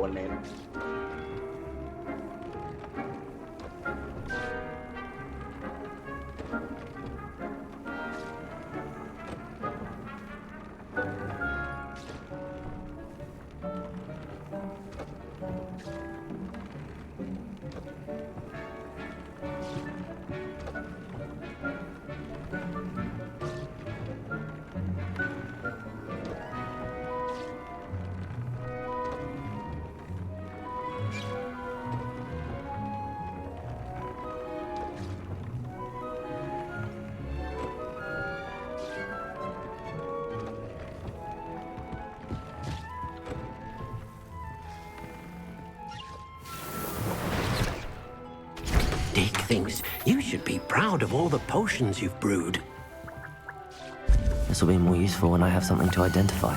นเลย Dick thinks you should be proud of all the potions you've brewed. This will be more useful when I have something to identify.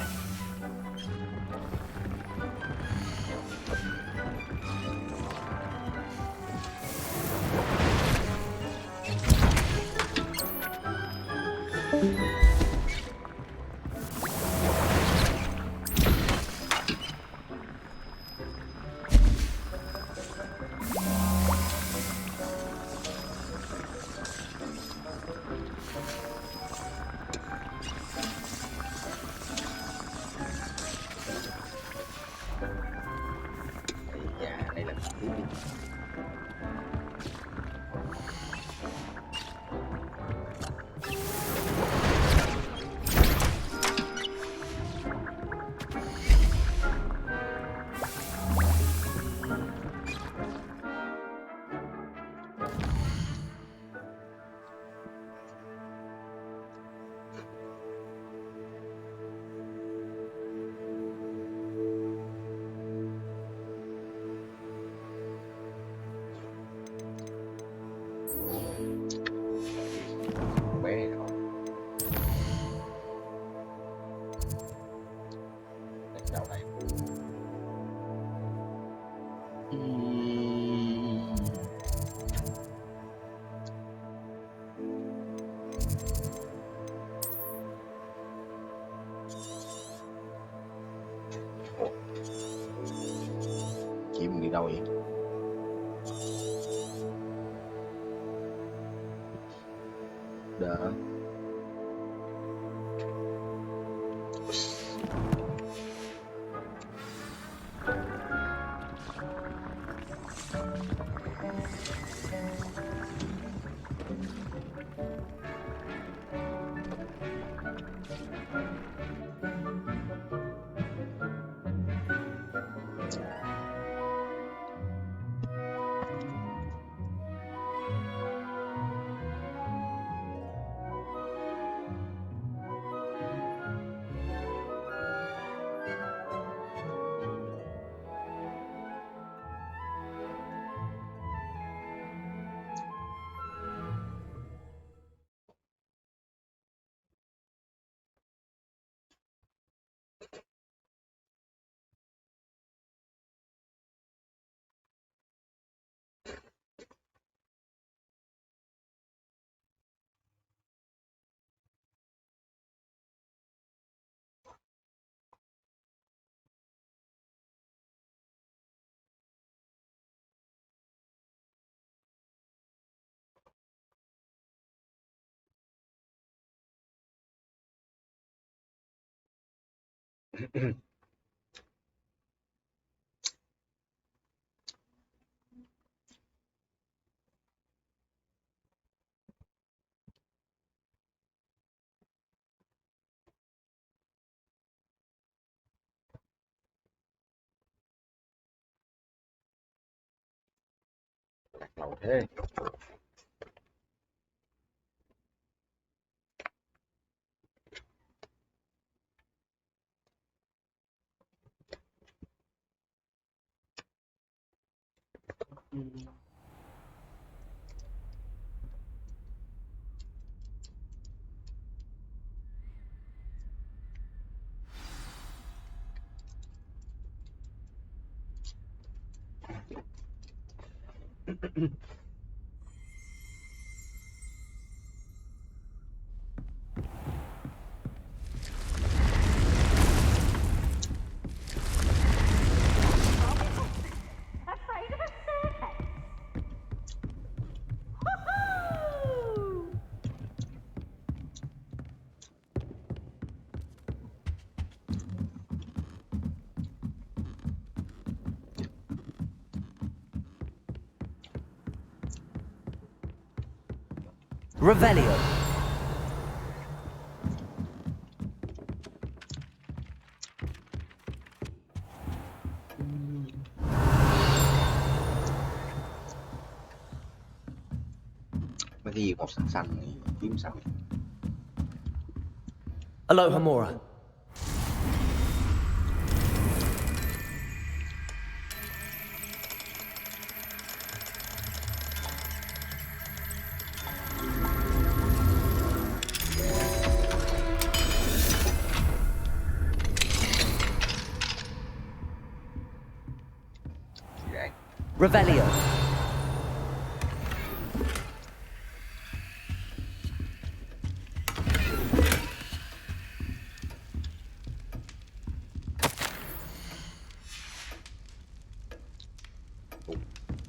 Đây là thứ gì? Bé này thôi. Đánh đâu đây? Ủa? Chim đi đâu vậy? Đỡ. Lạc lầu thế. Revelio. Mấy cái gì màu xanh xanh này kiếm sao vậy? Alohomora. Vậy. Revelio.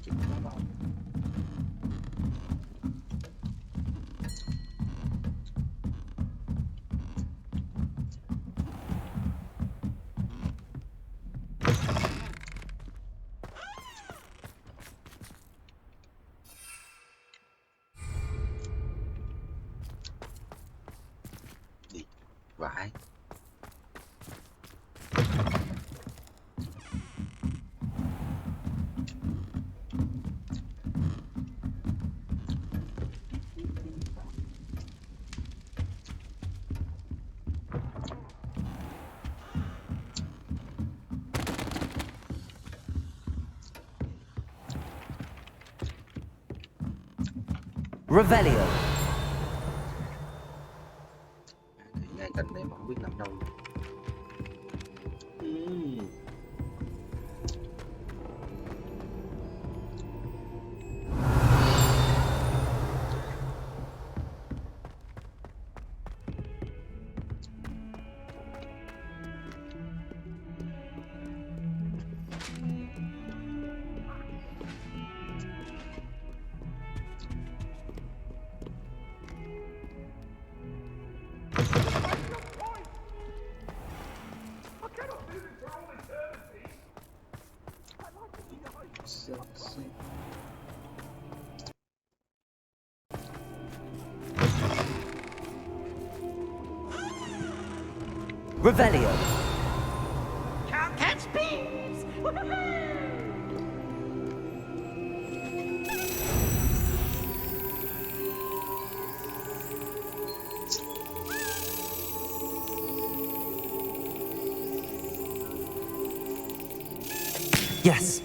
Chịu không nổi. Đi vãi. Revelio. Thì ngay cạnh đây mà không biết nằm đâu. Revelio. Can't catch bees! Yes.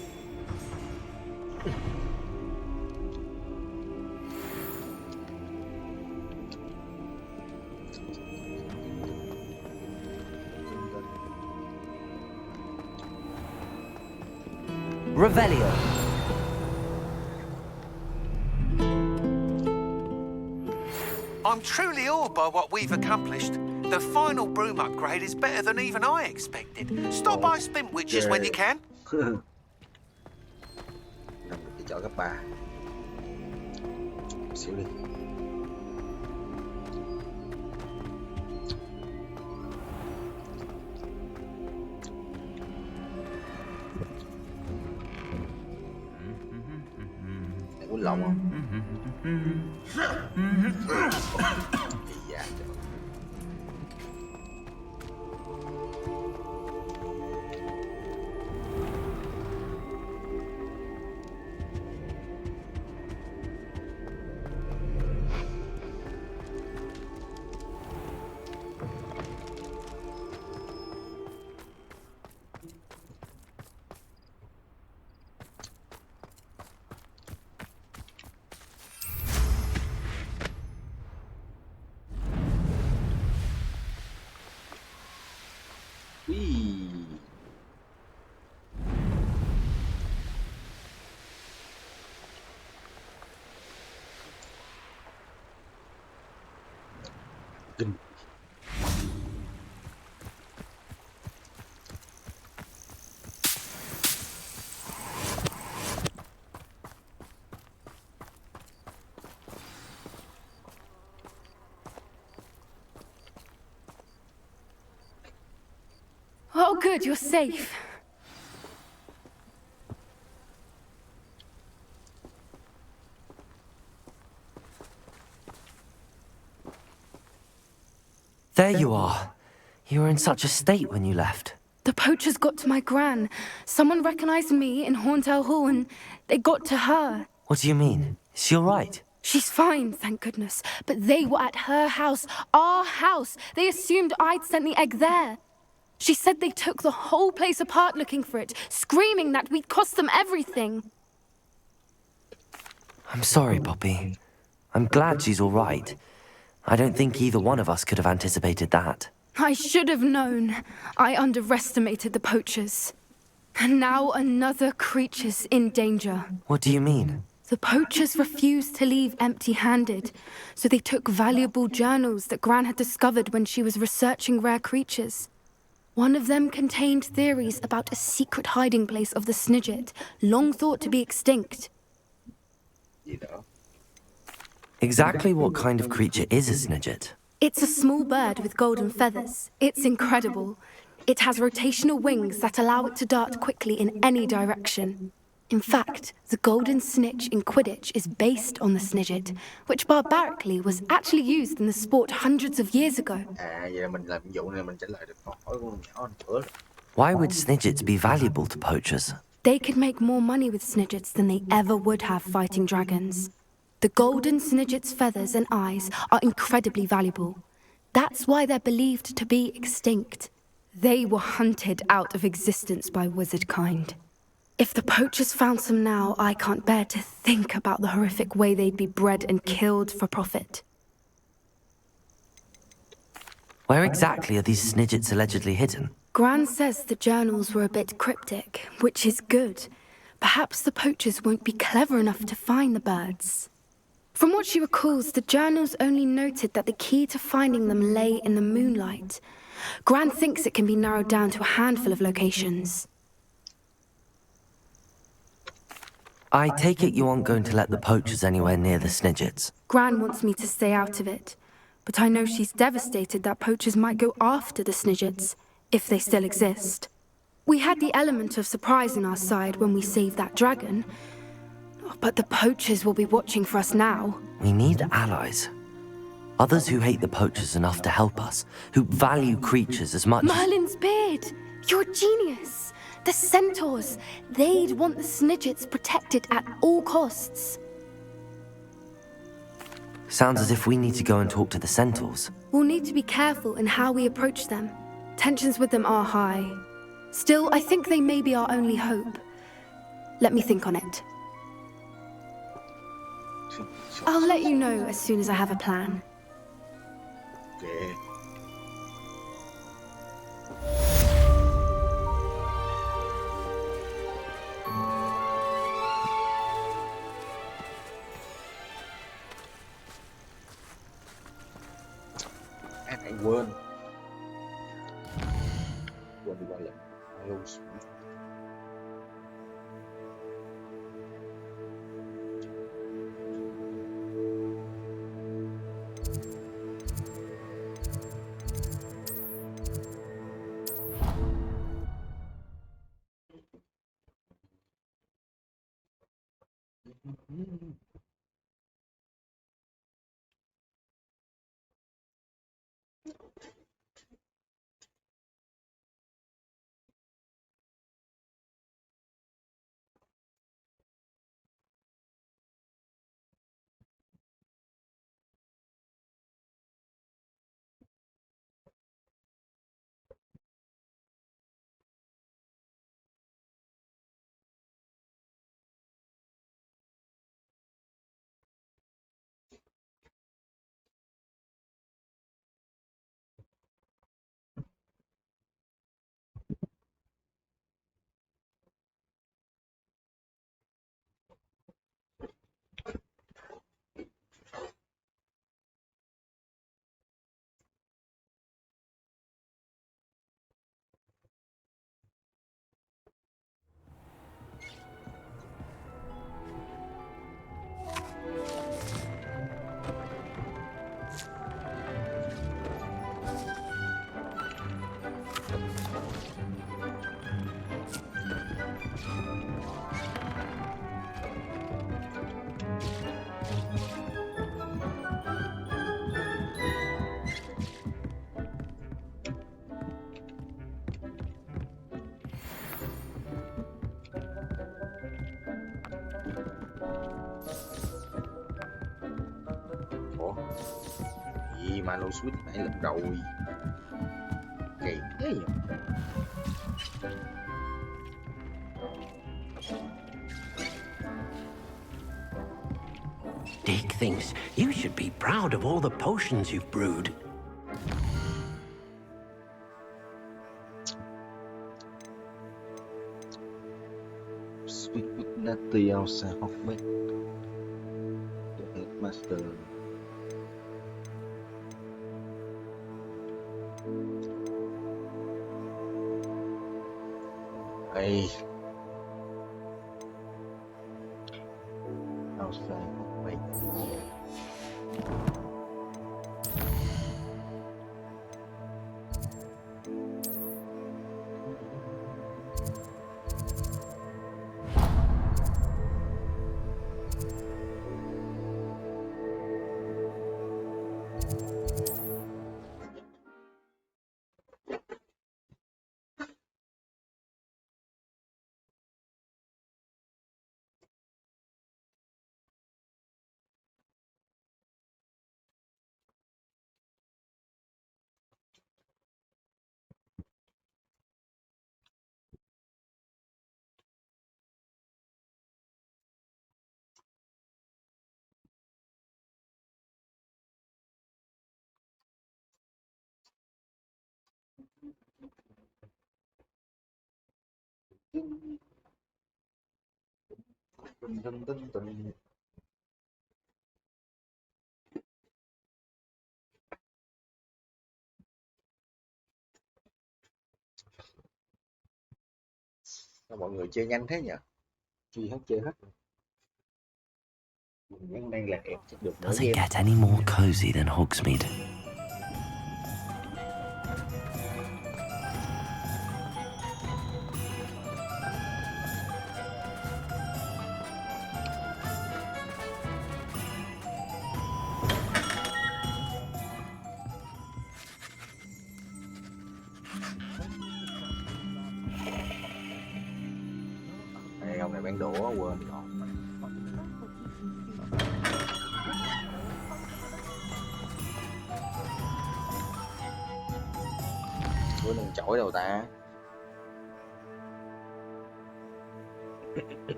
Revelio. I'm truly awed by what we've accomplished. The final broom upgrade is better than even I expected. Stop by Spintwitches when you can. Nằm được cái chợ cấp 3. Xíu đi. Để quýnh lộn không? Dạ trời. Kinh. Oh, good, you're safe. There you are. You were in such a state when you left. The poachers got to my gran. Someone recognized me in Horntail Hall and they got to her. What do you mean? Is she all right? She's fine, thank goodness. But they were at her house, our house. They assumed I'd sent the egg there. She said they took the whole place apart looking for it, screaming that we'd cost them everything. I'm sorry, Poppy. I'm glad she's all right. I don't think either one of us could have anticipated that. I should have known. I underestimated the poachers. And now another creature's in danger. What do you mean? The poachers refused to leave empty-handed, so they took valuable journals that Gran had discovered when she was researching rare creatures. One of them contained theories about a secret hiding place of the Snidget, long thought to be extinct. Gì đó? Exactly what kind of creature is a Snidget? It's a small bird with golden feathers. It's incredible. It has rotational wings that allow it to dart quickly in any direction. In fact, the golden snitch in Quidditch is based on the Snidget, which barbarically was actually used in the sport hundreds of years ago. À, vậy là mình làm vụ này mình trả lời được câu hỏi của con nhỏ nữa. Why would Snidgets be valuable to poachers? They could make more money with Snidgets than they ever would have fighting dragons. The golden Snidget's feathers and eyes are incredibly valuable. That's why they're believed to be extinct. They were hunted out of existence by wizard kind. If the poachers found some now, I can't bear to think about the horrific way they'd be bred and killed for profit. Where exactly are these Snidgets allegedly hidden? Gran says the journals were a bit cryptic, which is good. Perhaps the poachers won't be clever enough to find the birds. From what she recalls, the journals only noted that the key to finding them lay in the moonlight. Gran thinks it can be narrowed down to a handful of locations. I take it you aren't going to let the poachers anywhere near the Snidgets. Gran wants me to stay out of it, but I know she's devastated that poachers might go after the Snidgets, if they still exist. We had the element of surprise on our side when we saved that dragon, but the poachers will be watching for us now. We need allies. Others who hate the poachers enough to help us, who value creatures as much as... Merlin's beard! You're a genius! The centaurs! They'd want the Snidgets protected at all costs. Sounds as if we need to go and talk to the centaurs. We'll need to be careful in how we approach them. Tensions with them are high. Still, I think they may be our only hope. Let me think on it. I'll let you know as soon as I have a plan. Okay. Anh hãy quên đi qua lần lâu xuống. manuscript nãy lần đầu kỳ thế nhỉ? Dick thinks you should be proud of all the potions you've brewed. Sweet Ignatius Hogwarts the Headmaster. Hey, outside Hogwarts. Dun. Sao mọi người chơi nhanh thế nhỉ? Chơi hết. Mình đang là ép chắc được nửa Does it game. get any more cozy than Hogsmeade? Đây, ông này bán đồ quên rồi. Bữa nâng chổi đâu ta?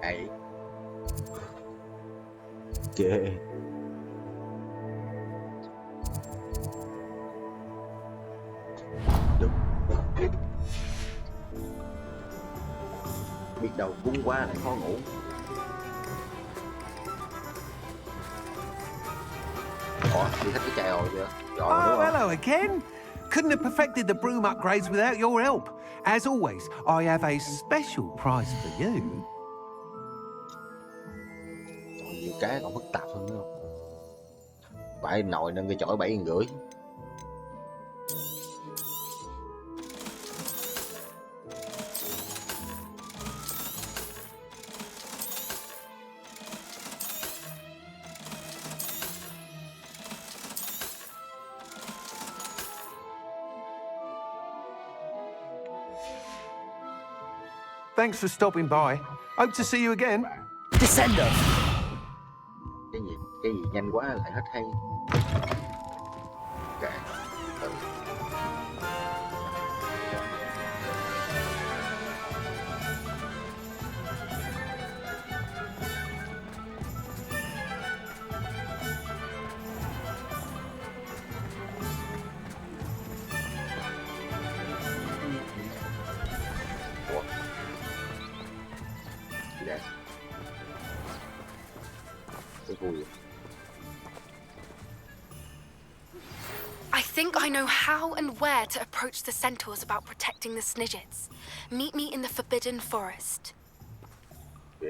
Ấy. Ok. Được. Biết đâu cuốn quá lại khó ngủ. Ủa, đi hết cái chai rồi chưa? Rồi đúng Oh, không? hello again. Couldn't have perfected the broom upgrades without your help. As always, I have a special prize for you. Trời, nhiều cái còn phức tạp hơn nữa không? Phải nồi nâng cái chổi 7,5. Thanks for stopping by. Hope to see you again. Descender! Cái gì nhanh quá lại hết hay. Kệ. Ừ. Ủa? Gì đây? Cái vui vậy? I think I know how and where to approach the centaurs about protecting the Snidgets. Meet me in the Forbidden Forest. Ok.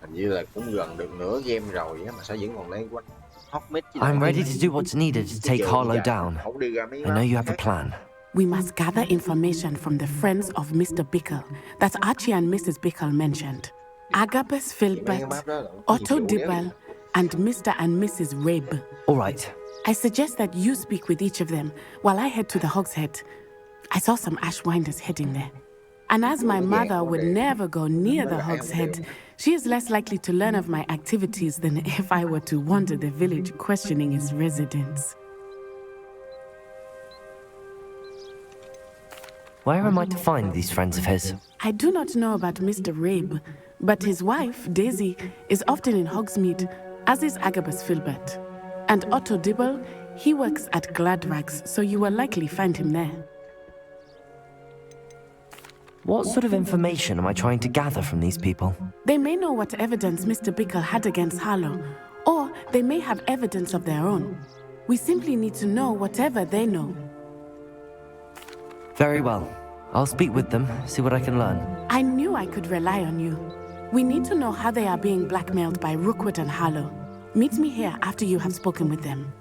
Hình như là cũng gần được nửa game rồi á mà sao vẫn còn lên quanh Hogwarts chứ. I'm ready to do what's needed to take Harlow down. Không đi ra mấy I know you have khác. a plan. We must gather information from the friends of Mr. Bickle that Archie and Mrs. Bickle mentioned. Agabus Filbert, Otto Dibble, and Mr. and Mrs. Rabe. All right. I suggest that you speak with each of them while I head to the Hogshead. I saw some Ashwinders heading there. And as my mother would never go near the Hogshead, she is less likely to learn of my activities than if I were to wander the village questioning its residents. Where am I to find these friends of his? I do not know about Mr. Rabe, but his wife, Daisy, is often in Hogsmeade, as is Agabus Filbert. And Otto Dibble, he works at Gladrags, so you will likely find him there. What sort of information am I trying to gather from these people? They may know what evidence Mr. Bickle had against Harlow, or they may have evidence of their own. We simply need to know whatever they know. Very well. I'll speak with them, see what I can learn. I knew I could rely on you. We need to know how they are being blackmailed by Rookwood and Harlow. Meet me here after you have spoken with them.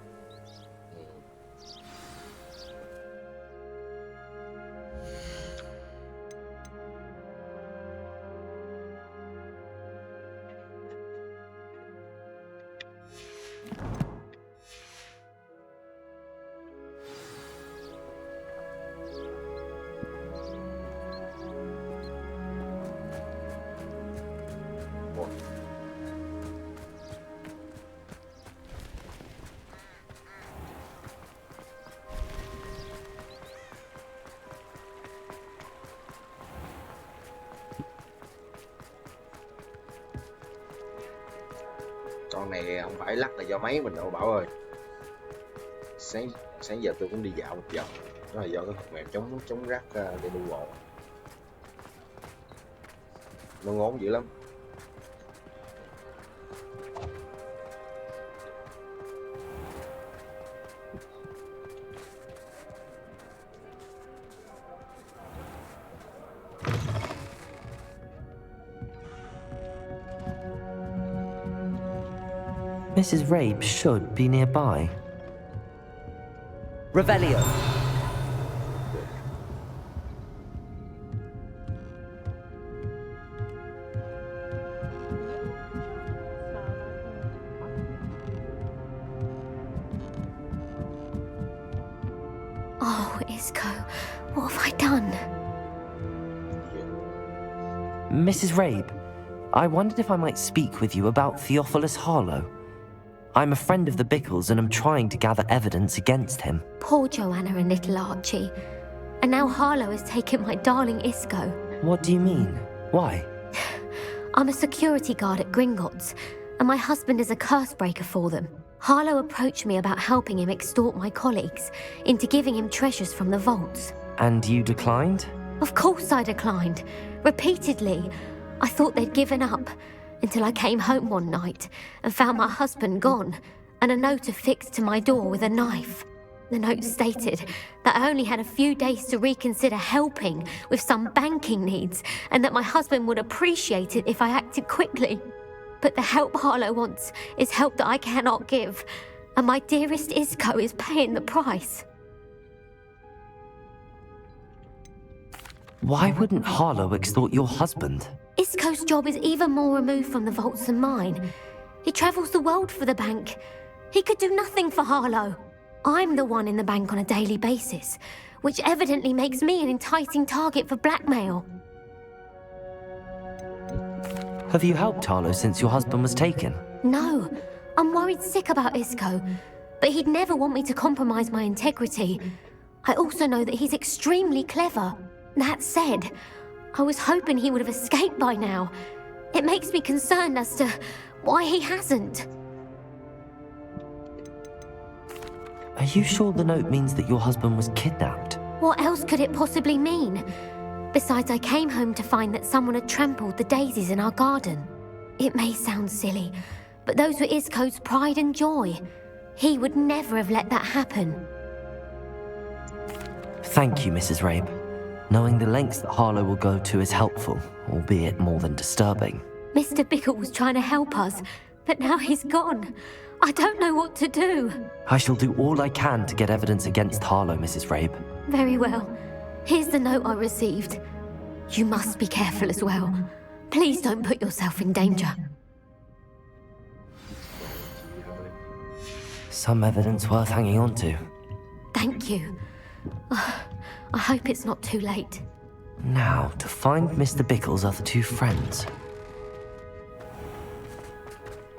Con này không phải lắc là do máy mình đâu Bảo ơi. Sáng giờ tôi cũng đi dạo một vòng. Đó là do cái phần mềm chống rác để đu bộ. Nó ngốn dữ lắm. Mrs. Rabe should be nearby. Revelio. Oh, Isco, what have I done? Mrs. Rabe, I wondered if I might speak with you about Theophilus Harlow. I'm a friend of the Bickles and I'm trying to gather evidence against him. Poor Joanna and little Archie. And now Harlow has taken my darling Isco. What do you mean? Why? I'm a security guard at Gringotts, and my husband is a curse breaker for them. Harlow approached me about helping him extort my colleagues into giving him treasures from the vaults. And you declined? Of course I declined. Repeatedly. I thought they'd given up, until I came home one night and found my husband gone, and a note affixed to my door with a knife. The note stated that I only had a few days to reconsider helping with some banking needs, and that my husband would appreciate it if I acted quickly. But the help Harlow wants is help that I cannot give, and my dearest Isco is paying the price. Why wouldn't Harlow extort your husband? Isco's job is even more removed from the vaults than mine. He travels the world for the bank. He could do nothing for Harlow. I'm the one in the bank on a daily basis, which evidently makes me an enticing target for blackmail. Have you helped Harlow since your husband was taken? No, I'm worried sick about Isco, but he'd never want me to compromise my integrity. I also know that he's extremely clever. That said, I was hoping he would have escaped by now. It makes me concerned as to why he hasn't. Are you sure the note means that your husband was kidnapped? What else could it possibly mean? Besides, I came home to find that someone had trampled the daisies in our garden. It may sound silly, but those were Isco's pride and joy. He would never have let that happen. Thank you, Mrs. Rabe. Knowing the lengths that Harlow will go to is helpful, albeit more than disturbing. Mr. Bickle was trying to help us, but now he's gone. I don't know what to do. I shall do all I can to get evidence against Harlow, Mrs. Rabe. Very well. Here's the note I received. You must be careful as well. Please don't put yourself in danger. Some evidence worth hanging on to. Thank you. I hope it's not too late. Now, to find Mr. Bickle's other two friends.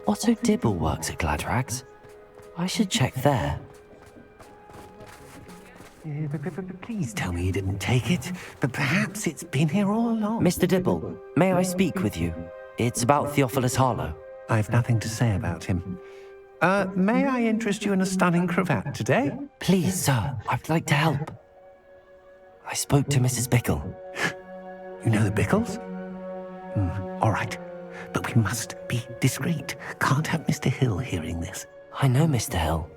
Otto Dibble works at Gladrags. I should check there. Please tell me you didn't take it, but perhaps it's been here all along. Mr. Dibble, may I speak with you? It's about Theophilus Harlow. I've nothing to say about him. May I interest you in a stunning cravat today? Please, sir, I'd like to help. I spoke to Mrs. Bickle. You know the Bickles? All right, but we must be discreet. Can't have Mr. Hill hearing this. I know Mr. Hill.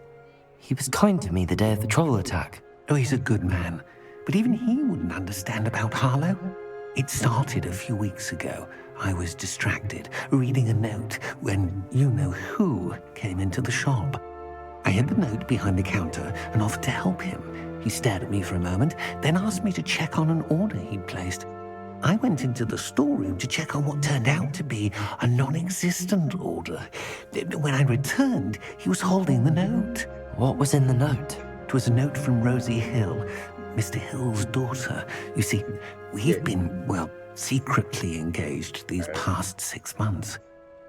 He was kind to me the day of the troll attack. Oh, he's a good man, but even he wouldn't understand about Harlow. It started a few weeks ago. I was distracted, reading a note, when you-know-who came into the shop. I hid the note behind the counter and offered to help him. He stared at me for a moment, then asked me to check on an order he'd placed. I went into the storeroom to check on what turned out to be a non-existent order. When I returned, he was holding the note. What was in the note? It was a note from Rosie Hill, Mr. Hill's daughter. You see, we've been, secretly engaged these past 6 months.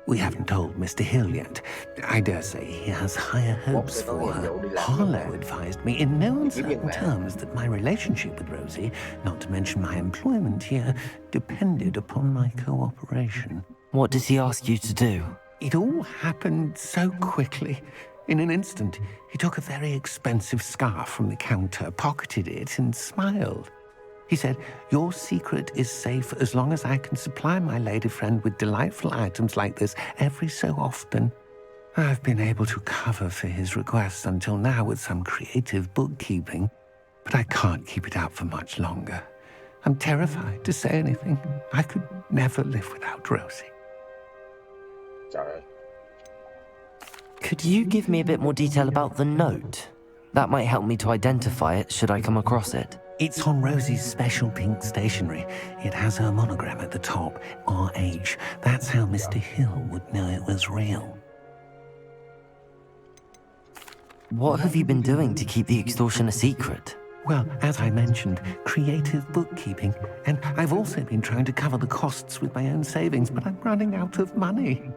We haven't told Mr. Hill yet. I dare say he has higher hopes for her. Harlow advised me in no uncertain terms that my relationship with Rosie, not to mention my employment here, depended upon my cooperation. What does he ask you to do? It all happened so quickly. In an instant, he took a very expensive scarf from the counter, pocketed it, and smiled. He said, "Your secret is safe as long as I can supply my lady friend with delightful items like this every so often." I've been able to cover for his requests until now with some creative bookkeeping, but I can't keep it up for much longer. I'm terrified to say anything. I could never live without Rosie. Sorry. Could you give me a bit more detail about the note? That might help me to identify it should I come across it. It's on Rosie's special pink stationery. It has her monogram at the top, RH. That's how Mr. Hill would know it was real. What have you been doing to keep the extortion a secret? Well, as I mentioned, creative bookkeeping. And I've also been trying to cover the costs with my own savings, but I'm running out of money.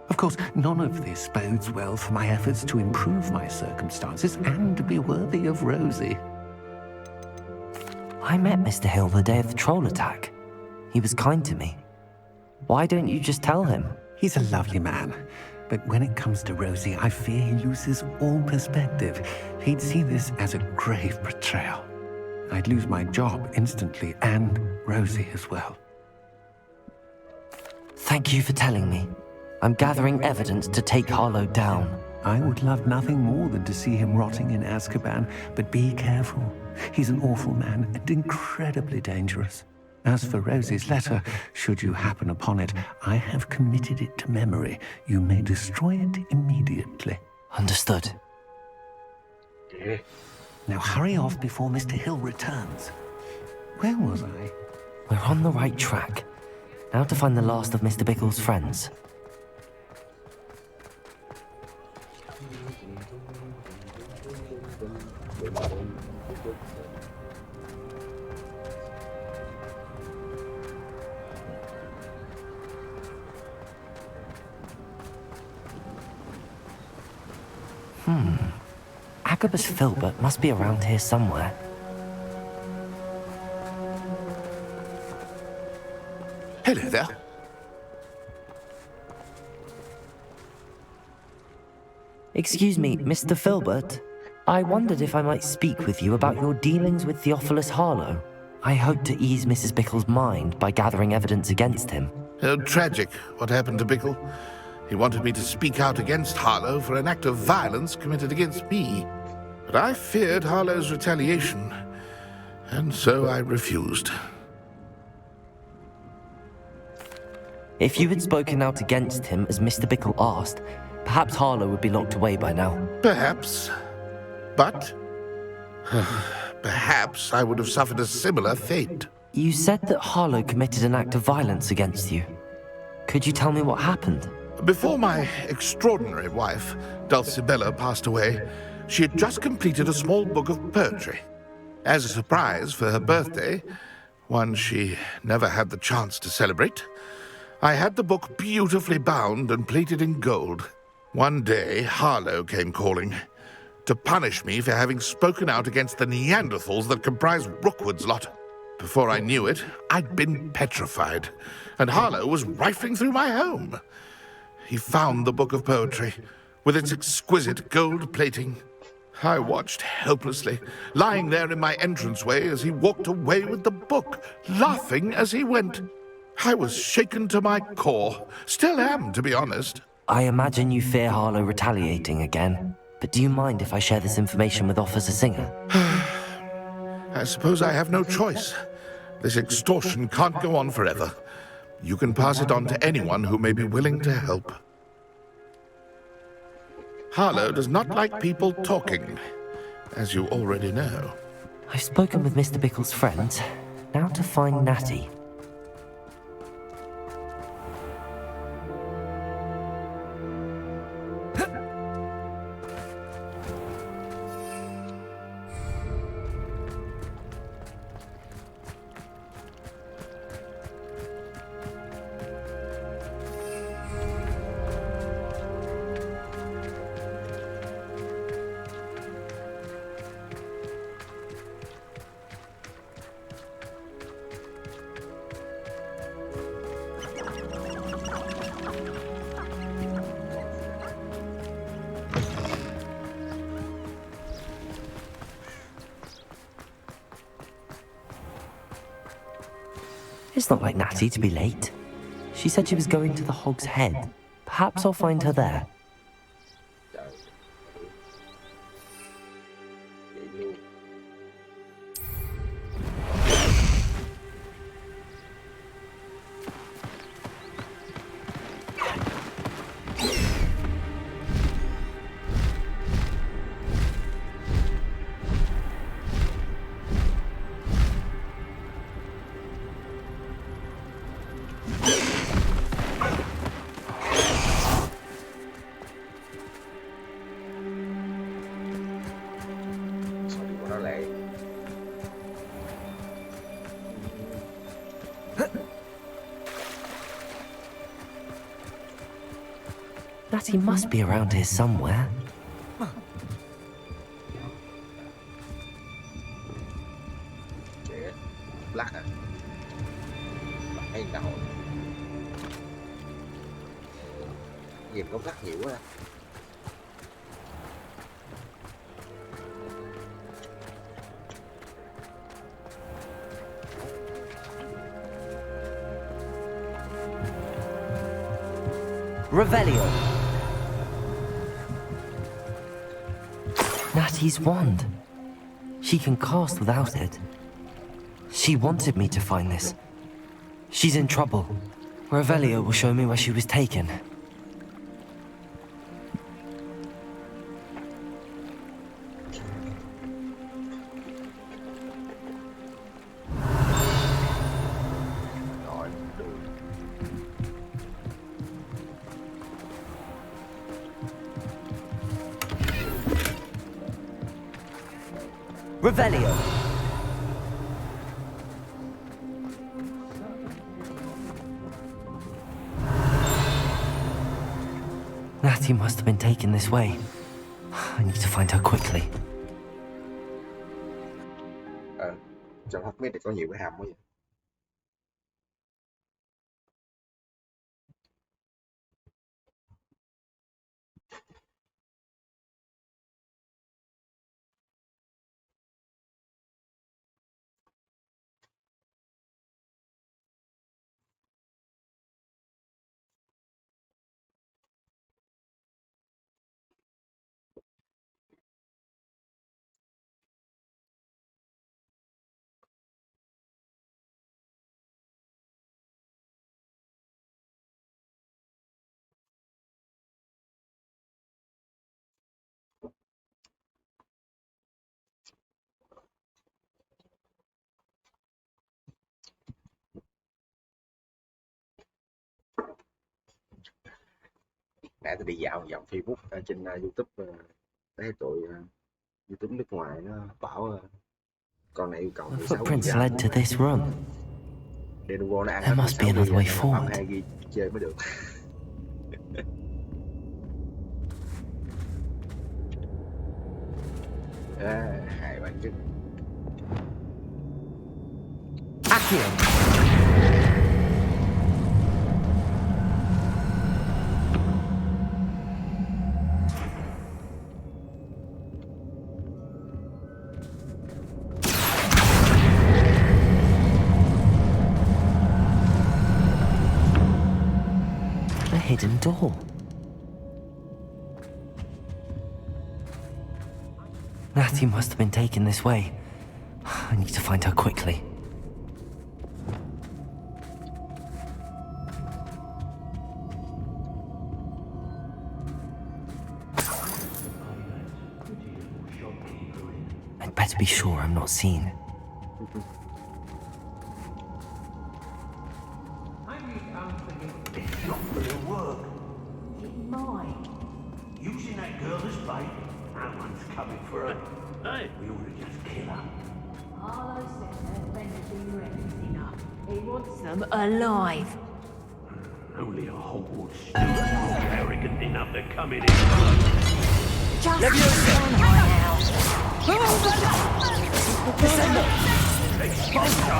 Of course, none of this bodes well for my efforts to improve my circumstances and be worthy of Rosie. I met Mr. Hill the day of the troll attack. He was kind to me. Why don't you just tell him? He's a lovely man, but when it comes to Rosie, I fear he loses all perspective. He'd see this as a grave betrayal. I'd lose my job instantly, and Rosie as well. Thank you for telling me. I'm gathering evidence to take Harlow down. I would love nothing more than to see him rotting in Azkaban, but be careful. He's an awful man and incredibly dangerous. As for Rosie's letter, should you happen upon it, I have committed it to memory. You may destroy it immediately. Understood. Now hurry off before Mr. Hill returns. Where was I? We're on the right track. Now to find the last of Mr. Bickle's friends. Agabus Filbert must be around here somewhere. Hello there. Excuse me, Mr. Filbert. I wondered if I might speak with you about your dealings with Theophilus Harlow. I hope to ease Mrs. Bickle's mind by gathering evidence against him. Tragic, what happened to Bickle. He wanted me to speak out against Harlow for an act of violence committed against me. But I feared Harlow's retaliation, and so I refused. If you had spoken out against him as Mr. Bickle asked, perhaps Harlow would be locked away by now. Perhaps. But perhaps I would have suffered a similar fate. You said that Harlow committed an act of violence against you. Could you tell me what happened? Before my extraordinary wife, Dulcibella, passed away, she had just completed a small book of poetry. As a surprise for her birthday, one she never had the chance to celebrate, I had the book beautifully bound and plated in gold. One day, Harlow came calling to punish me for having spoken out against the Neanderthals that comprise Rookwood's lot. Before I knew it, I'd been petrified, and Harlow was rifling through my home. He found the book of poetry, with its exquisite gold plating. I watched helplessly, lying there in my entranceway as he walked away with the book, laughing as he went. I was shaken to my core. Still am, to be honest. I imagine you fear Harlow retaliating again. But do you mind if I share this information with Officer Singer? I suppose I have no choice. This extortion can't go on forever. You can pass it on to anyone who may be willing to help. Harlow does not like people talking, as you already know. I've spoken with Mr. Bickle's friends. Now to find Natty. It's not like Natty to be late. She said she was going to the Hog's Head. Perhaps I'll find her there. Natty must be around here somewhere. Lắc à? Lắc hay nào? Nhìn công lắc nhiều quá. Revelio. Natty's wand. She can cast without it. She wanted me to find this. She's in trouble. Revelio will show me where she was taken. Revelio. Natty must have been taken this way. I need to find her quickly. Trong hot mít thì có nhiều cái hầm quá vậy. đi dạo một vòng Facebook ở trên YouTube, thấy tụi YouTube nước ngoài nó bảo con này yêu cầu The 16 footprints led to this room. để nó ăn There must be another way forward. 2 ghi chơi mới được. Hai bạn chứ. Accio! A hidden door. Natty must have been taken this way. I need to find her quickly. I'd better be sure I'm not seen. Using that girl as bait, no one's coming for her. Hey, we ought to just kill her. Harlow said her friend has been everything up. He wants them alive. Only a Hogwarts student was arrogant enough to come in here. Just on her now.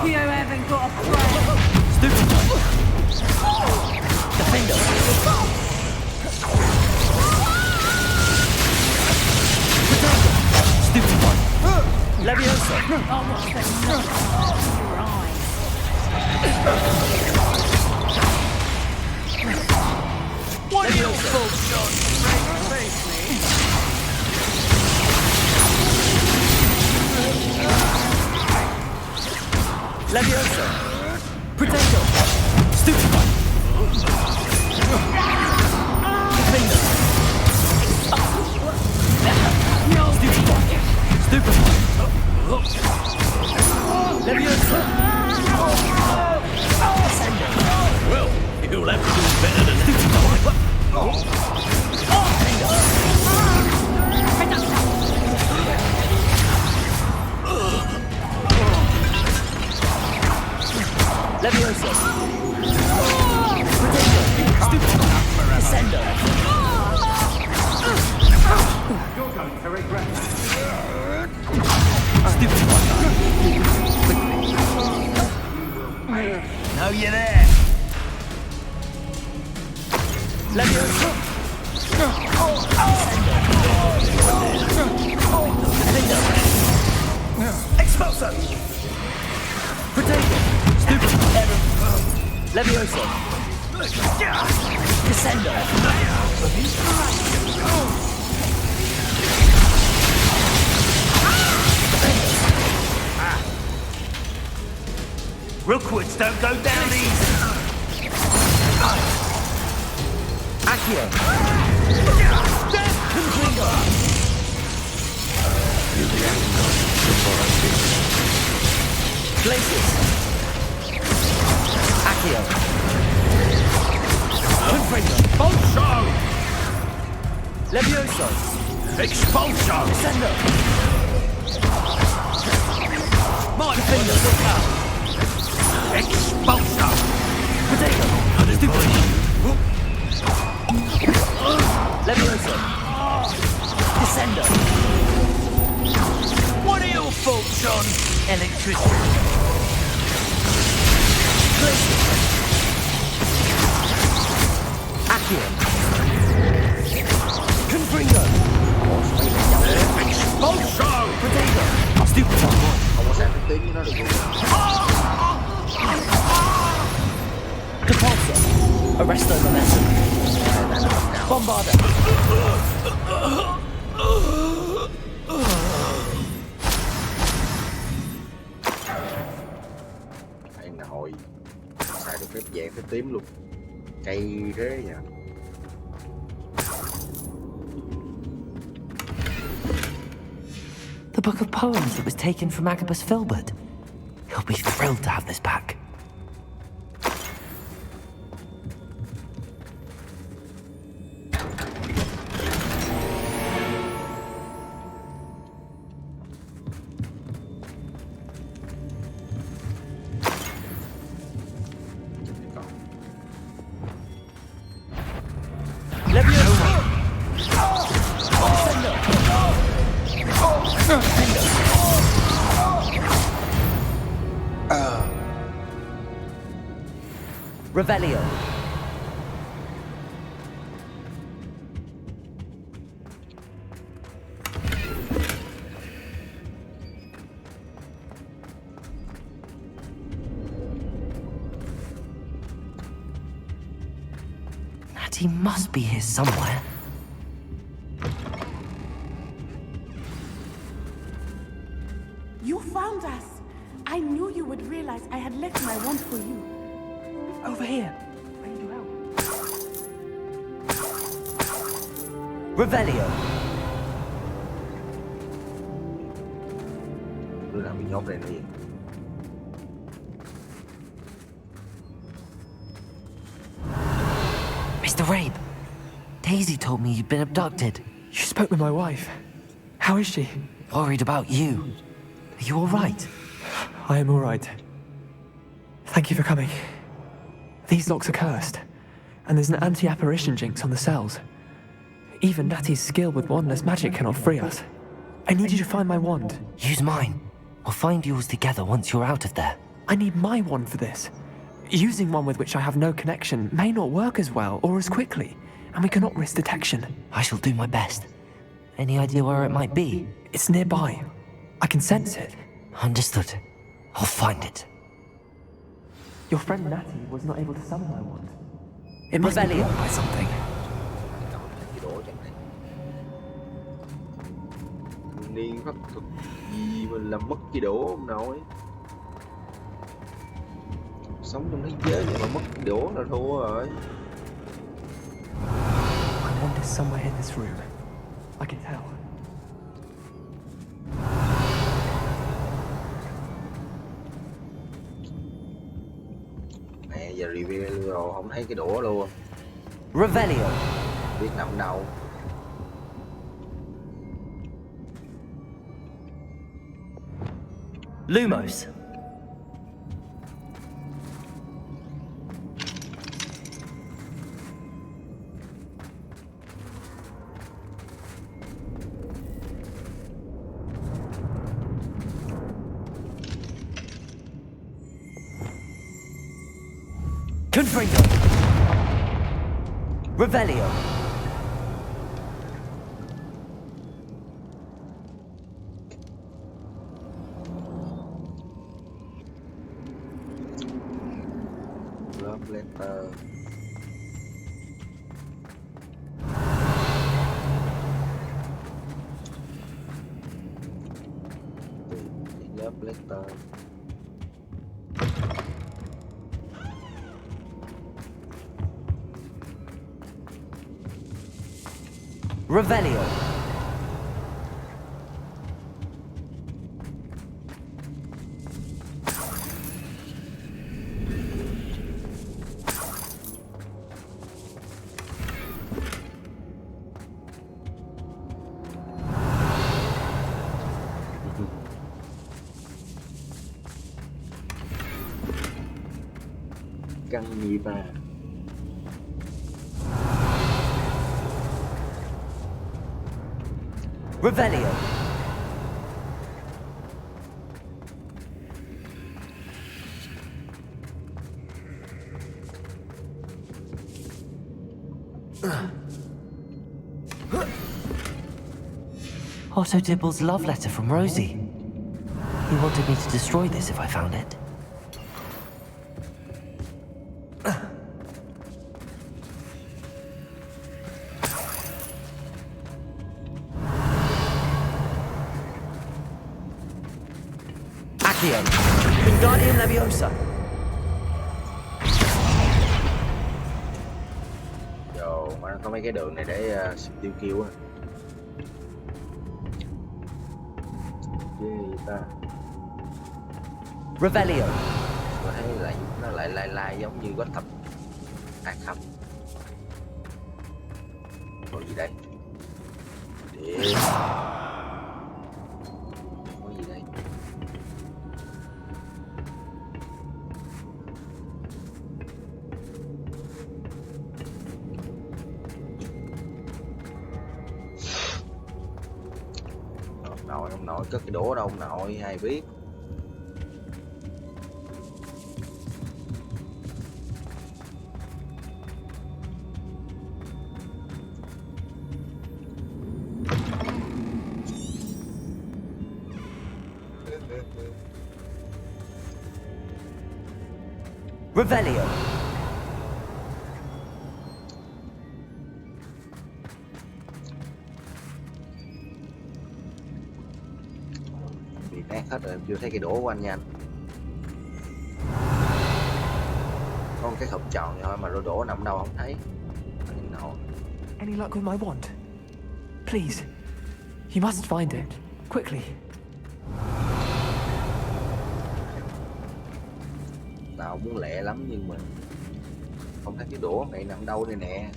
You haven't got a friend. Stupid! Defender! Stupid one! Leviosa! I want them knocked off your eyes. What are you folks on? Face me. Leviosa! Potato! Stupid one! Defender! Stupid one! Stupid one! Leviosa! Descender! Well, you'll have to do better than Stupid one! Leviosa! Potato! Stupid one! Descender! You're going to regret it. Stupid one! Know you there. Leviosa! Expulso! Potato! Stupid! Leviosa! Descendo! Rookwoods don't go down easy. Accio! Confringo! Glacius! Accio! Confringo! Expulso! Levioso! Expulso! Descendo! Mighty Finger! Expulso! Potato! Stupid! Levioso! Descendo! What are your thoughts on electricity? Glacius! Accio! Confringo! Expulso! Potato! Stupid one! Không có sang cái tiếng nó được luôn. Depulso! Arresto momentum! Bombarda! Phải nội. Xài được phép vàng phép tím luôn. Cây thế nhỉ. The book of poems that was taken from Agabus Filbert. He'll be thrilled to have this back. Revelio. Natty must be here somewhere. You found us! I knew you would realize I had left my wand for you. Over here. I need your help. Revelio. Đứa nào bị nhốt đây nữa vậy? Mr. Rabe, Daisy told me you'd been abducted. You spoke with my wife. How is she? Worried about you. Are you all right? I am all right. Thank you for coming. These locks are cursed, and there's an anti-apparition jinx on the cells. Even Natty's skill with wandless magic cannot free us. I need you to find my wand. Use mine. We'll find yours together once you're out of there. I need my wand for this. Using one with which I have no connection may not work as well or as quickly, and we cannot risk detection. I shall do my best. Any idea where it might be? It's nearby. I can sense it. Understood. I'll find it. Your friend Natty was not able to summon my wand. It must be blocked by something. Niên pháp thuật gì mình làm mất cái đổ ông nội. Sống trong thế giới này mà mất cái đổ là thua rồi. My wand is somewhere in this room. I can tell. Mẹ giờ review rồi không thấy cái đũa luôn. Revelio. Biết nằm đâu. Lumos. Confringo. Revelio. Love letter. Love letter. Revelio. Căn nhị bà. Revelio. Otto Dibble's love letter from Rosie. He wanted me to destroy this if I found it. Accio. Wingardium Leviosa. Yo, mà nó có mấy cái đường này để tiêu kill á. Gì ta? Revelio. Tôi thấy lại nó lại lai giống như gót thập ác khâm. Có gì đây? Để... Có gì đây? Ông nội cất cái đũa đâu ông nội, ai biết. Revelio. Bị nát hết rồi, em chưa thấy cái đổ của anh nha anh. Có một cái hộp tròn vậy thôi mà rồi đổ nằm đâu không thấy. Any luck with my wand? Please. You must find it. Quickly. Tao muốn lẹ lắm nhưng mà không thấy cái đũa này nằm đâu đây nè.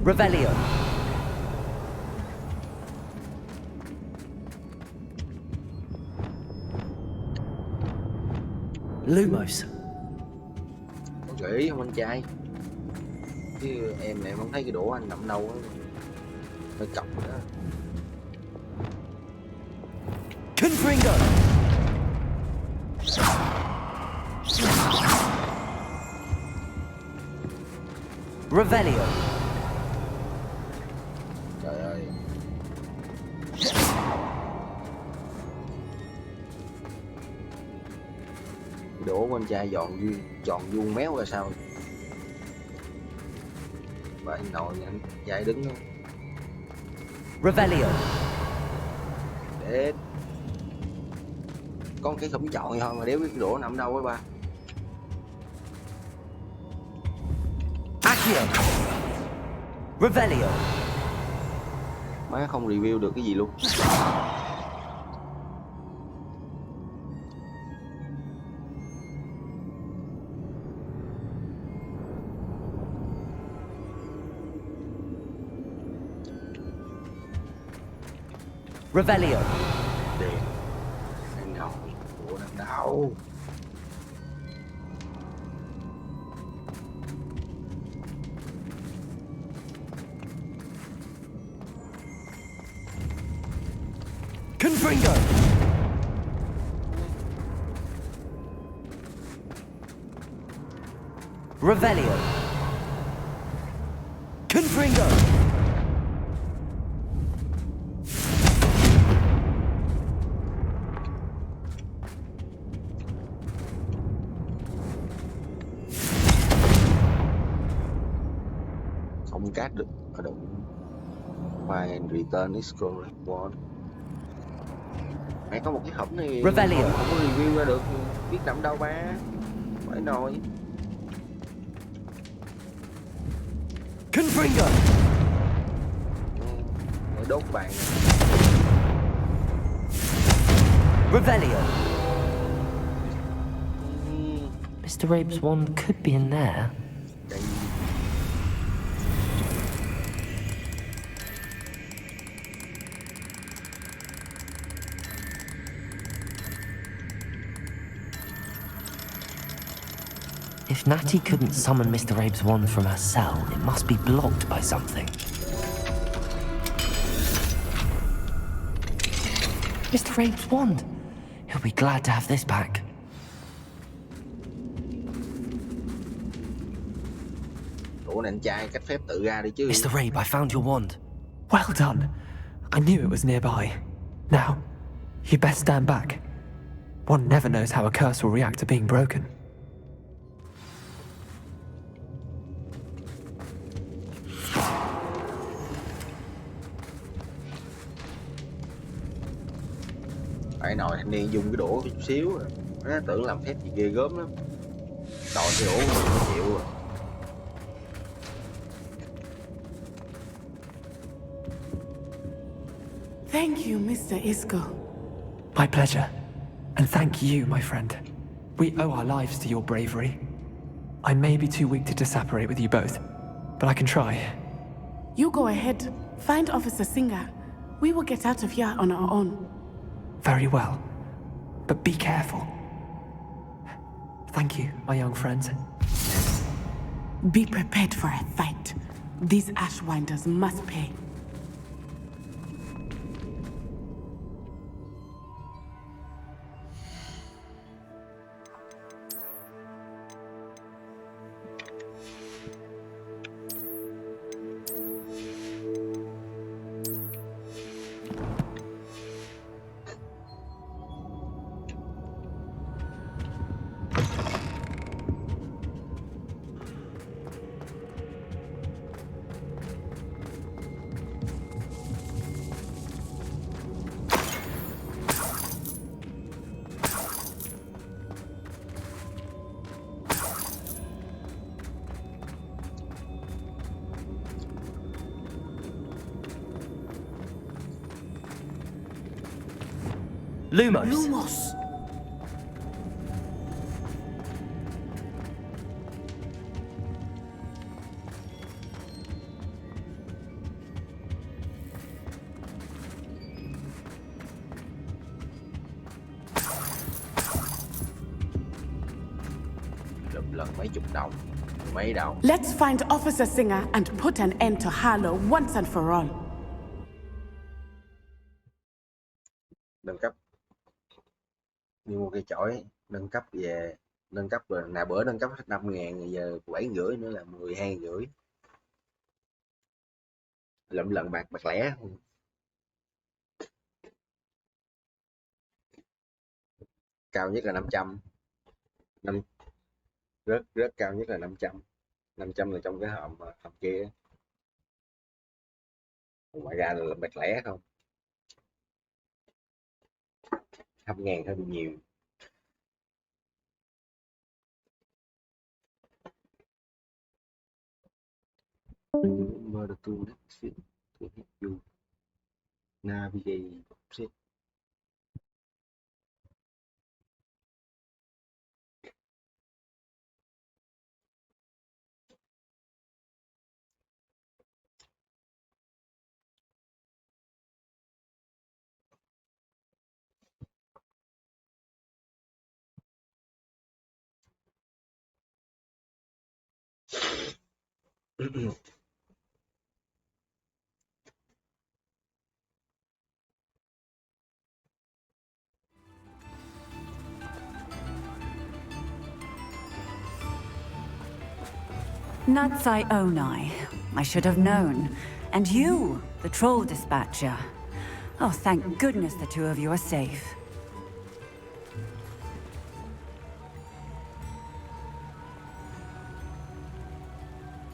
Revelio. Lumos. Có gợi ý không anh trai? Chứ em này không thấy cái đũa anh nằm đâu á. Hơi chọc rồi đó. Confringo. Revelio. Trời ơi. Cái đũa của anh trai tròn vuông méo ra sao? Và anh ngồi anh trai đứng đó. Revelio. Để con cái khổng chọn thôi mà đéo biết cái đũa nằm đâu ấy ba. Accio. Revelio. Má không review được cái gì luôn. Revelio. Đèn. Anh ngồi. Đũa nằm đâu? Confringo. Revelio. Confringo. Không cát được ở động. File and return is correct one. Mày có một cái hộp này Revelio. không có review ra được, biết nằm đâu ba. Phải nồi. Confringo. Để đốt bạn. Revelio. Mr. Rabe's wand could be in there. If Natty couldn't summon Mr. Rabe's wand from her cell, it must be blocked by something. Mr. Rabe's wand! He'll be glad to have this back. Ủa này anh trai, cách phép tự ra đi chứ. Mr. Rabe, I found your wand. Well done. I knew it was nearby. Now, you best stand back. One never knows how a curse will react to being broken. Phải nồi thanh niên dùng cái đũa chút xíu rồi. Nó tưởng làm phép gì ghê gớm lắm. Đòi cái đũa của mình nó chịu rồi. Thank you, Mr. Isco. My pleasure. And thank you, my friend. We owe our lives to your bravery. I may be too weak to disapparate with you both, but I can try. You go ahead. Find Officer Singer. We will get out of here on our own. Very well. But be careful. Thank you, my young friends. Be prepared for a fight. These Ashwinders must pay. Lumos. Lumos! Lần mấy chục đồng, mấy đồng. Let's find Officer Singer and put an end to Harlow once and for all. Nâng cấp. Đi mua cây chổi, nâng cấp về, nâng cấp rồi, nè bữa nâng cấp hết 5.000, giờ 7,5 nữa là 12,5. Lụm lần bạc lẻ. Cao nhất là 500. Rất cao nhất là 500. 500 là trong cái hòm kia. Ngoài ra là bạc lẻ không. 5.000 hơi bị nhiều. Murder to exit to help you navigate exit. Natsai Onai. I should have known. And you, the troll dispatcher. Oh, thank goodness the two of you are safe.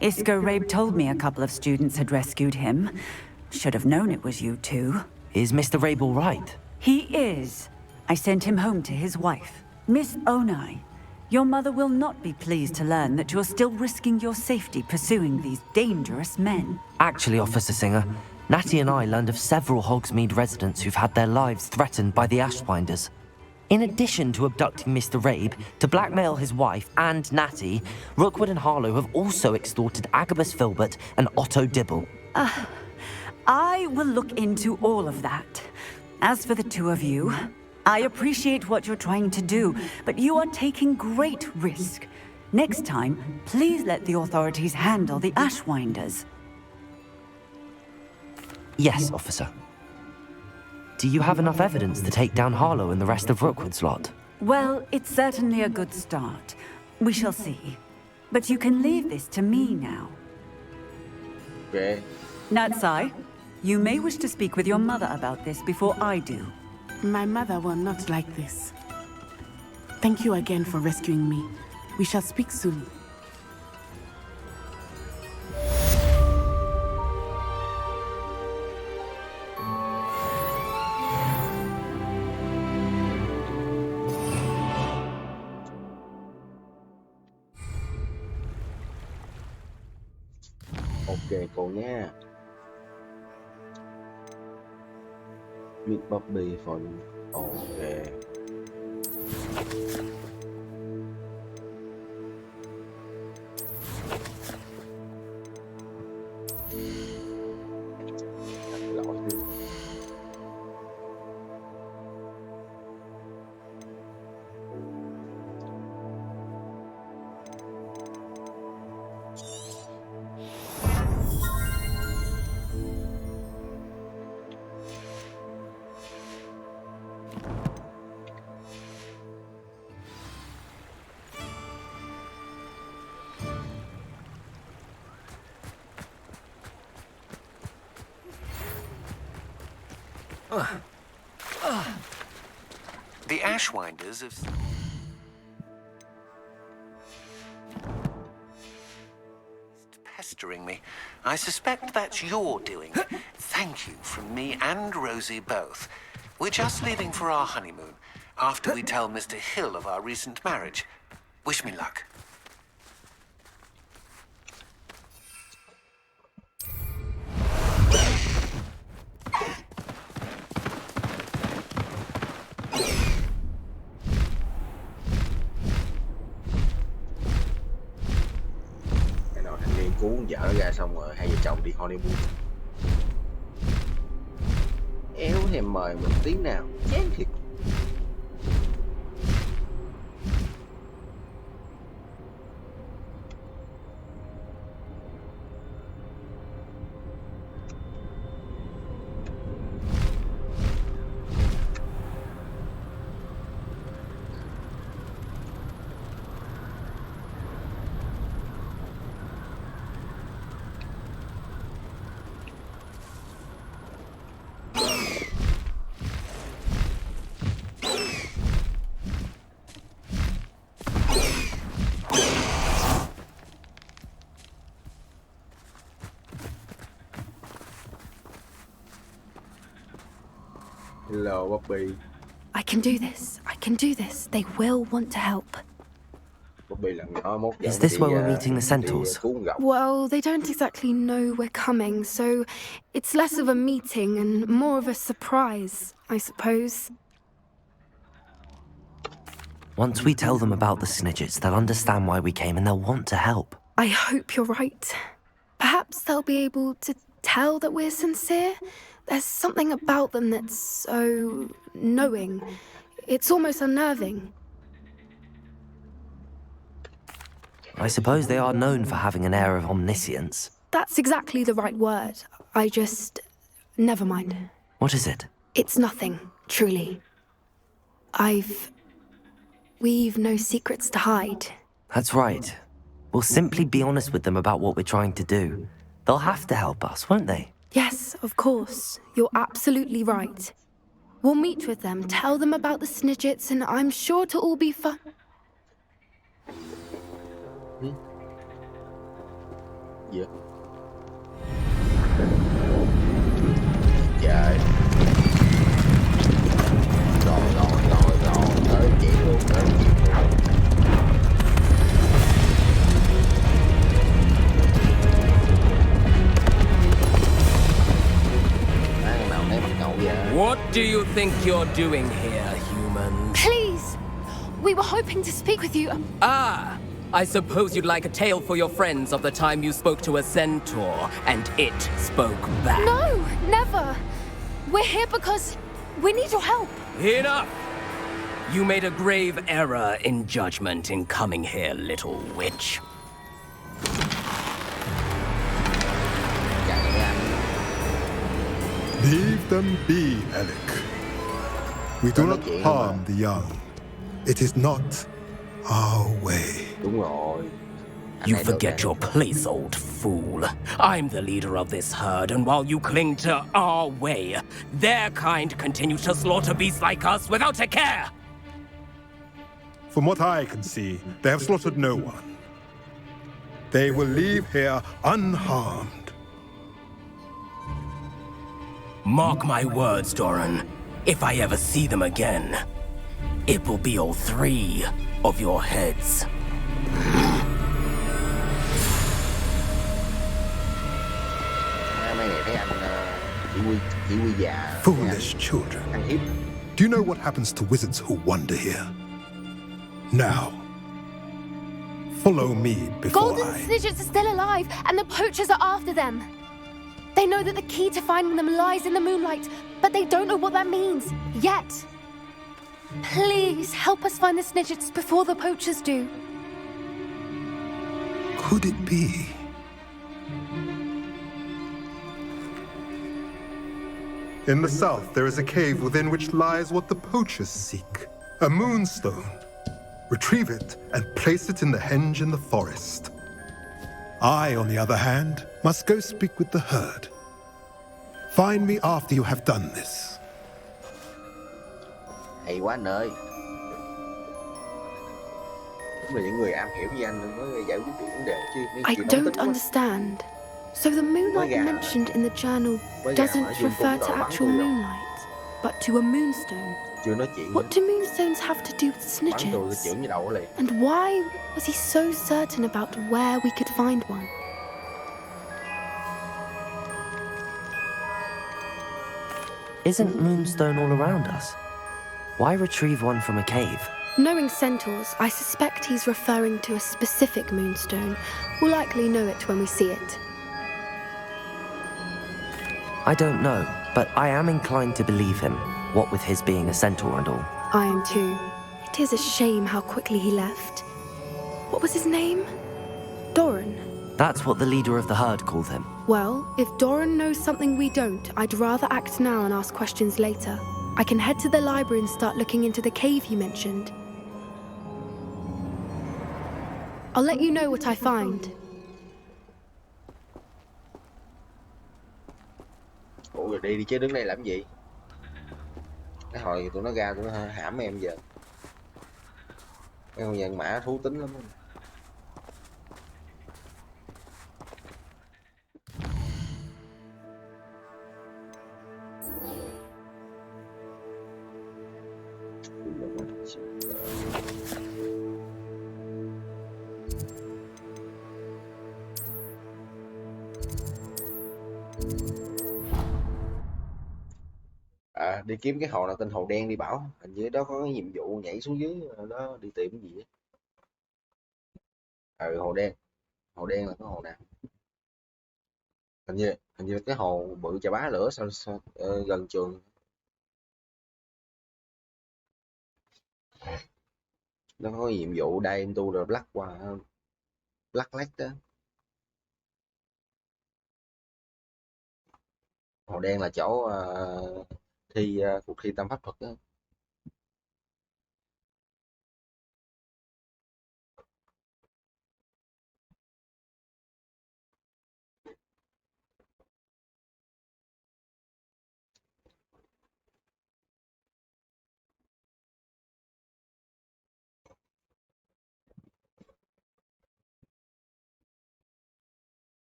Isco Rabe told me a couple of students had rescued him. Should have known it was you two. Is Mr. Rabe all right? He is. I sent him home to his wife. Miss Onai, your mother will not be pleased to learn that you're still risking your safety pursuing these dangerous men. Actually, Officer Singer, Natty and I learned of several Hogsmeade residents who've had their lives threatened by the Ashwinders. In addition to abducting Mr. Rabe to blackmail his wife and Natty, Rookwood and Harlow have also extorted Agabus Filbert and Otto Dibble. I will look into all of that. As for the two of you, I appreciate what you're trying to do, but you are taking great risk. Next time, please let the authorities handle the Ashwinders. Yes, officer. Do you have enough evidence to take down Harlow and the rest of Rookwood's lot? Well, it's certainly a good start. We shall see. But you can leave this to me now. Okay. Natsai, you may wish to speak with your mother about this before I do. My mother will not like this. Thank you again for rescuing me. We shall speak soon. Ok cô nha. BinBuBinh phần ok. The Ashwinders have... pestering me. I suspect that's your doing. Thank you from me and Rosie both. We're just leaving for our honeymoon, after we tell Mr. Hill of our recent marriage. Wish me luck. vợ nó ra xong rồi hai vợ chồng đi honeymoon. Éo thèm mời mình tí nào, chán thiệt. Hello, Bobby. I can do this. I can do this. They will want to help. Bobby là nhỏ mốt Is this where we're meeting the centaurs? Well, they don't exactly know we're coming, so it's less of a meeting and more of a surprise, I suppose. Once we tell them about the Snidgets, they'll understand why we came and they'll want to help. I hope you're right. Perhaps they'll be able to tell that we're sincere. There's something about them that's so knowing. It's almost unnerving. I suppose they are known for having an air of omniscience. That's exactly the right word. I just... Never mind. What is it? It's nothing, truly. We've no secrets to hide. That's right. We'll simply be honest with them about what we're trying to do. They'll have to help us, won't they? Yes, of course. You're absolutely right. We'll meet with them, tell them about the Snidgets, and I'm sure it'll all be fun. Yeah. Trời. Rồi, tới chị luôn, tới chị luôn. What do you think you're doing here, humans? Please! We were hoping to speak with you. Ah! I suppose you'd like a tale for your friends of the time you spoke to a centaur, and it spoke back. No, never! We're here because we need your help. Enough! You made a grave error in judgment in coming here, little witch. Leave them be, Alec. We do not harm the young. It is not our way. You forget your place, old fool. I'm the leader of this herd, and while you cling to our way, their kind continue to slaughter beasts like us without a care. From what I can see, they have slaughtered no one. They will leave here unharmed. Mark my words, Doran. If I ever see them again, it will be all 3 of your heads. Foolish children. Do you know what happens to wizards who wander here? Now, follow me before Golden Snidgets are still alive, and the poachers are after them. They know that the key to finding them lies in the moonlight, but they don't know what that means, yet. Please, help us find the Snidgets before the poachers do. Could it be? In the south, there is a cave within which lies what the poachers seek. A moonstone. Retrieve it and place it in the henge in the forest. I, on the other hand, must go speak with the herd. Find me after you have done this. Hay quá anh ơi. Đúng là những người am hiểu như anh mới giải quyết được vấn đề chứ. I don't understand. So the moonlight mentioned in the journal doesn't refer to actual moonlight, but to a moonstone. What do moonstones have to do with Snidgets? And why was he so certain about where we could find one? Isn't moonstone all around us? Why retrieve one from a cave? Knowing centaurs, I suspect he's referring to a specific moonstone. We'll likely know it when we see it. I don't know, but I am inclined to believe him, what with his being a centaur and all. I am too. It is a shame how quickly he left. What was his name? Doran. That's what the leader of the herd called him. Well, if Doran knows something we don't, I'd rather act now and ask questions later. I can head to the library and start looking into the cave you mentioned. I'll let you know what I find. Ủa rồi đi chứ đứng đây làm gì? Cái hồi tụi nó ra tụi nó hãm em giờ. Mấy con vàng mã thú tính lắm. À, đi kiếm cái hồ nào tên hồ đen đi Bảo, hình như đó có cái nhiệm vụ nhảy xuống dưới đó đi tìm cái gì á. Hồ đen là cái hồ nào? Hình như cái hồ bự chà bá lửa sao gần trường. Nó có nhiệm vụ đây em tu rồi lắc qua lắc lách đó. Hồ đen là chỗ thi cuộc thi tâm pháp thuật đó.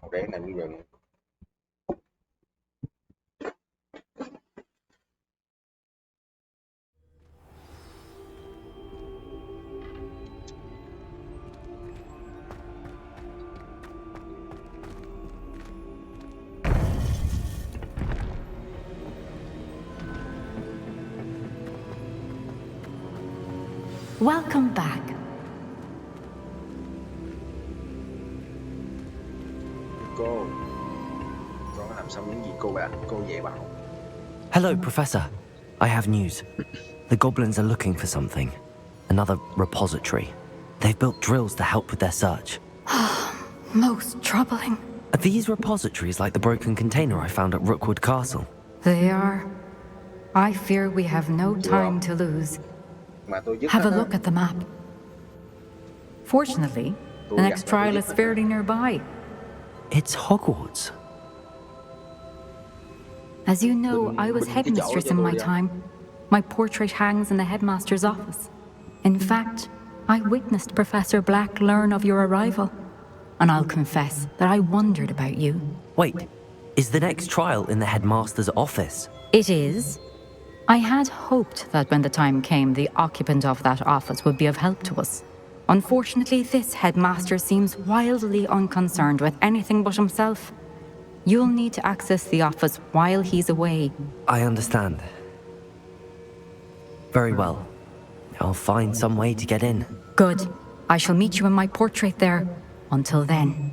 Hồ đen nằm như rừng. Welcome back. Cô làm xong những gì cô dạy bảo. Hello, Professor. I have news. The goblins are looking for something. Another repository. They've built drills to help with their search. Most troubling. Are these repositories like the broken container I found at Rookwood Castle? They are. I fear we have no time to lose. Have a look at the map. Fortunately, the next trial is fairly nearby. It's Hogwarts. As you know, I was headmistress in my time. My portrait hangs in the headmaster's office. In fact, I witnessed Professor Black learn of your arrival. And I'll confess that I wondered about you. Wait, is the next trial in the headmaster's office? It is. I had hoped that when the time came, the occupant of that office would be of help to us. Unfortunately, this headmaster seems wildly unconcerned with anything but himself. You'll need to access the office while he's away. I understand. Very well. I'll find some way to get in. Good. I shall meet you in my portrait there. Until then.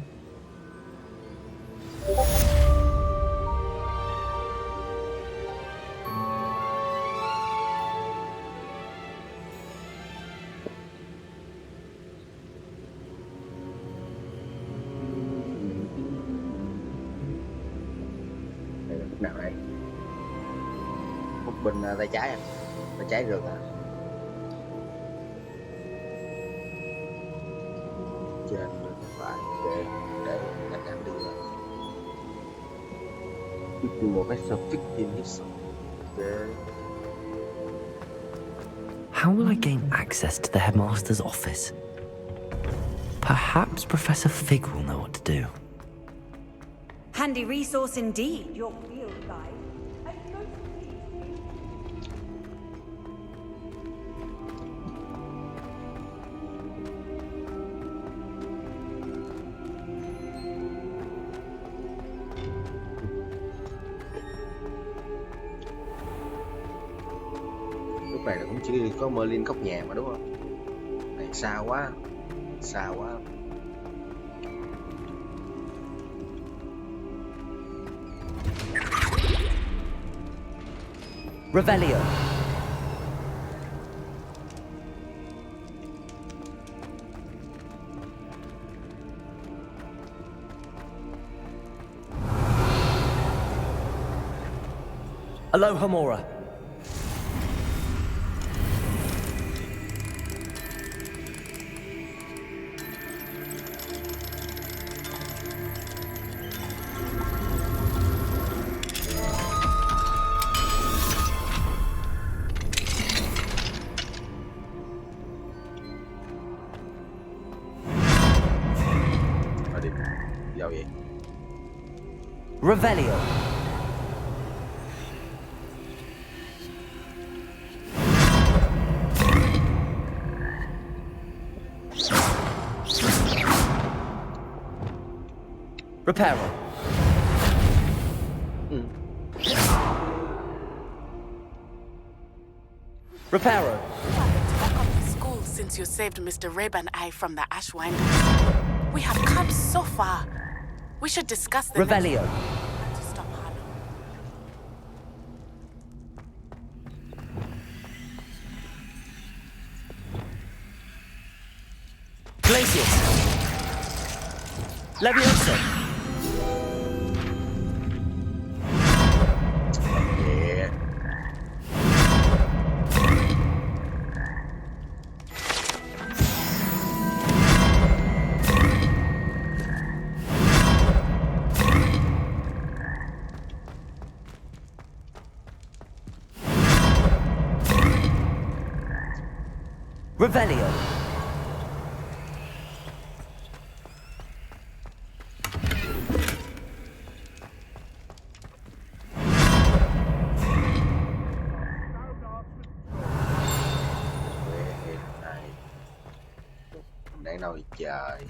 Nào đây? Hút bình tay trái à? Tay trái rừng à? Trên phải để anh em đi vào. Professor fixing his. How will I gain access to the headmaster's office? Perhaps Professor Fig will know what to do. Handy resource indeed, your field guide. And most of these Lúc này là cũng chỉ có Merlin góc nhà mà đúng không? Này xa quá, xa quá. Revelio. Alohomora. Đâu vậy? Revelio. Reparo. Reparo. School since you saved Mr. Reb and I from the Ashwinders. We have come so far. We should discuss the Revelio. to stop Harlow. Glacius. Leviosa. Yeah. Revelio. Đang nồi trời.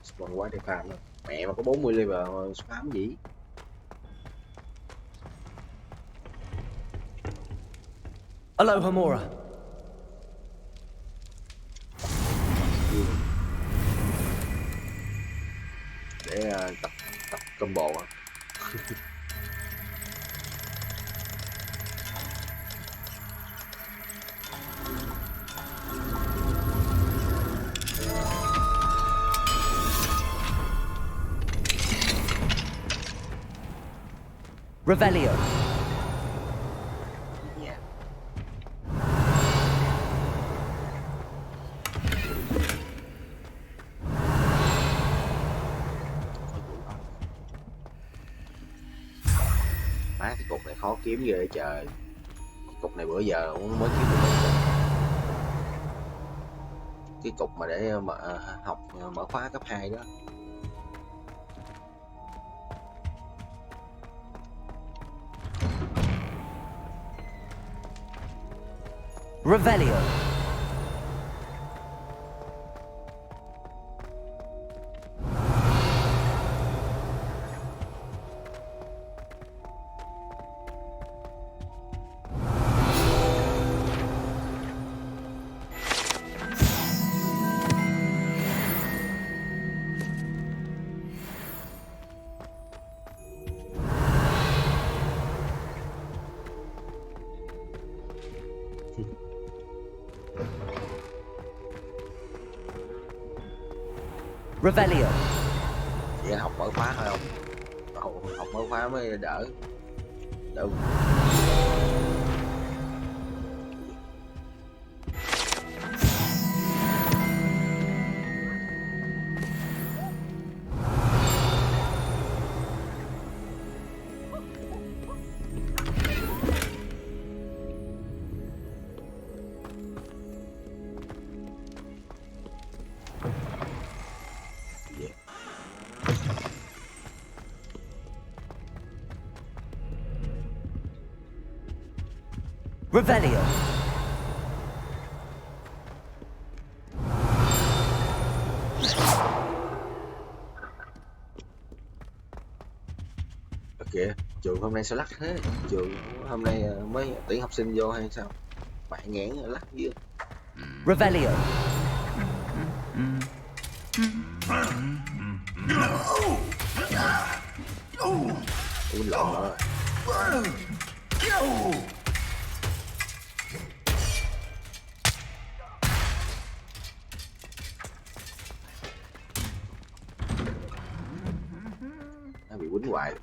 Spawn quá để farm luôn. Mẹ mà có 40 level spam gì? Alohomora. Để tập combo. Revelio. Yeah. Má cái cục này khó kiếm ghê trời. Cục này bữa giờ cũng mới kiếm được. Cái cục mà để học mở khóa cấp 2 đó. Revelio. Revelio. Chỉ học mở khóa thôi không? Học mở khóa mới đỡ. Đâu. Revelio. Kìa, trường hôm nay sao lắc thế? Trường hôm nay mới tuyển học sinh vô hay sao? Bạn ngán lắc dữ. Revelio. Ui, lộn rồi. Nó bị quýnh hoài.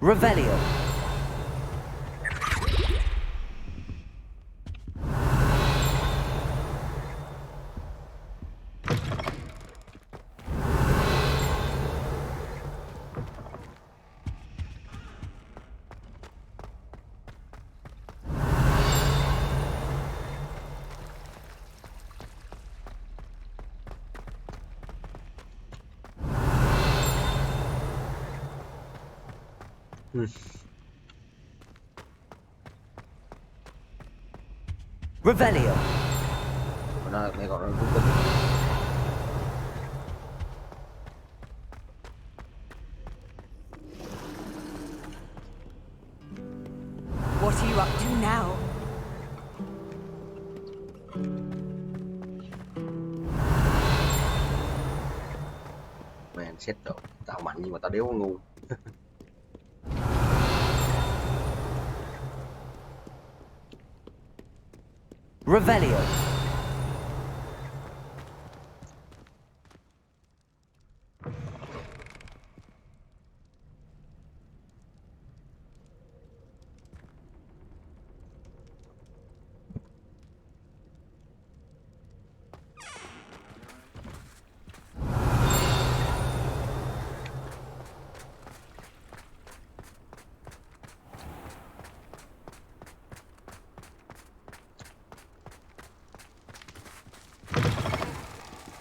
Revelio. Revelio. Mày còn nói tính. What are you up to now? Man, set độ. Tao mạnh nhưng mà tao đéo có ngu. Revelio.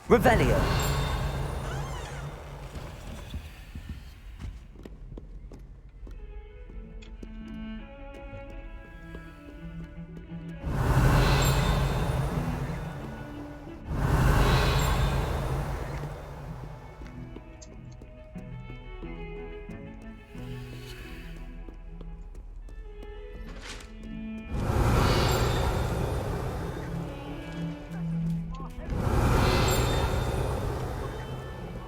Revelio.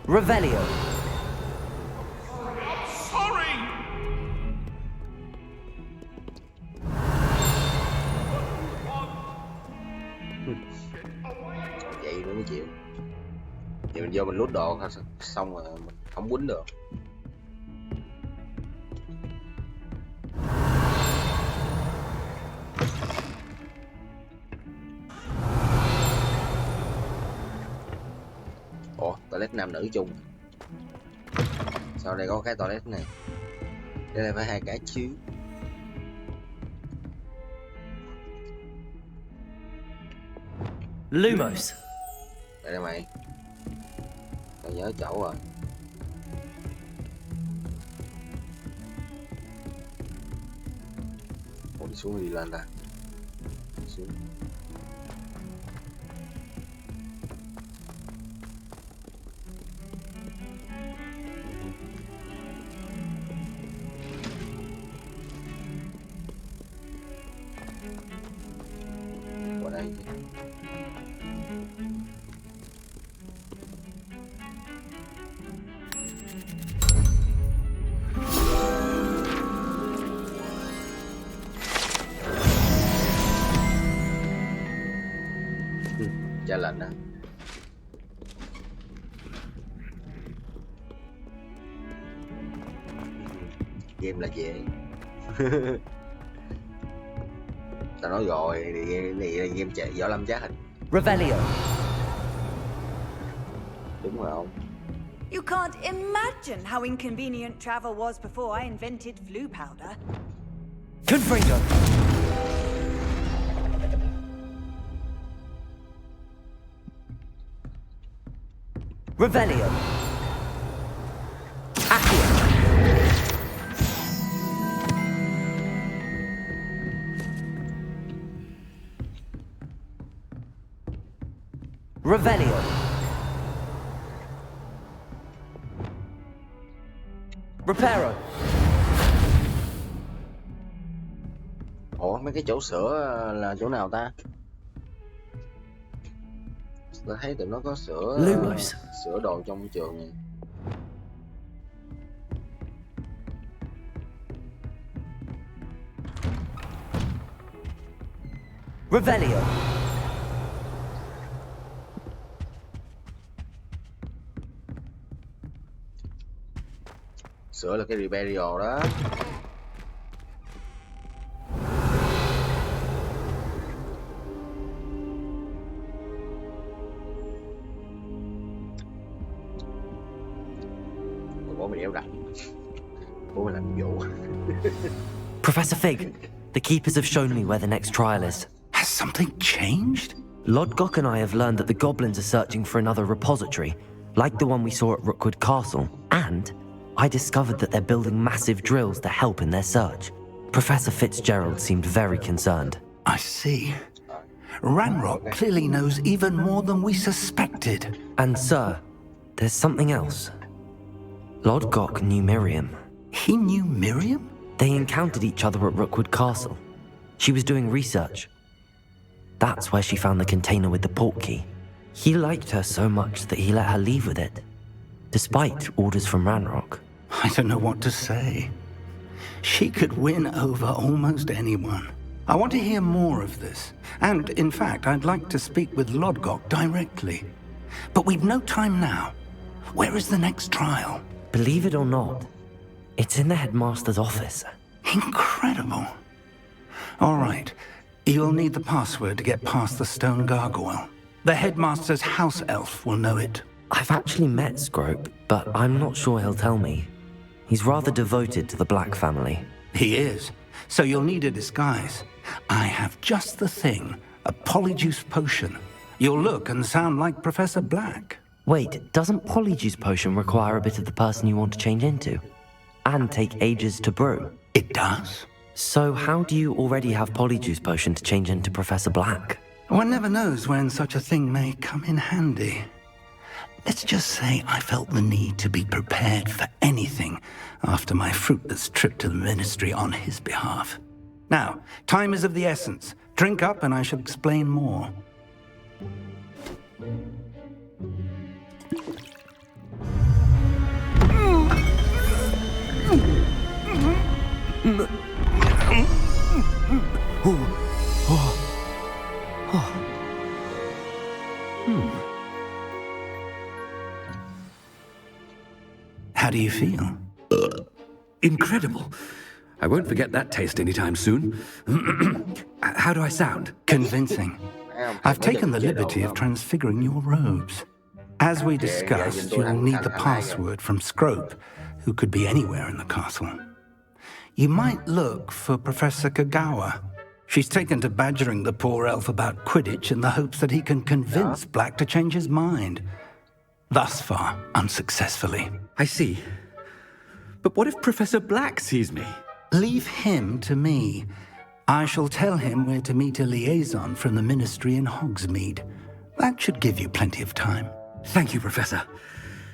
Revelio. Sorry! Vậy nữa mới chịu. Vậy mình vô mình lút đồ xong rồi mình không quýnh được. Ủa, toilet nam nữ chung. Sao đây có cái toilet này? Đây là phải hai cái chứ. Lumos. Đây là mày. Tao nhớ chỗ rồi. Ủa, đi xuống đi lên ta. Đi xuống. Qua đây chứ. Ra lệnh á. game là vậy. Tao nói rồi, này là game chạy võ lâm trá hình. Revelio. Đúng rồi không? You can't imagine how inconvenient travel was before I invented flu powder. Confringo. Revelio. Accio. Revelio. Reparo. Ủa mấy cái chỗ sửa là chỗ nào ta? Tôi thấy tụi nó có Lumos. sửa đồ trong trường này. Revelio. Sửa là cái Revelio đó. Bố mày đéo đặt. Bố mày làm vụ. Professor Fig, the keepers have shown me where the next trial is. Has something changed? Lodgok and I have learned that the goblins are searching for another repository, like the one we saw at Rookwood Castle, and I discovered that they're building massive drills to help in their search. Professor Fitzgerald seemed very concerned. I see. Ranrock clearly knows even more than we suspected. And sir, there's something else. Lodgok knew Miriam. He knew Miriam? They encountered each other at Rookwood Castle. She was doing research. That's where she found the container with the port key. He liked her so much that he let her leave with it, despite orders from Ranrock. I don't know what to say. She could win over almost anyone. I want to hear more of this. And, in fact, I'd like to speak with Lodgok directly. But we've no time now. Where is the next trial? Believe it or not, it's in the headmaster's office. Incredible. All right. You'll need the password to get past the stone gargoyle. The headmaster's house elf will know it. I've actually met Scrope, but I'm not sure he'll tell me. He's rather devoted to the Black family. He is. So you'll need a disguise. I have just the thing. A polyjuice potion. You'll look and sound like Professor Black. Wait, doesn't Polyjuice Potion require a bit of the person you want to change into? And take ages to brew? It does. So how do you already have Polyjuice Potion to change into Professor Black? One never knows when such a thing may come in handy. Let's just say I felt the need to be prepared for anything after my fruitless trip to the Ministry on his behalf. Now, time is of the essence. Drink up and I shall explain more. How do you feel? Incredible. I won't forget that taste anytime soon. How do I sound? Convincing. I've taken the liberty of transfiguring your robes. As we discussed, you'll need the password from Scrope, who could be anywhere in the castle. You might look for Professor Kagawa. She's taken to badgering the poor elf about Quidditch in the hopes that he can convince Black to change his mind. Thus far, unsuccessfully. I see. But what if Professor Black sees me? Leave him to me. I shall tell him where to meet a liaison from the Ministry in Hogsmeade. That should give you plenty of time. Thank you, Professor.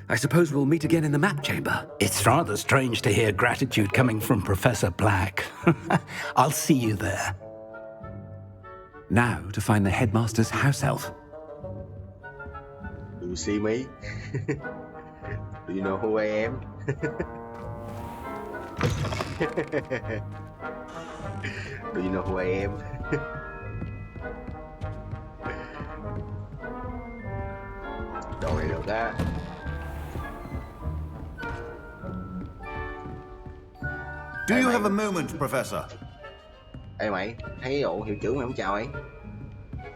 I suppose we'll meet again in the map chamber. It's rather strange to hear gratitude coming from Professor Black. I'll see you there. Now to find the headmaster's house elf. Do you see me? Do you know who I am? Do you know who I am? Đồ này được á. Do you have a moment, Professor? Ê mày, thấy ụ hiệu trưởng mày không chào mày.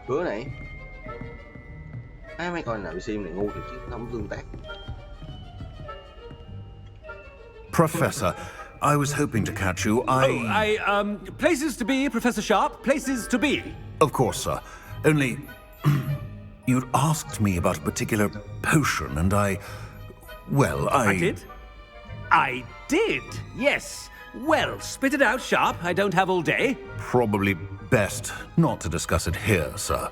Hứa này. Mấy con nào sim này ngu thiệt chứ không tương tác. Professor, I was hoping to catch you. Places to be, Professor Sharp. Places to be. Of course, sir. Only... you'd asked me about a particular potion, and well, I did? I did, yes. Well, spit it out, Sharp. I don't have all day. Probably best not to discuss it here, sir.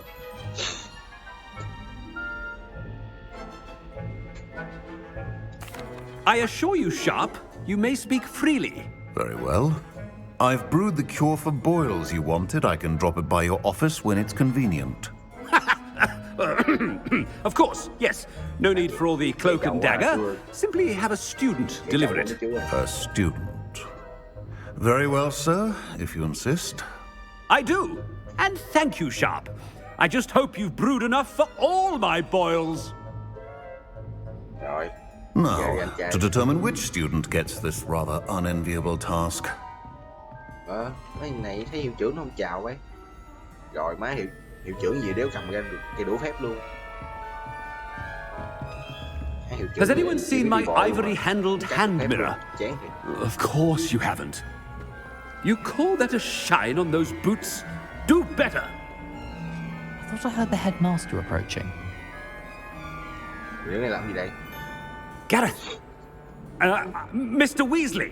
I assure you, Sharp, you may speak freely. Very well. I've brewed the cure for boils you wanted. I can drop it by your office when it's convenient. Of course, yes. No need for all the cloak and dagger. Simply have a student deliver it. A student. Very well, sir, if you insist. I do. And thank you, Sharp. I just hope you've brewed enough for all my boils. Rồi. Now, to determine which student gets this rather unenviable task. Cái này thấy hiệu trưởng không chào ấy. Rồi má hiệu trưởng gì đéo cầm ra được cây đũa phép luôn. Has anyone seen my ivory-handled hand mirror? Of course you haven't. You call that a shine on those boots? Do better! I thought I heard the headmaster approaching. Điều này làm gì đây? Gareth! Mr. Weasley,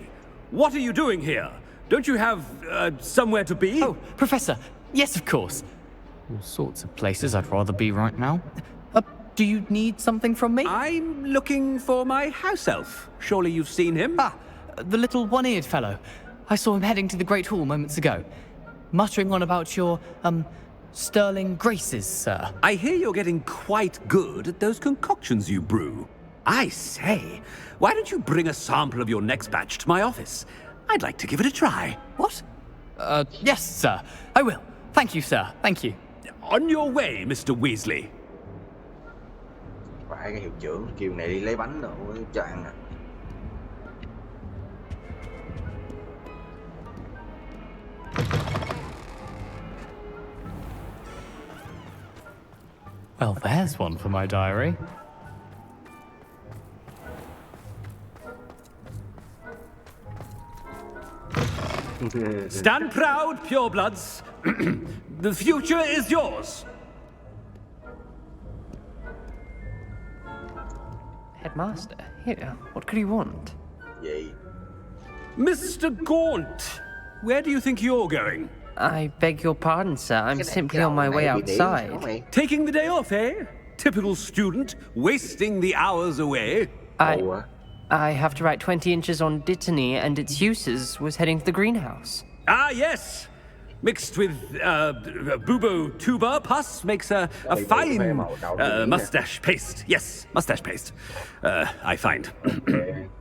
what are you doing here? Don't you have somewhere to be? Oh, Professor, yes, of course. All sorts of places I'd rather be right now. Do you need something from me? I'm looking for my house elf. Surely you've seen him? Ah, the little one-eared fellow. I saw him heading to the Great Hall moments ago, muttering on about your, sterling graces, sir. I hear you're getting quite good at those concoctions you brew. I say, why don't you bring a sample of your next batch to my office? I'd like to give it a try. What? Yes, sir. I will. Thank you, sir. Thank you. On your way, Mr. Weasley. Phải cái hiệu trưởng kêu này đi lấy bánh rồi cho ăn à. Well, there's one for my diary. Stand proud, purebloods. The future is yours. Headmaster, here, what could he want? Gì? Mr. Gaunt, where do you think you're going? I beg your pardon, sir. I'm simply on my way outside. Taking the day off, eh? Typical student, wasting the hours away. I have to write 20 inches on Dittany and its uses. Was heading to the greenhouse. Ah, yes. Mixed with bubo tuber pus makes a fine mustache paste. Yes, mustache paste. I find.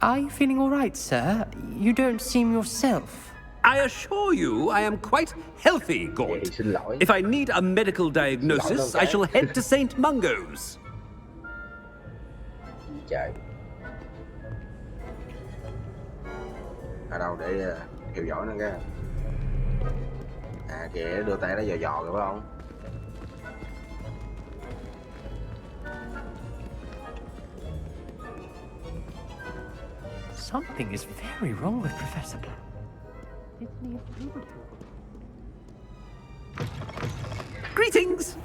Are you feeling all right, sir? You don't seem yourself. I assure you I am quite healthy, Gaunt. If I need a medical diagnosis, I shall head to St. Mungo's. Trời. Ở đâu để theo dõi nó cái. À kìa, đưa tay nó dò dò rồi phải không? Something is very wrong with Professor Black. Greetings!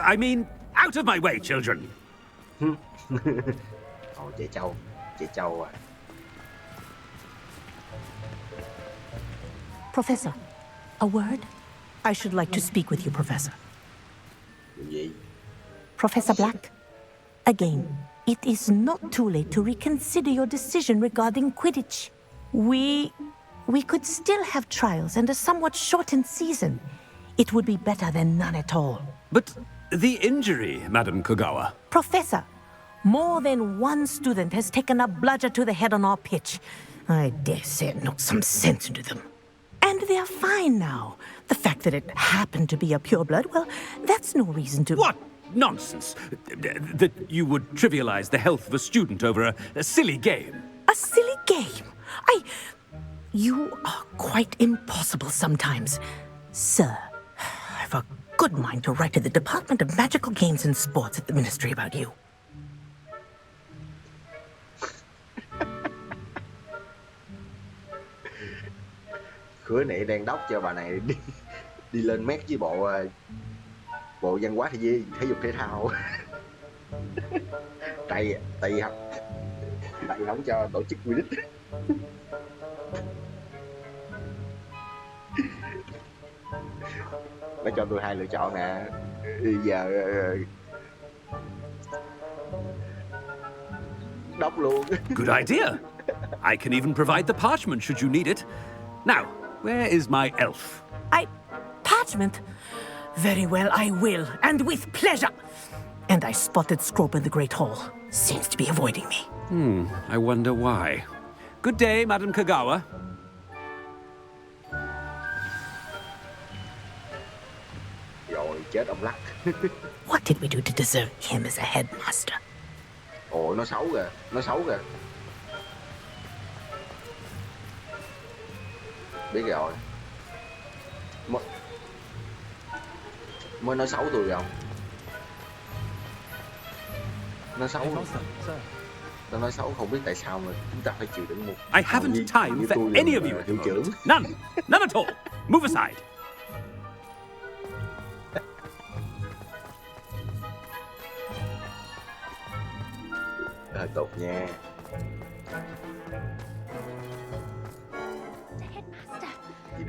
I mean, out of my way, children. Ồ, trẻ trâu à. Professor, a word? I should like to speak with you, Professor. Gì? Professor Black, again, it is not too late to reconsider your decision regarding Quidditch. We could still have trials and a somewhat shortened season. It would be better than none at all. But the injury, Madam Kogawa. Professor, more than one student has taken a bludger to the head on our pitch. I dare say it knocked some sense into them. And they're fine now. The fact that it happened to be a pureblood, well, that's no reason to... What nonsense! That you would trivialize the health of a student over a silly game. A silly game? You are quite impossible sometimes. Sir, I've a good mind to write to the Department of Magical Games and Sports at the Ministry about you. Khứa nị đang đốc cho bà này đi lên mét với bộ văn hóa thể dục thể thao. tại không cho tổ chức Quidditch. Nó cho tôi hai lựa chọn nè. Giờ đốc luôn. Good idea. I can even provide the parchment should you need it. Now, where is my elf? Parchment? Very well, I will, and with pleasure. And I spotted Scrope in the Great Hall. Seems to be avoiding me. I wonder why. Good day, Madam Kagawa. Rồi, chết ông lắc. What did we do to deserve him as a headmaster? Ồ, nó xấu kìa. Biết rồi. Mới nói xấu tôi rồi không? Nó xấu. Tôi nói xấu không biết tại sao mà chúng ta phải chịu đựng một. I haven't time for any of you. Hiệu trưởng. None at all. Move aside. Tốt nha.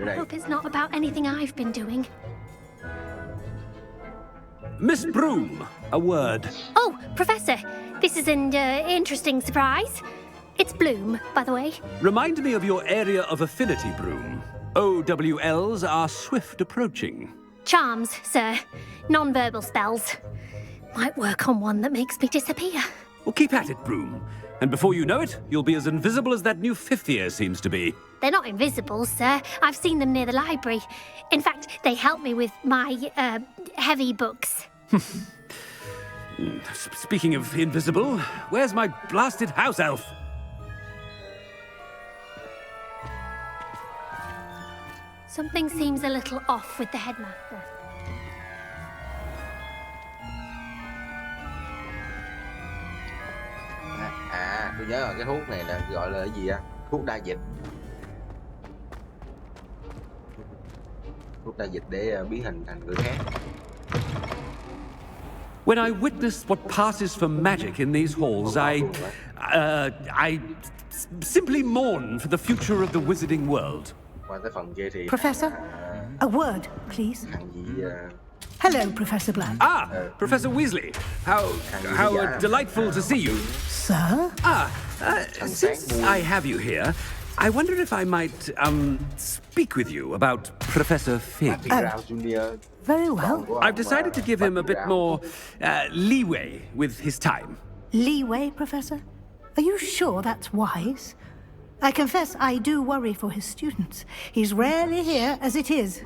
I hope it's not about anything I've been doing. Miss Broom, a word. Oh, Professor, this is an interesting surprise. It's Bloom, by the way. Remind me of your area of affinity, Broom. OWLs are swift approaching. Charms, sir. Non-verbal spells. Might work on one that makes me disappear. Well, keep at it, Broom. And before you know it, you'll be as invisible as that new 5th year seems to be. They're not invisible, sir. I've seen them near the library. In fact, they help me with my, heavy books. Speaking of invisible, where's my blasted house elf? Something seems a little off with the headmaster. Tôi nhớ rồi, cái thuốc này là gọi là cái gì á? Thuốc đa dịch. Thuốc đa dịch để biến hình thành người khác. When I witness what passes for magic in these halls, I simply mourn for the future of the wizarding world. Qua tới phần kia thì Professor, a word, please. thằng gì Hello, Professor Black. Professor Weasley. How delightful to see you. Sir? Since I have you here, I wonder if I might, speak with you about Professor Fig. Very well. I've decided to give him a bit more, leeway with his time. Leeway, Professor? Are you sure that's wise? I confess I do worry for his students. He's rarely here as it is.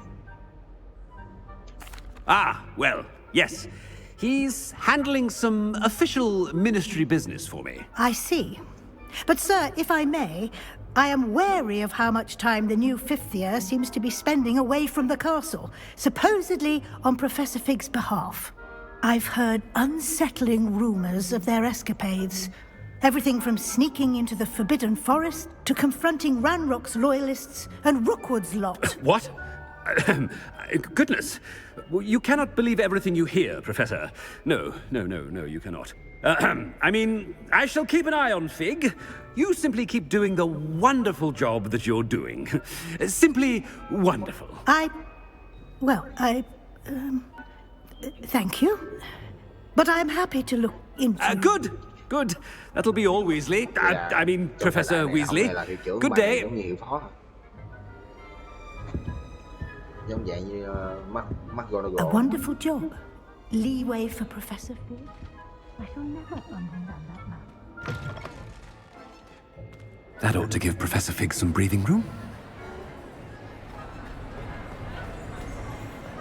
Well, yes. He's handling some official ministry business for me. I see. But, sir, if I may, I am wary of how much time the new 5th year seems to be spending away from the castle, supposedly on Professor Fig's behalf. I've heard unsettling rumors of their escapades. Everything from sneaking into the Forbidden Forest to confronting Ranrock's loyalists and Rookwood's lot. What? Goodness. You cannot believe everything you hear, Professor. No, you cannot. I mean, I shall keep an eye on Fig. You simply keep doing the wonderful job that you're doing. Simply wonderful. Thank you. But I'm happy to look into... Good. That'll be all, Weasley. I mean, Professor Weasley. Good day. Giống dạng như A wonderful job. Leeway for Professor Fig. I shall never understand that man. That ought to give Professor Fig some breathing room.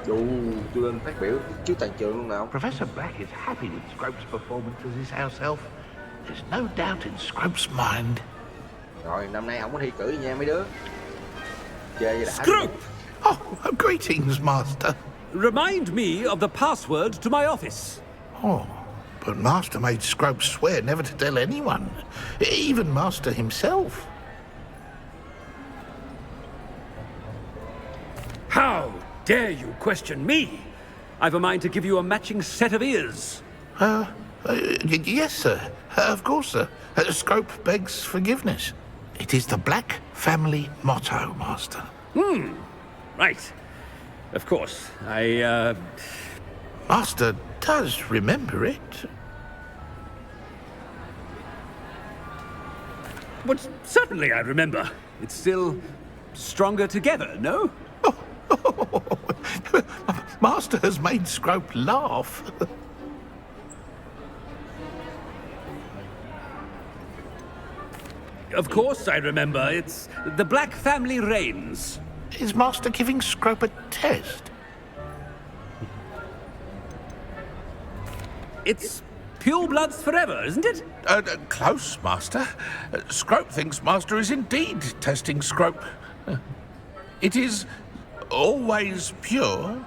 Tôi lên phát biểu trước toàn trường luôn nào. Professor Black is happy with Scrope's performance as his house elf. There's no doubt in Scrope's mind. Rồi, năm nay không có thi cử nha mấy đứa. chơi với đã. Scrope! Oh, greetings, Master. Remind me of the password to my office. Oh, but Master made Scrope swear never to tell anyone, even Master himself. How dare you question me? I've a mind to give you a matching set of ears. Yes, sir. Of course, sir. Scrope begs forgiveness. It is the Black family motto, Master. Right. Of course. Master does remember it. But certainly I remember. It's still stronger together, no? Master has made Scrope laugh. Of course I remember. It's the Black family reigns. Is Master giving Scrope a test? It's pure bloods forever, isn't it? Close, Master. Scrope thinks Master is indeed testing Scrope. It is always pure.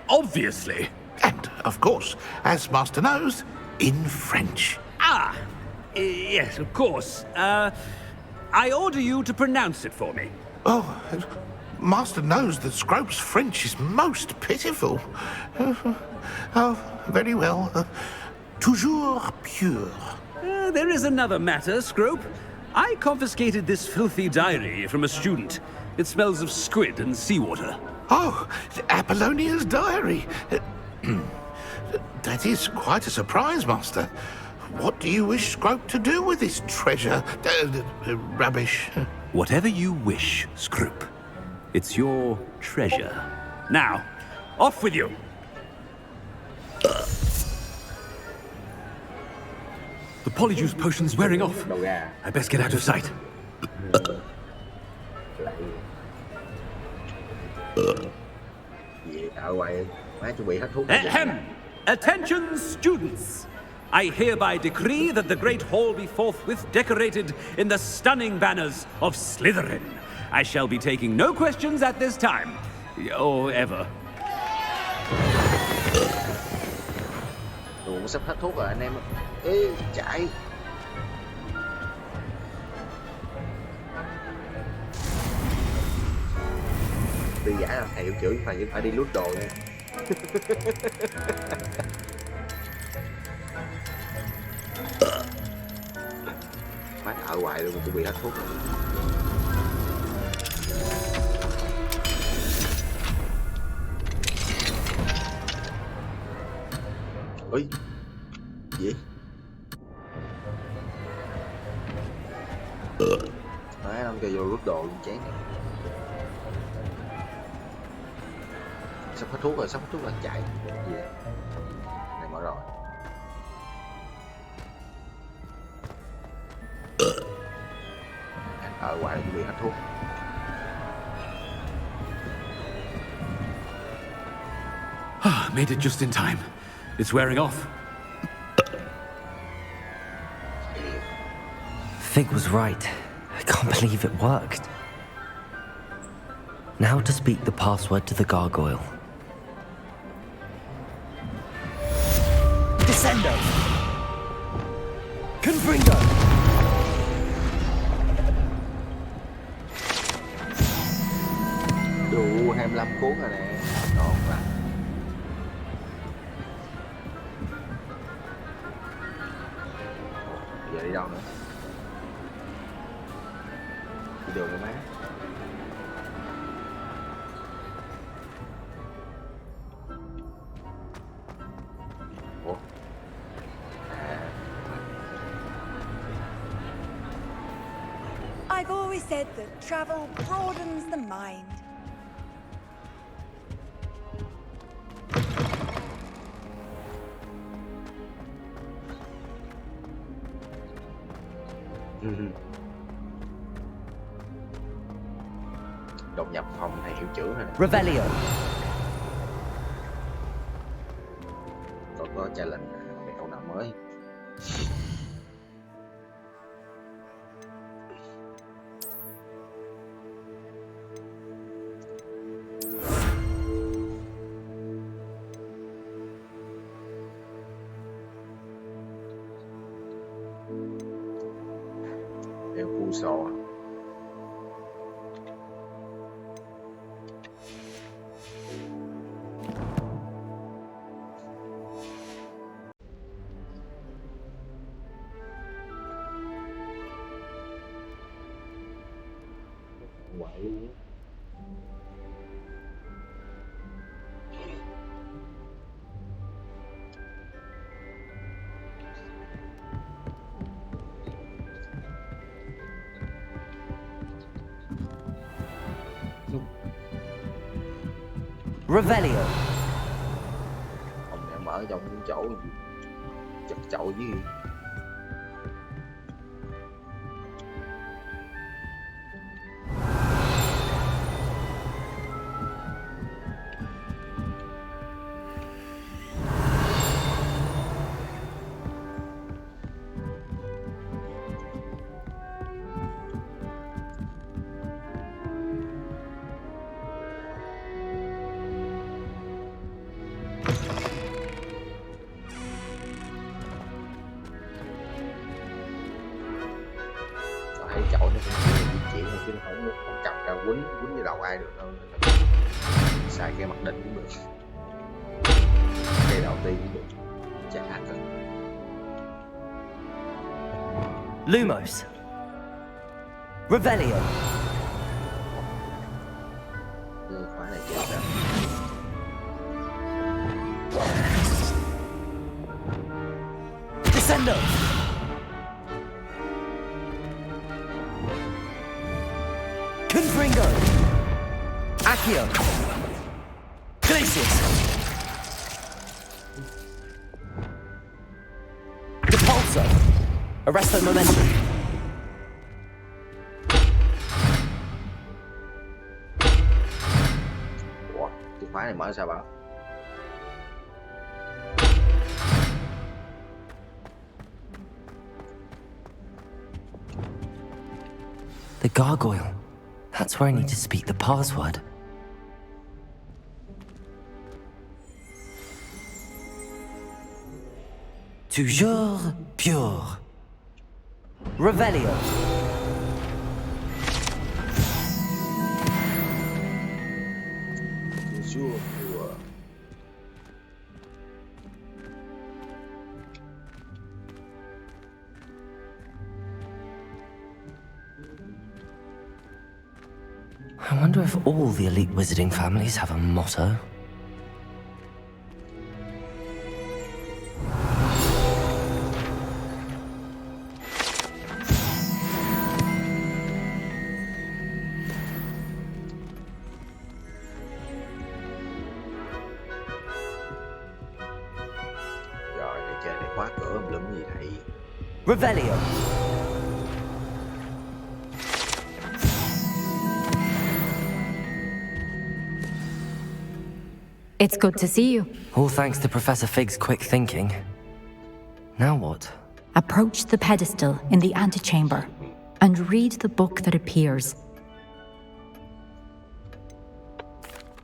Obviously. And, of course, as Master knows, in French. Ah! Yes, of course. I order you to pronounce it for me. Oh, Master knows that Scrope's French is most pitiful. Oh, very well. Toujours pure. There is another matter, Scrope. I confiscated this filthy diary from a student. It smells of squid and seawater. Oh, Apollonia's diary. That is quite a surprise, Master. What do you wish Scrope to do with this treasure? Rubbish. Whatever you wish, Scrope. It's your treasure. Now, off with you. The polyjuice potion's wearing off. I best get out of sight. Ahem! Attention, students! I hereby decree that the Great Hall be forthwith decorated in the stunning banners of Slytherin. I shall be taking no questions at this time. Or ever. Ủa, sắp hết thuốc rồi anh em. Ê, chạy. Đi giả là thầy hiệu trưởng phải đi lút đồ nha. Má ở hoài luôn, cũng bị hết thuốc rồi. Ôi, gì? Má ông cho vô lút đồ luôn chán. Sắp hết thuốc rồi, chạy. Gì vậy? Này mở rồi. Ở ngoài cũng bị hết thuốc. Made it just in time. It's wearing off. Fig was right. I can't believe it worked. Now to speak the password to the gargoyle. Descendo! Confringo! Đủ 25 cuốn rồi nè. Ngon quá. Giờ đi đâu nữa? Đi đường rồi má. Ủa? I've always said that travel broadens the mind. Đột nhập phòng thầy hiệu trưởng rồi nè. Revelio. Còn có challenge về câu nào mới. sò. Ngoại luôn á. Revelio. Ông này mở trong cái chỗ gì chật chội với gì. Thấy chổi nó cũng chỉ là di chuyển thôi chứ nó không cầm ra quýnh vô đầu ai được đâu, nên là xài cây mặc định cũng được, cây đầu tiên cũng được, chả cần. Lumos. Revelio. Khóa này chết ra. Descendo. Confringo. Accio. Glacius. Depulso. Arresto momentum. Ủa, chìa khóa này mở sao bảo? The gargoyle. That's where I need to speak the password. Toujours pure. Revelio. Toujours pure. I wonder if all the elite wizarding families have a motto. Rồi, để chơi để khóa cửa lum gì đây? Revelio. It's good to see you. All thanks to Professor Fig's quick thinking. Now what? Approach the pedestal in the antechamber and read the book that appears.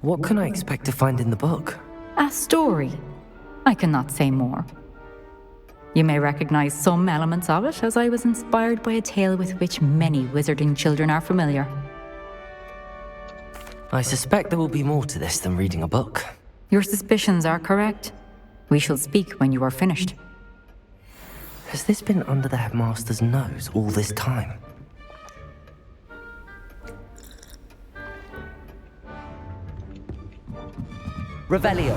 What can I expect to find in the book? A story. I cannot say more. You may recognize some elements of it, as I was inspired by a tale with which many wizarding children are familiar. I suspect there will be more to this than reading a book. Your suspicions are correct. We shall speak when you are finished. Has this been under the headmaster's nose all this time? Revelio.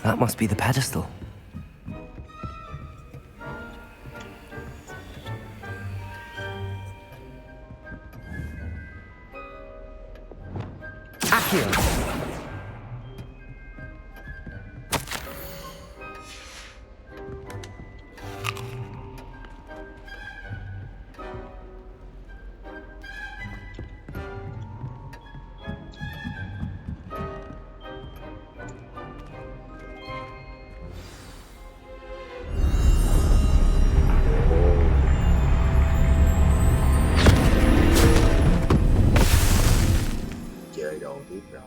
That must be the pedestal. Accio. Chơi đồ tiếp rồi.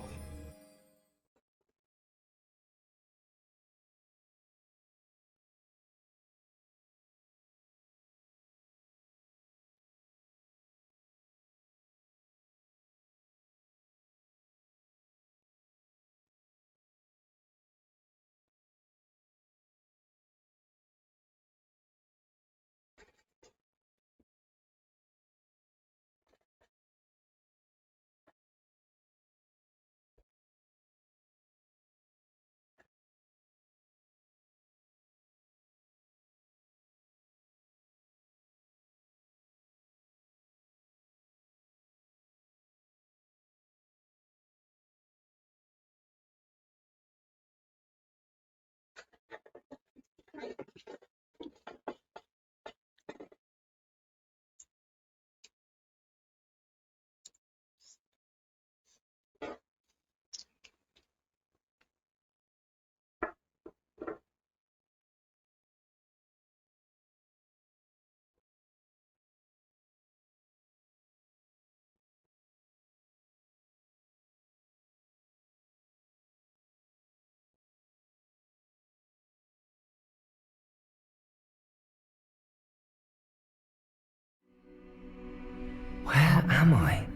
Where am I?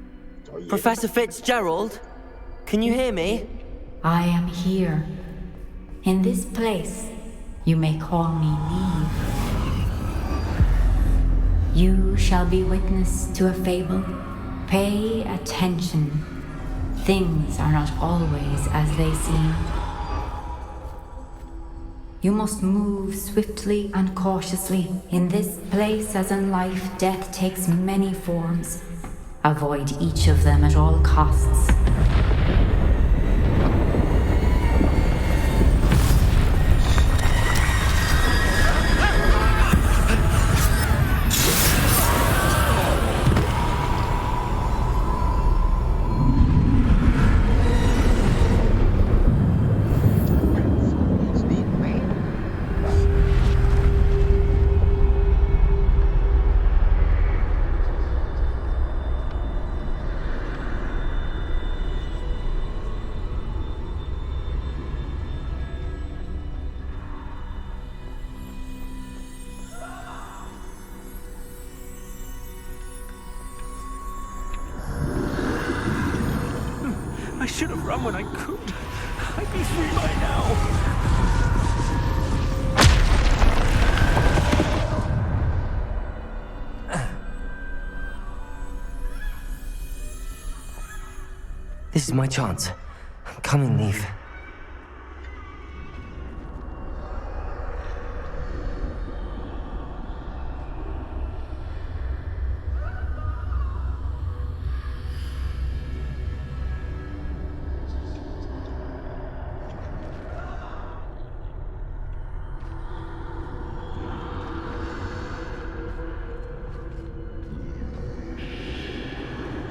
Professor Fitzgerald? Can you hear me? I am here. In this place, you may call me Neve. You shall be witness to a fable. Pay attention. Things are not always as they seem. You must move swiftly and cautiously. In this place, as in life, death takes many forms. Avoid each of them at all costs. I should have run when I could. I'd be free by now. This is my chance. I'm coming, Neve.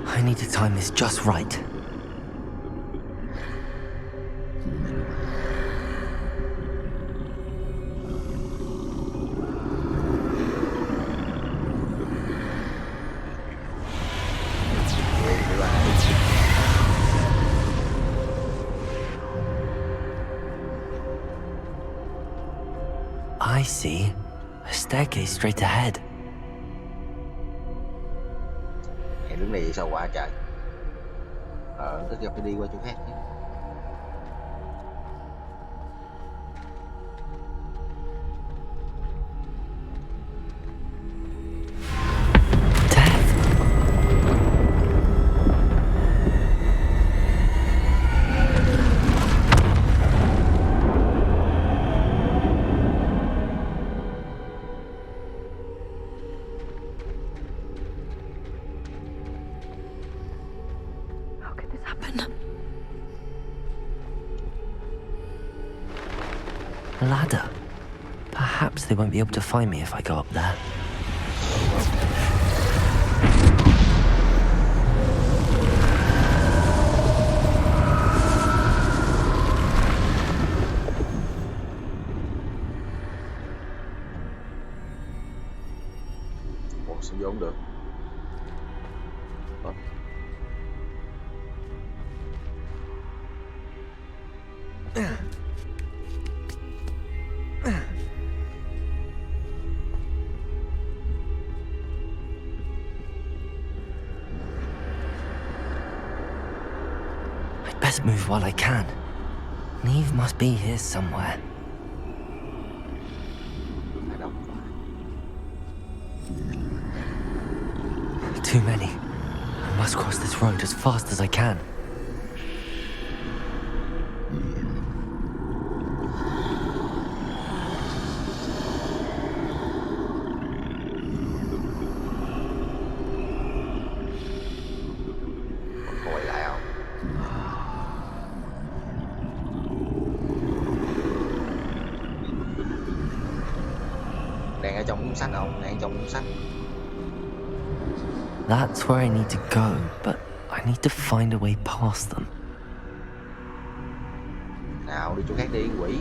I need to time this just right. I see. A staircase straight ahead. Đứng này sao qua trời? Tức là phải đi qua chỗ khác chứ. A ladder. Perhaps they won't be able to find me if I go up there. Ủa, sao vô không được? I'd best move while I can. Neve must be here somewhere. Too many. I must cross this road as fast as I can. That's where I need to go, but I need to find a way past them. Nào, đi chỗ khác đi, quỷ.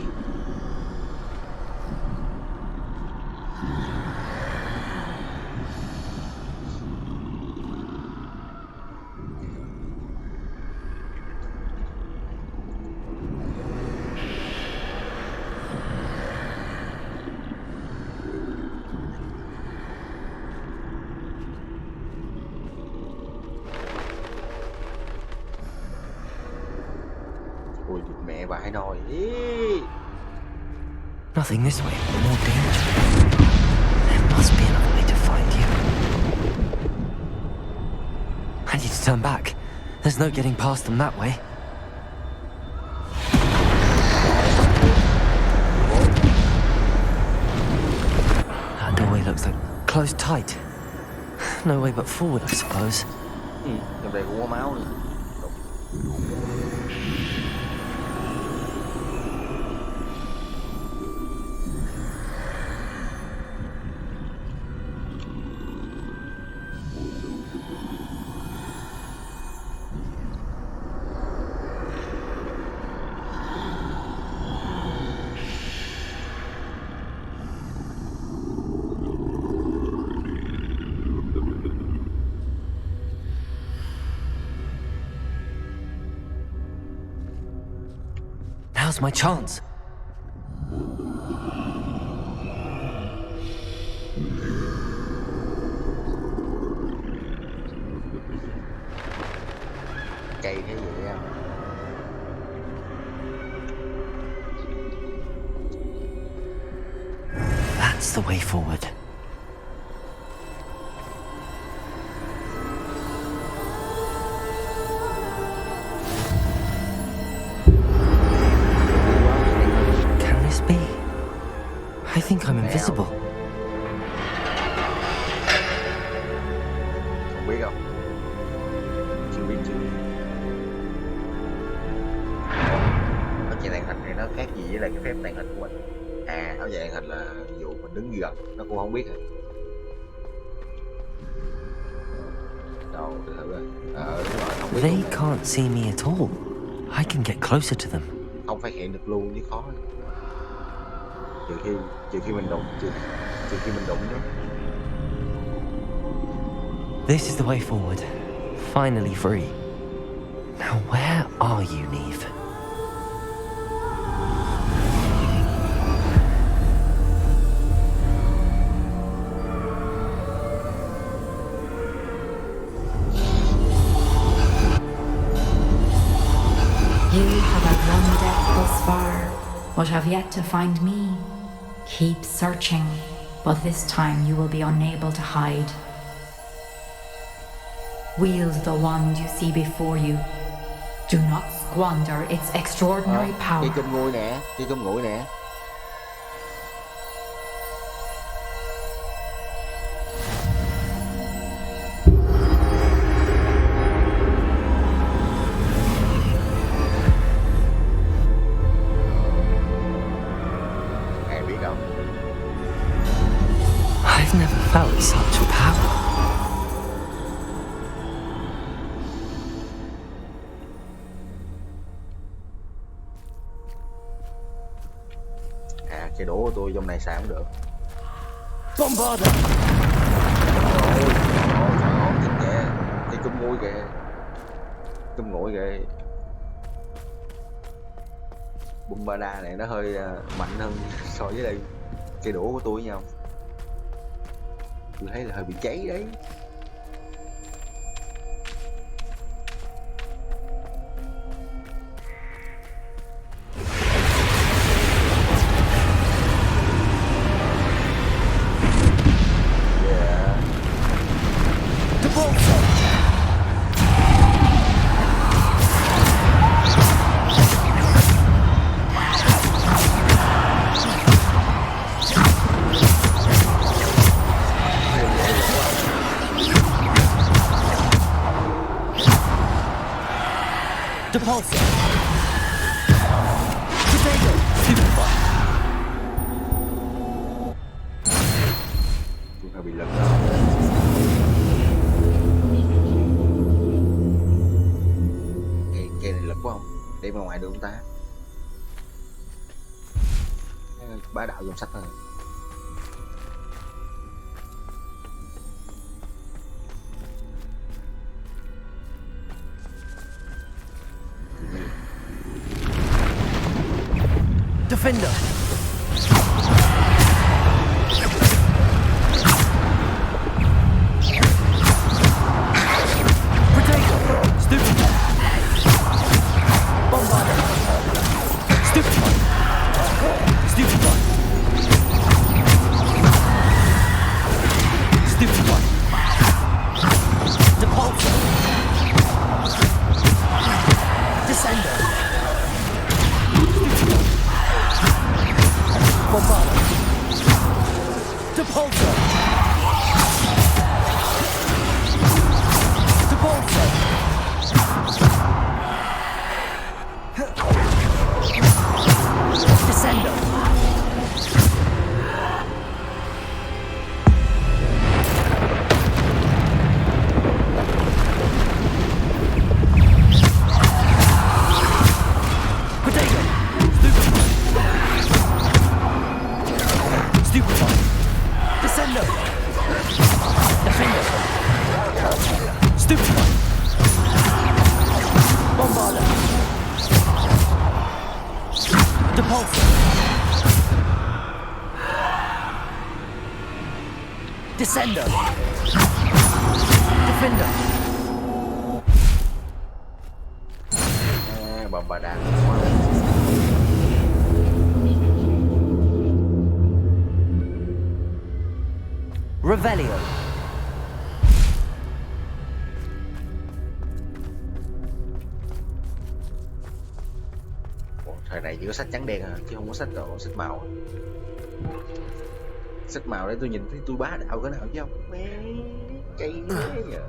Ôi mẹ vãi nồi. Nothing this way, but more danger. There must be another way to find you. I need to turn back. There's no getting past them that way. That doorway looks like closed tight. No way but forward, I suppose. Trong đây cũng có máu nữa. Now's my chance. Cây cái gì á? That's the way forward. Can this be? I think I'm invisible. Không biết không? Chưa biết. Áo dài tàng hình này nó khác gì với lại cái phép tàng hình của mình? À, áo dài tàng hình là dù mình đứng gần nó cũng không biết hả? Đâu, để thử coi. Đúng rồi, không biết. They can't see me at all. I can get closer to them. Không phát hiện được luôn chứ khó. Trừ khi mình đụng, trừ khi mình đụng chứ. This is the way forward. Finally free. Now where are you, Neve? You have outrun death thus far, but have yet to find me. Keep searching, but this time you will be unable to hide. Wield the wand you see before you. Do not squander its extraordinary power. Cây cơm nguội nè, cây cơm nguội nè. Ai biết không? I've never felt such power. À, cái đũa của tôi trong này xài không được. Bombard! Trời ơi, chết kìa. Cái cơm nguội kìa. Cơm nguội kìa. BinBuBinh này nó hơi mạnh hơn so với đây cây đũa của tôi nha. Tôi thấy là hơi bị cháy đấy. Depulsor! Potato! Stupefy! Tôi hơi bị lật đó. Cây này lật quá không? Để ra ngoài được không ta? Bá đạo dòng sách thôi. Defender! Potato! Stupid! Bombard! Descender. Defender. Bom bà đàn. Revelio. Ủa, thời này chỉ có sách trắng đen à, chứ không có sách đồ, sách màu. Sách màu đấy tôi nhìn thấy tôi bá đạo cái nào chứ không. Mẹ cây thế nhờ.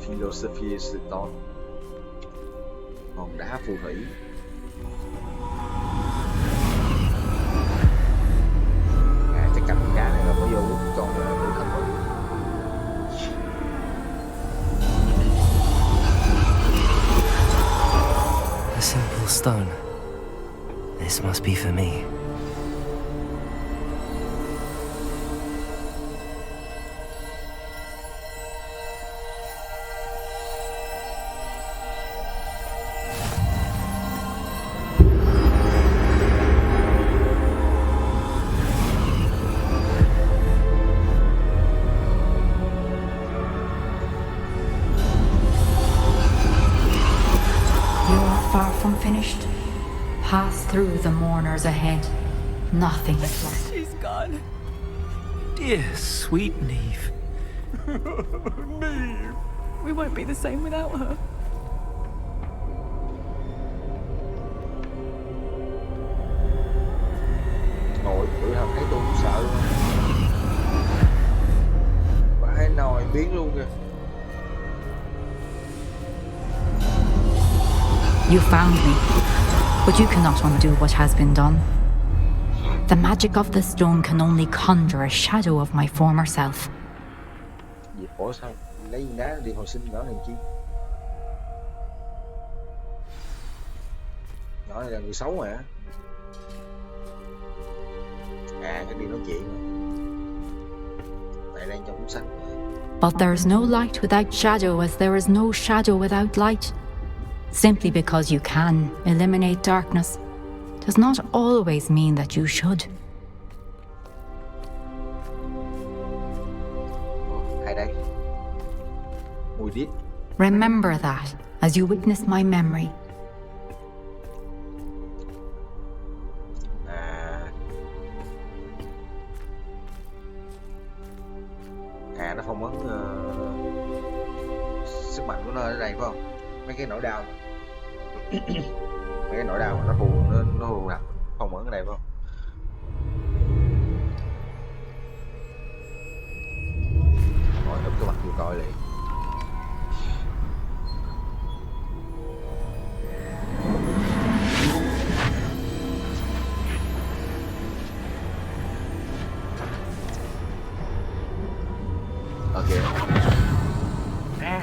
Philosophia Stone, hòn đá phù thủy. Chắc chắn cái này là có vô con tự thân rồi. stone. This must be for me. Finished. Pass through the mourners ahead. Nothing is left. She's gone. Dear sweet Neve. Neve. We won't be the same without her. Nồi tự hào thấy tôi cũng sợ luôn. Vãi nồi biến luôn kìa. You found me, but you cannot undo what has been done. The magic of the stone can only conjure a shadow of my former self. Ủa sao lấy viên đá đi hồi sinh nhỏ này chi? Nhỏ này là người xấu mà. À cái đi nói chuyện. Tại đang trong cuốn sách. But there is no light without shadow, as there is no shadow without light. Simply because you can eliminate darkness does not always mean that you should. Ai đây? Mùi đít. Remember that as you witness my memory. Nó phong ấn sức mạnh của nó ở đây phải không? Mấy cái nỗi đau mấy cái nỗi đau mà nó hù đặt phong ấn ở đây phải không? Rồi đập cái mặt vô coi liền. Ok.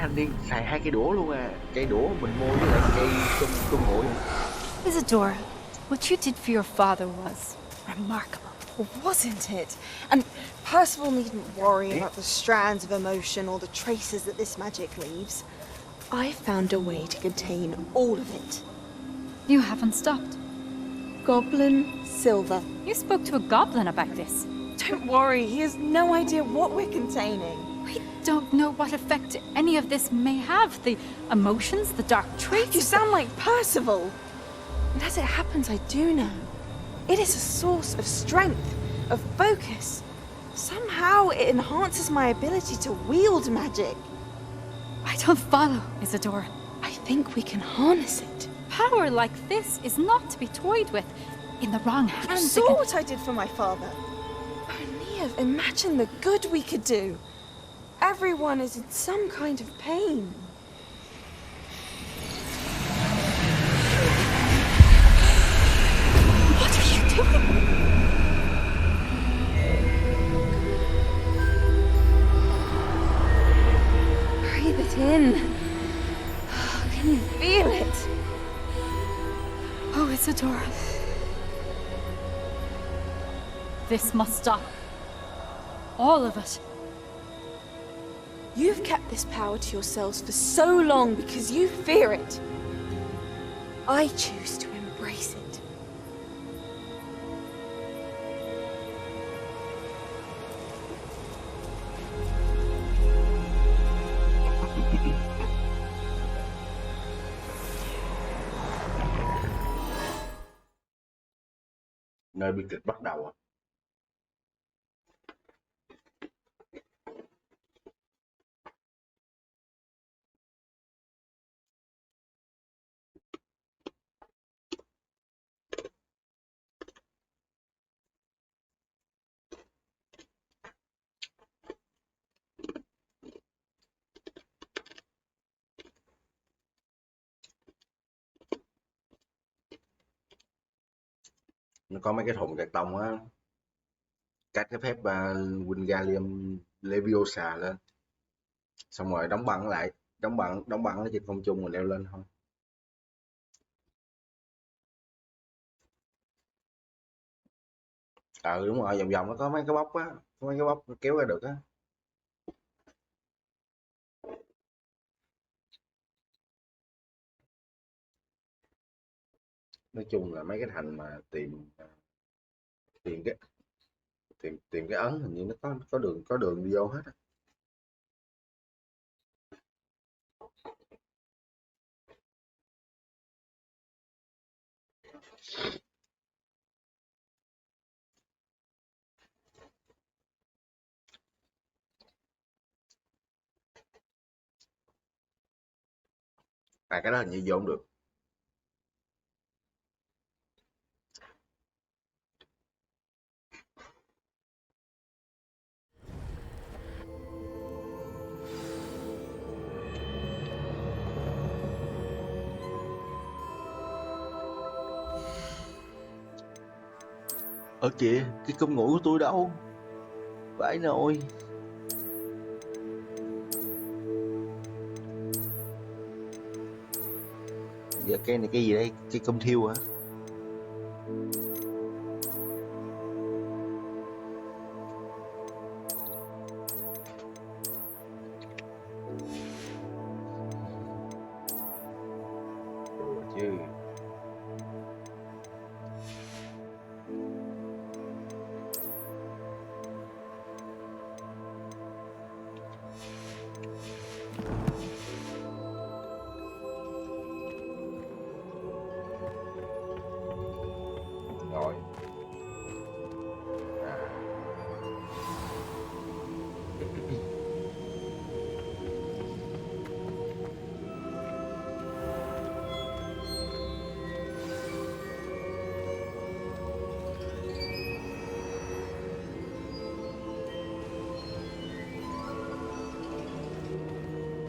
Anh đi xài hai cây đũa luôn à. Cây đũa mình mua với lại cây tôm nguội. Isadora, what you did for your father was remarkable, wasn't it? And Percival needn't worry about the strands of emotion or the traces that this magic leaves. I found a way to contain all of it. You haven't stopped. Goblin Silver. You spoke to a goblin about this. Don't worry, he has no idea what we're containing. We don't know what effect any of this may have. The emotions, the dark traits. You sound like Percival. And as it happens, I do know. It is a source of strength, of focus. Somehow it enhances my ability to wield magic. I don't follow, Isadora. I think we can harness it. Power like this is not to be toyed with. In the wrong hands. You saw what I did for my father. Oh, Neve, imagine the good we could do. Everyone is in some kind of pain. What are you doing? Breathe it in. Can you feel it? Oh, Isadora. This must stop. All of it. You've kept this power to yourselves for so long because you fear it. I choose to embrace it. Nơi bi kịch bắt đầu. Nó có mấy cái thùng cạc tông á, cắt cái phép Wingardium Leviosa lên, xong rồi đóng băng lại, đóng băng nó trên không trung rồi leo lên thôi. Đúng rồi, vòng vòng nó có mấy cái bóc á, có mấy cái bóc kéo ra được á. Nói chung là mấy cái thành mà tìm cái tìm cái ấn hình như nó có đường đi vô hết á. Cái đó hình như vô không được. Ở kìa, cái cơm ngủ của tôi đâu? Vãi nồi. Giờ cái này cái gì đây? Cái cơm thiêu hả? Chứ. Rồi.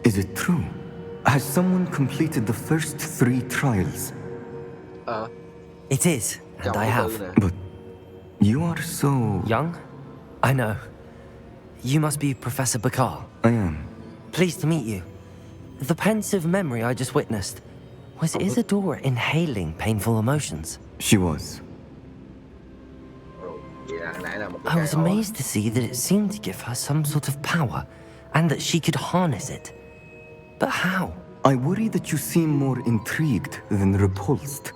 Is it true? Has someone completed the first 3 trials? It is, and I have. But you are so... Young? I know. You must be Professor Bakar. I am. Pleased to meet you. The pensive memory I just witnessed. Was Isadora inhaling painful emotions? She was. I was amazed to see that it seemed to give her some sort of power, and that she could harness it. But how? I worry that you seem more intrigued than repulsed.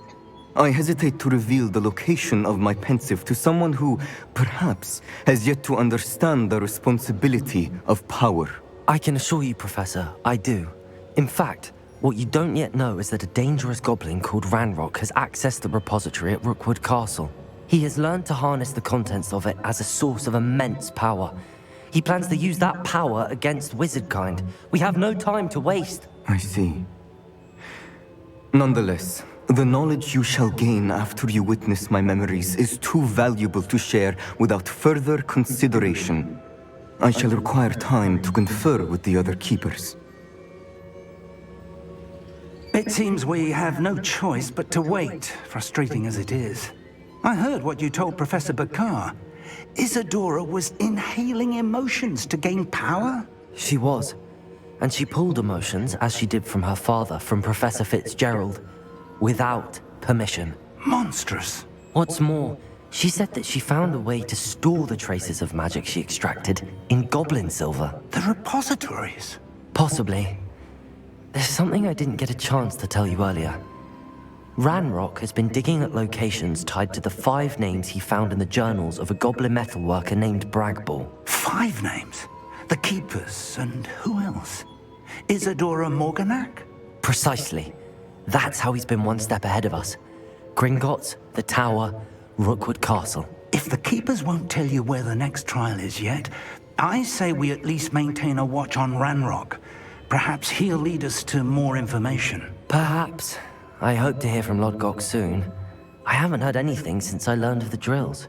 I hesitate to reveal the location of my pensive to someone who, perhaps, has yet to understand the responsibility of power. I can assure you, Professor, I do. In fact, what you don't yet know is that a dangerous goblin called Ranrock has accessed the repository at Rookwood Castle. He has learned to harness the contents of it as a source of immense power. He plans to use that power against wizardkind. We have no time to waste. I see. Nonetheless, the knowledge you shall gain after you witness my memories is too valuable to share without further consideration. I shall require time to confer with the other keepers. It seems we have no choice but to wait, frustrating as it is. I heard what you told Professor Bakar. Isadora was inhaling emotions to gain power? She was. And she pulled emotions, as she did from her father, from Professor Fitzgerald, without permission. Monstrous. What's more, she said that she found a way to store the traces of magic she extracted in goblin silver. The repositories? Possibly. There's something I didn't get a chance to tell you earlier. Ranrock has been digging at locations tied to the 5 names he found in the journals of a goblin metalworker named Bragball. 5 names? The Keepers, and who else? Isadora Morganac? Precisely. That's how he's been one step ahead of us. Gringotts, the Tower, Rookwood Castle. If the Keepers won't tell you where the next trial is yet, I say we at least maintain a watch on Ranrock. Perhaps he'll lead us to more information. Perhaps. I hope to hear from Lodgok soon. I haven't heard anything since I learned of the drills.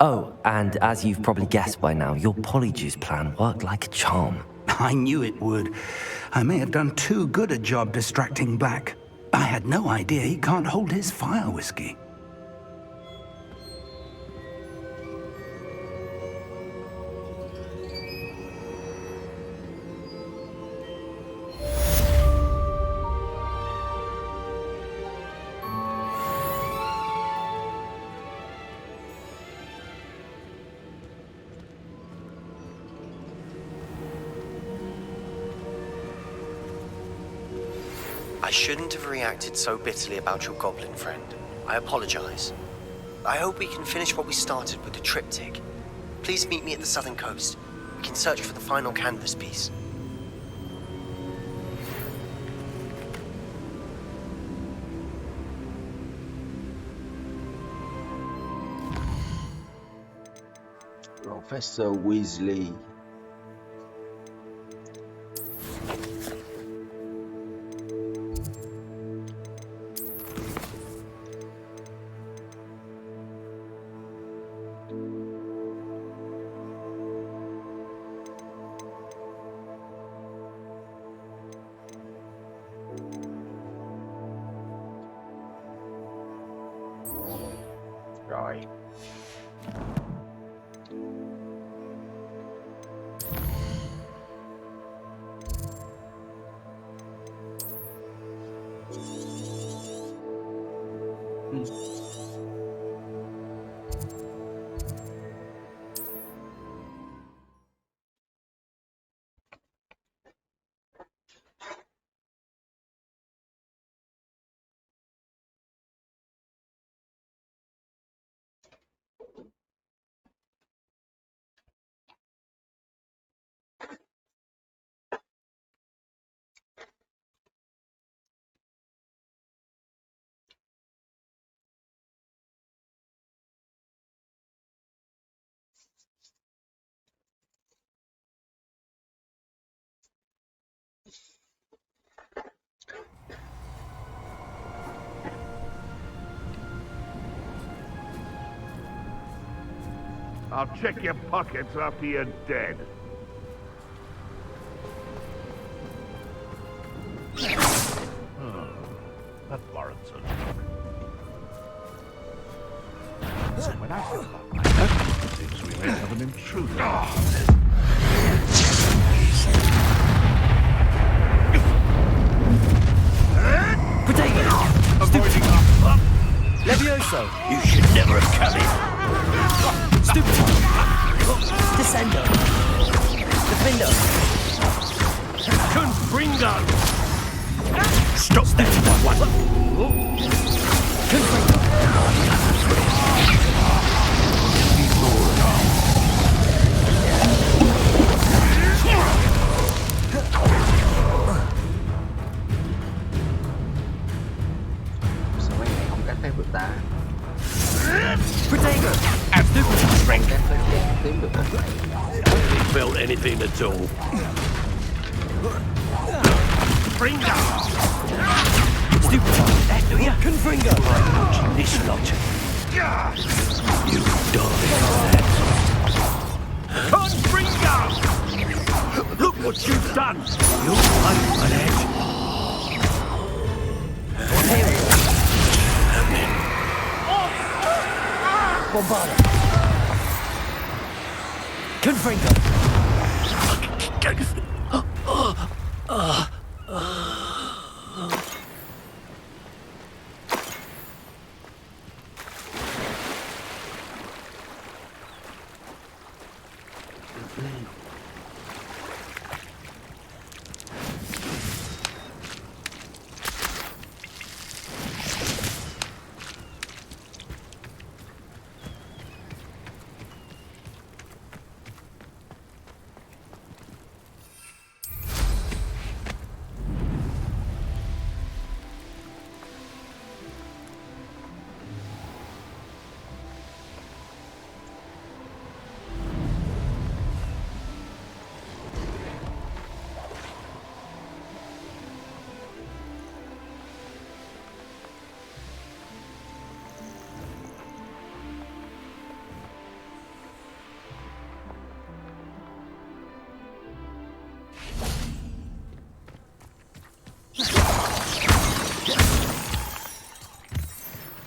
Oh, and as you've probably guessed by now, your polyjuice plan worked like a charm. I knew it would. I may have done too good a job distracting Black. I had no idea he can't hold his fire whiskey. I shouldn't have reacted so bitterly about your goblin friend. I apologize. I hope we can finish what we started with the triptych. Please meet me at the southern coast. We can search for the final canvas piece. Professor Weasley. Rồi. I'll check your pockets after you're dead. Oh, that warrants a look. So when I said that, I thinks we may have an intruder. Avoiding Levioso! You should never have come in. Stupid! Descendo! Defender! Confringo! Stop that one! Sao mấy này không cắt phép được ta? Protego! As the strength. Cắt phép tím được hết. Felt anything at all. Confringo! Stupid! That do ya? Confringo! This lot. You die for that. Confringo! Look what you've done! You'll pay for that. Bombarda! Confringo!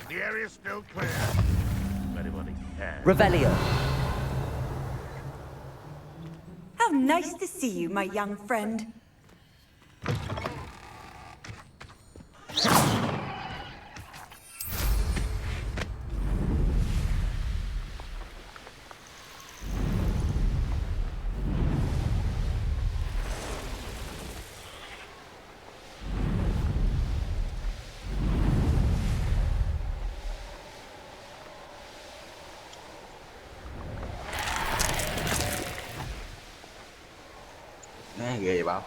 The area's still clear. If anybody cares. Revelio! How nice to see you, my young friend. ghê vậy Bảo?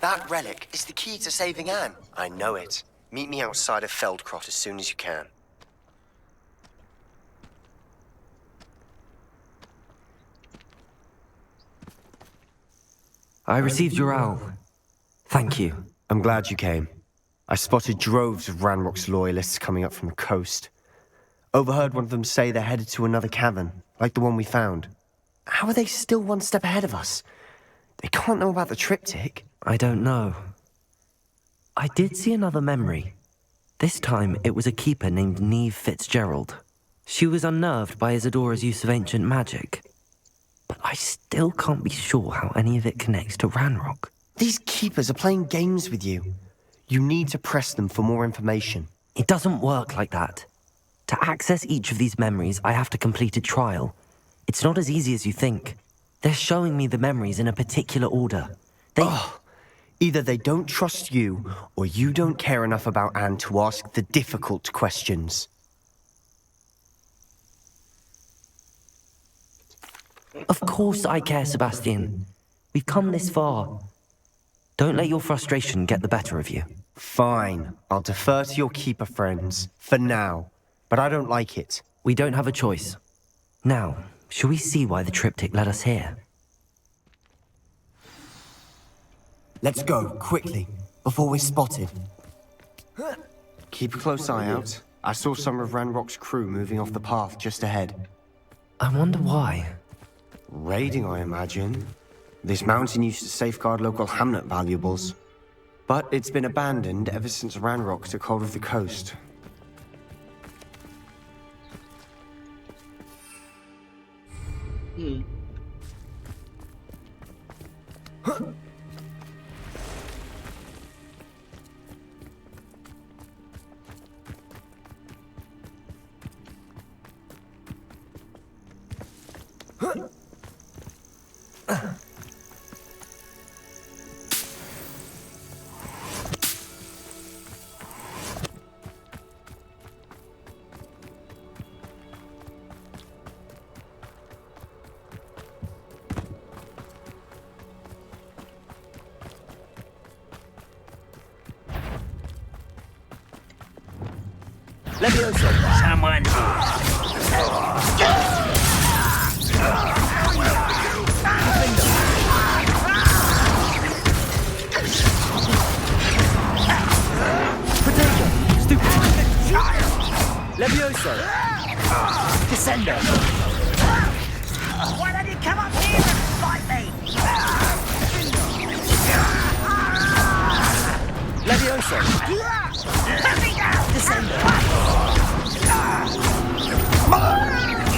That relic is the key to saving Anne. I know it. Meet me outside of Feldcroft as soon as you can. I received your owl. Thank you. I'm glad you came. I spotted droves of Ranrock's loyalists coming up from the coast. Overheard one of them say they're headed to another cavern, like the one we found. How are they still one step ahead of us? They can't know about the triptych. I don't know. I did see another memory. This time, it was a keeper named Neve Fitzgerald. She was unnerved by Isadora's use of ancient magic. But I still can't be sure how any of it connects to Ranrock. These keepers are playing games with you. You need to press them for more information. It doesn't work like that. To access each of these memories, I have to complete a trial. It's not as easy as you think. They're showing me the memories in a particular order. Either they don't trust you, or you don't care enough about Anne to ask the difficult questions. Of course I care, Sebastian. We've come this far. Don't let your frustration get the better of you. Fine. I'll defer to your keeper friends, for now. But I don't like it. We don't have a choice. Now, shall we see why the triptych led us here? Let's go, quickly, before we're spotted. Keep a close eye out. I saw some of Ranrock's crew moving off the path just ahead. I wonder why. Raiding, I imagine. This mountain used to safeguard local hamlet valuables. But it's been abandoned ever since Ranrock took hold of the coast. Someone. Potato! Stupid! Levioso! Descendo! Why don't you come up here and fight me? Levioso! Descendo!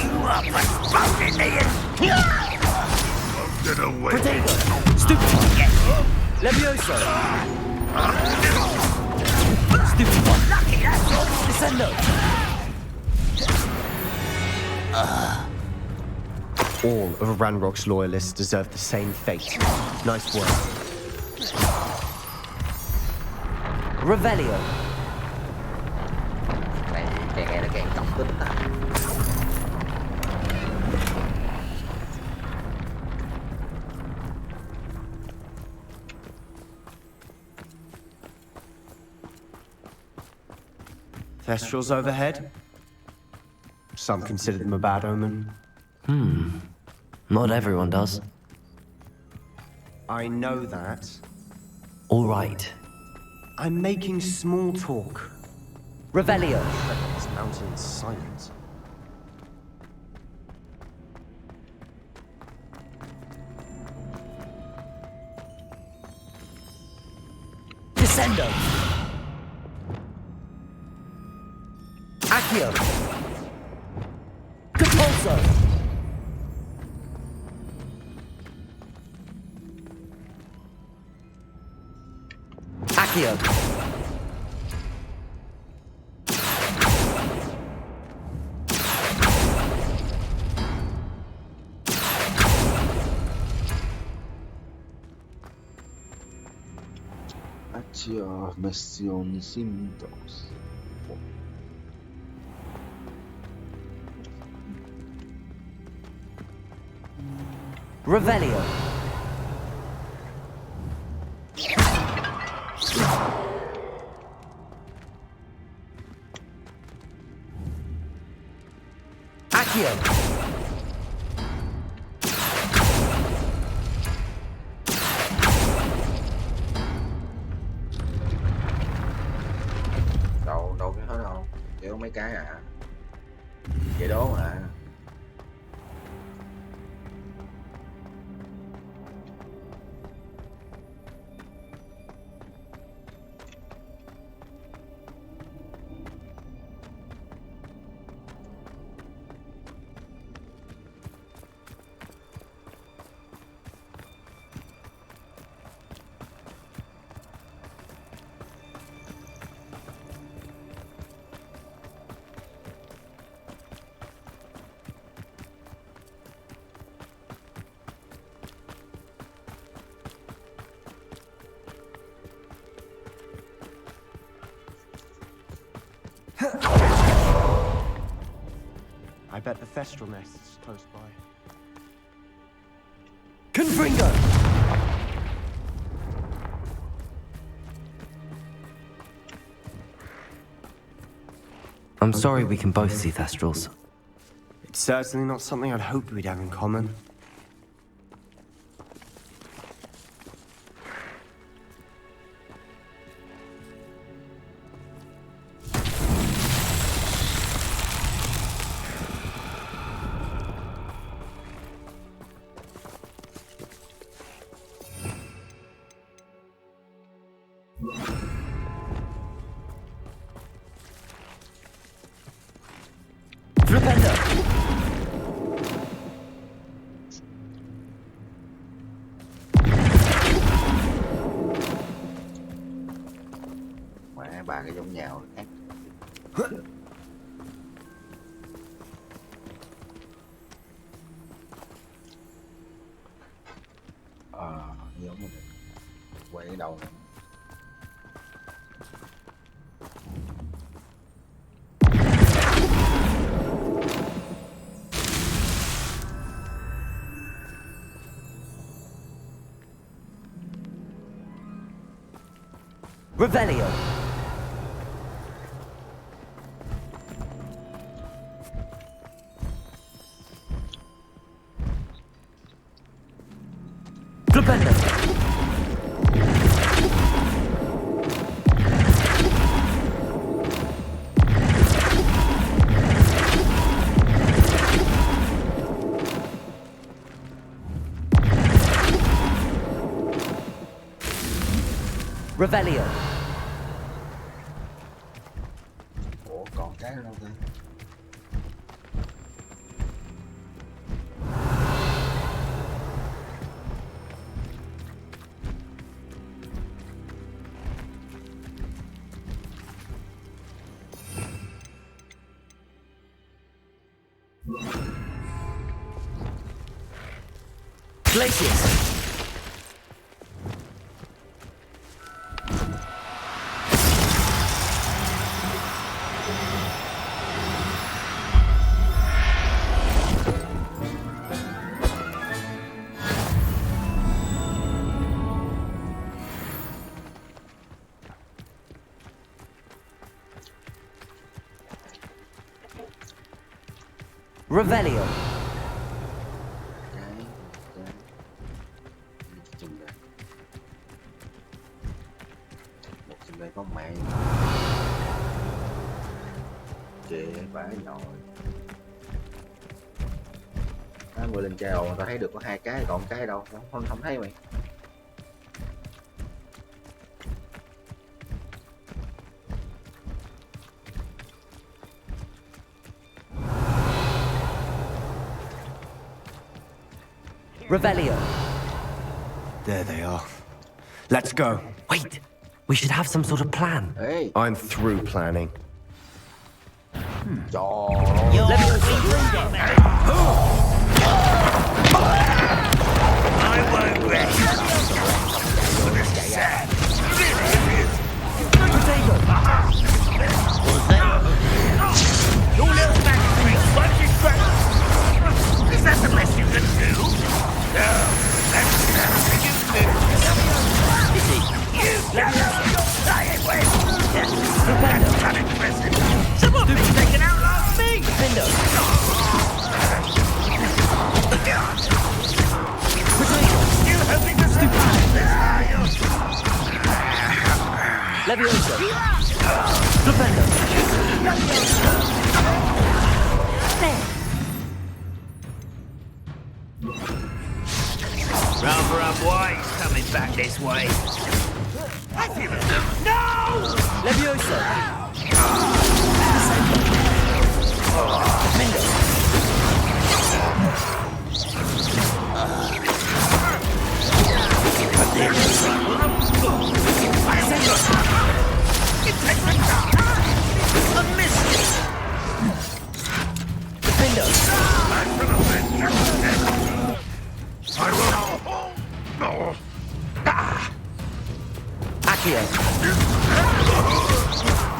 You are provoking me and... Get away. Potato! Stupid! Levioso! Stupid one! Lucky, that's all! Descendo! All of Ranrock's loyalists deserve the same fate. Nice work. Revelio. Này càng ngày nó càng độc tính à. Thestrals overhead? Some consider them a bad omen. Not everyone does. I know that. All right. I'm making small talk. Revelio. This mountain is silent. Descendo! Accio! Capulso! Accio! Accio missioni sintos. Revelio. Accio. Đâu cái hết đâu, chỉ có mấy cái à, vậy đó mà. I bet the Thestral nest is close by. Confringo! I'm sorry we can both see Thestrals. It's certainly not something I'd hoped we'd have in common. Mẹ ba cái giống nhau khác. Giống rồi. Quay cái đầu này. Revelio. Flipendo. Revelio. Ủa còn cái đâu ta? Glacius. Revelio. Một trên đây có mẹ. Kệ vãi nồi. 20 lên treo tao thấy được có 2 cái, còn cái đâu không thấy mày. Revelio. There they are. Let's go. Wait, we should have some sort of plan. Hey. I'm through planning. I won't rest. Levioso! Flipendo! Rather unwise coming back this way. I feel it. No! Levioso!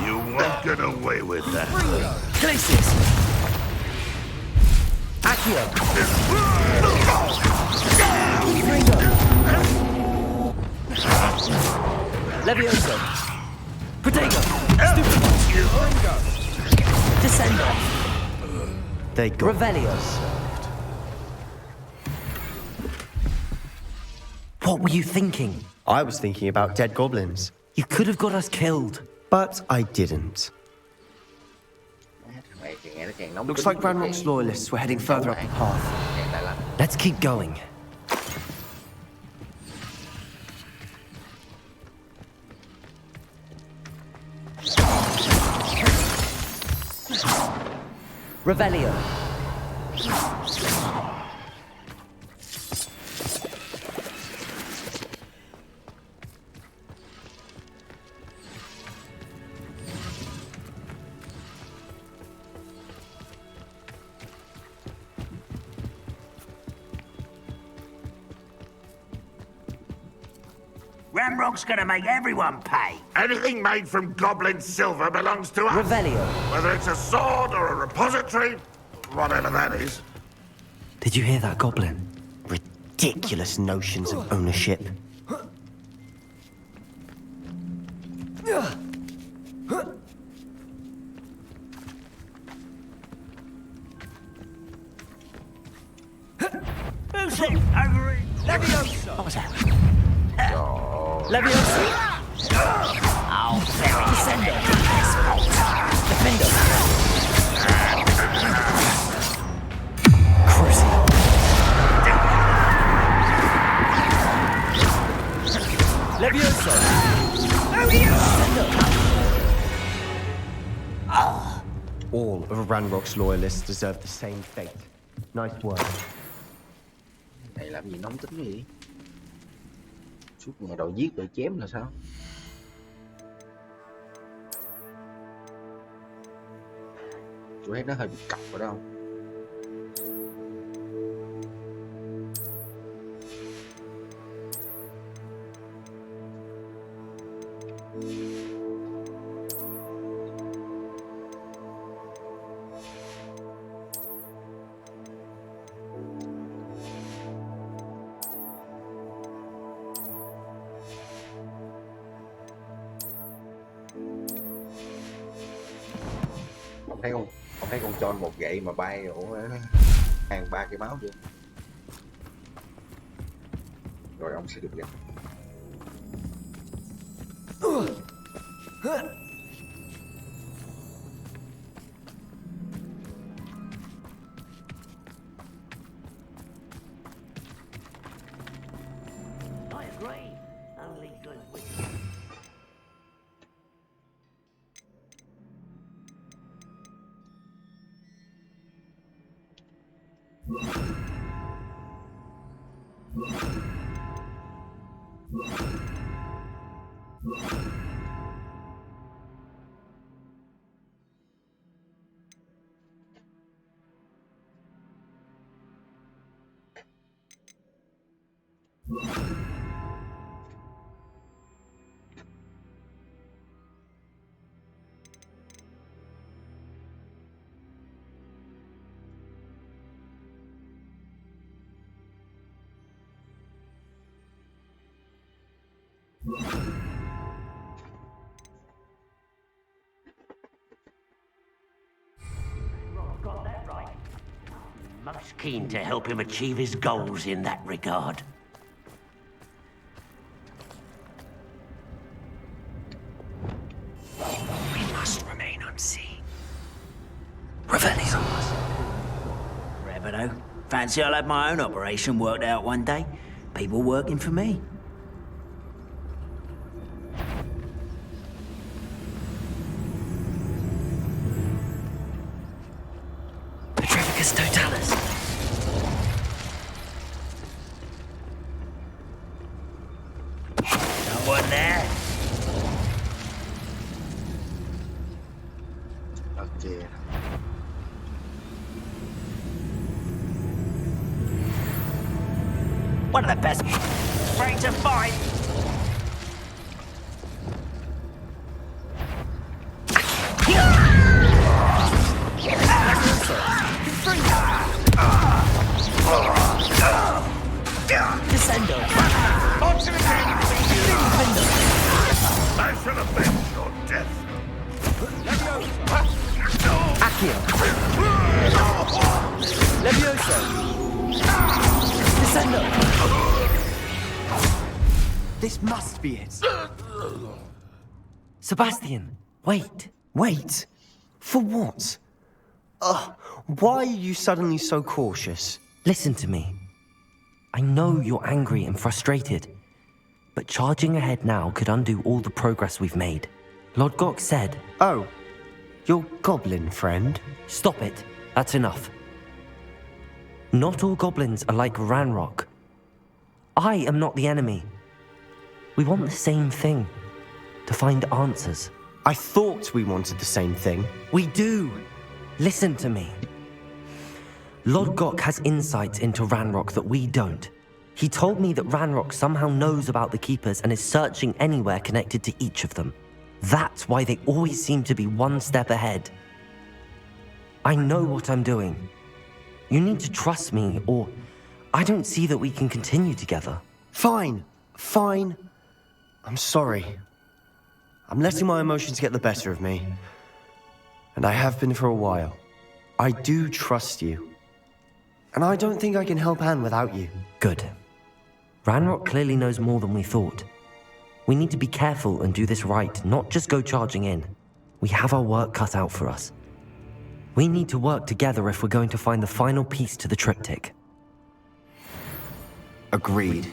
You won't get away with that. Glacius! Accio! Levioso! Protego! Stupid! Descendo! They got Revelio! What were you thinking? I was thinking about dead goblins. You could have got us killed. But I didn't. Looks like Ranrock's loyalists were heading further up the path. Let's keep going. Revelio! Ranrock's gonna make everyone pay. Anything made from goblin silver belongs to us. Revelio. Whether it's a sword or a repository, whatever that is. Did you hear that, Goblin? Ridiculous notions of ownership. Who's it? Over it. Levioso. What was that? Levioso. Oh, very descendo. Defendo. Levioso. All of Ranrock's loyalists deserve the same fate. Nice work. Này làm gì nóng tính gì? Suốt ngày đòi giết đòi chém là sao? Tôi thấy nó hơi bị cọc rồi đó không? Ông thấy con tròn một gậy mà bay ủa hàng 3 cái máu chưa? Rồi ông sẽ được gặp. I agree. Only good with Got that right. Most keen to help him achieve his goals in that regard. Fancy I'll have my own operation worked out one day. People working for me. Petrificus totalis. No one there. Okay. One of the best afraid to fight. Descendo. Onto the king! I shall avenge your death. Accio. Levioso. Descendo. This must be it. Sebastian, wait. Wait? For what? Why are you suddenly so cautious? Listen to me. I know you're angry and frustrated, but charging ahead now could undo all the progress we've made. Lord Gok said... Oh, your goblin friend? Stop it. That's enough. Not all goblins are like Ranrock. I am not the enemy. We want the same thing. To find answers. I thought we wanted the same thing. We do. Listen to me. Lord Gok has insights into Ranrock that we don't. He told me that Ranrock somehow knows about the Keepers and is searching anywhere connected to each of them. That's why they always seem to be one step ahead. I know what I'm doing. You need to trust me, or I don't see that we can continue together. Fine. I'm sorry. I'm letting my emotions get the better of me. And I have been for a while. I do trust you. And I don't think I can help Anne without you. Good. Ranrock clearly knows more than we thought. We need to be careful and do this right, not just go charging in. We have our work cut out for us. We need to work together if we're going to find the final piece to the triptych. Agreed.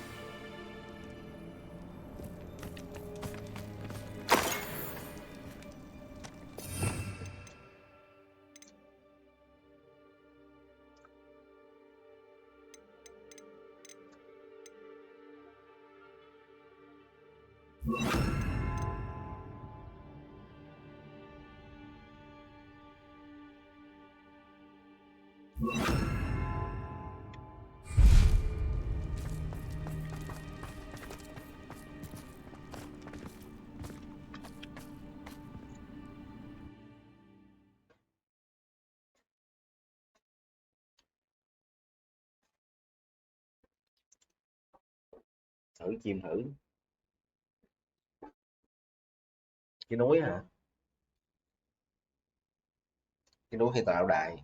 Thử chim thử. Cái núi hả? Cái núi hay tạo đài?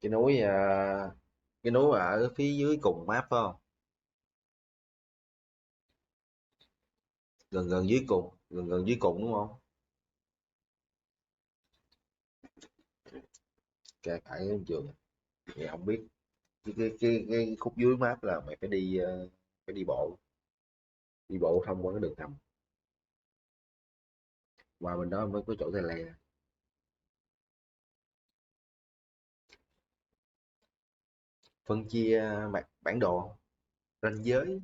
Cái núi cái núi ở phía dưới cùng map phải không? Gần dưới cùng, gần dưới cùng đúng không? Kệ phải trường. Vậy không biết. Cái khúc dưới map là mày phải đi bộ. Đi bộ thông qua cái đường hầm. Qua bên đó mới có chỗ tele. Phân chia mặt bản đồ, ranh giới.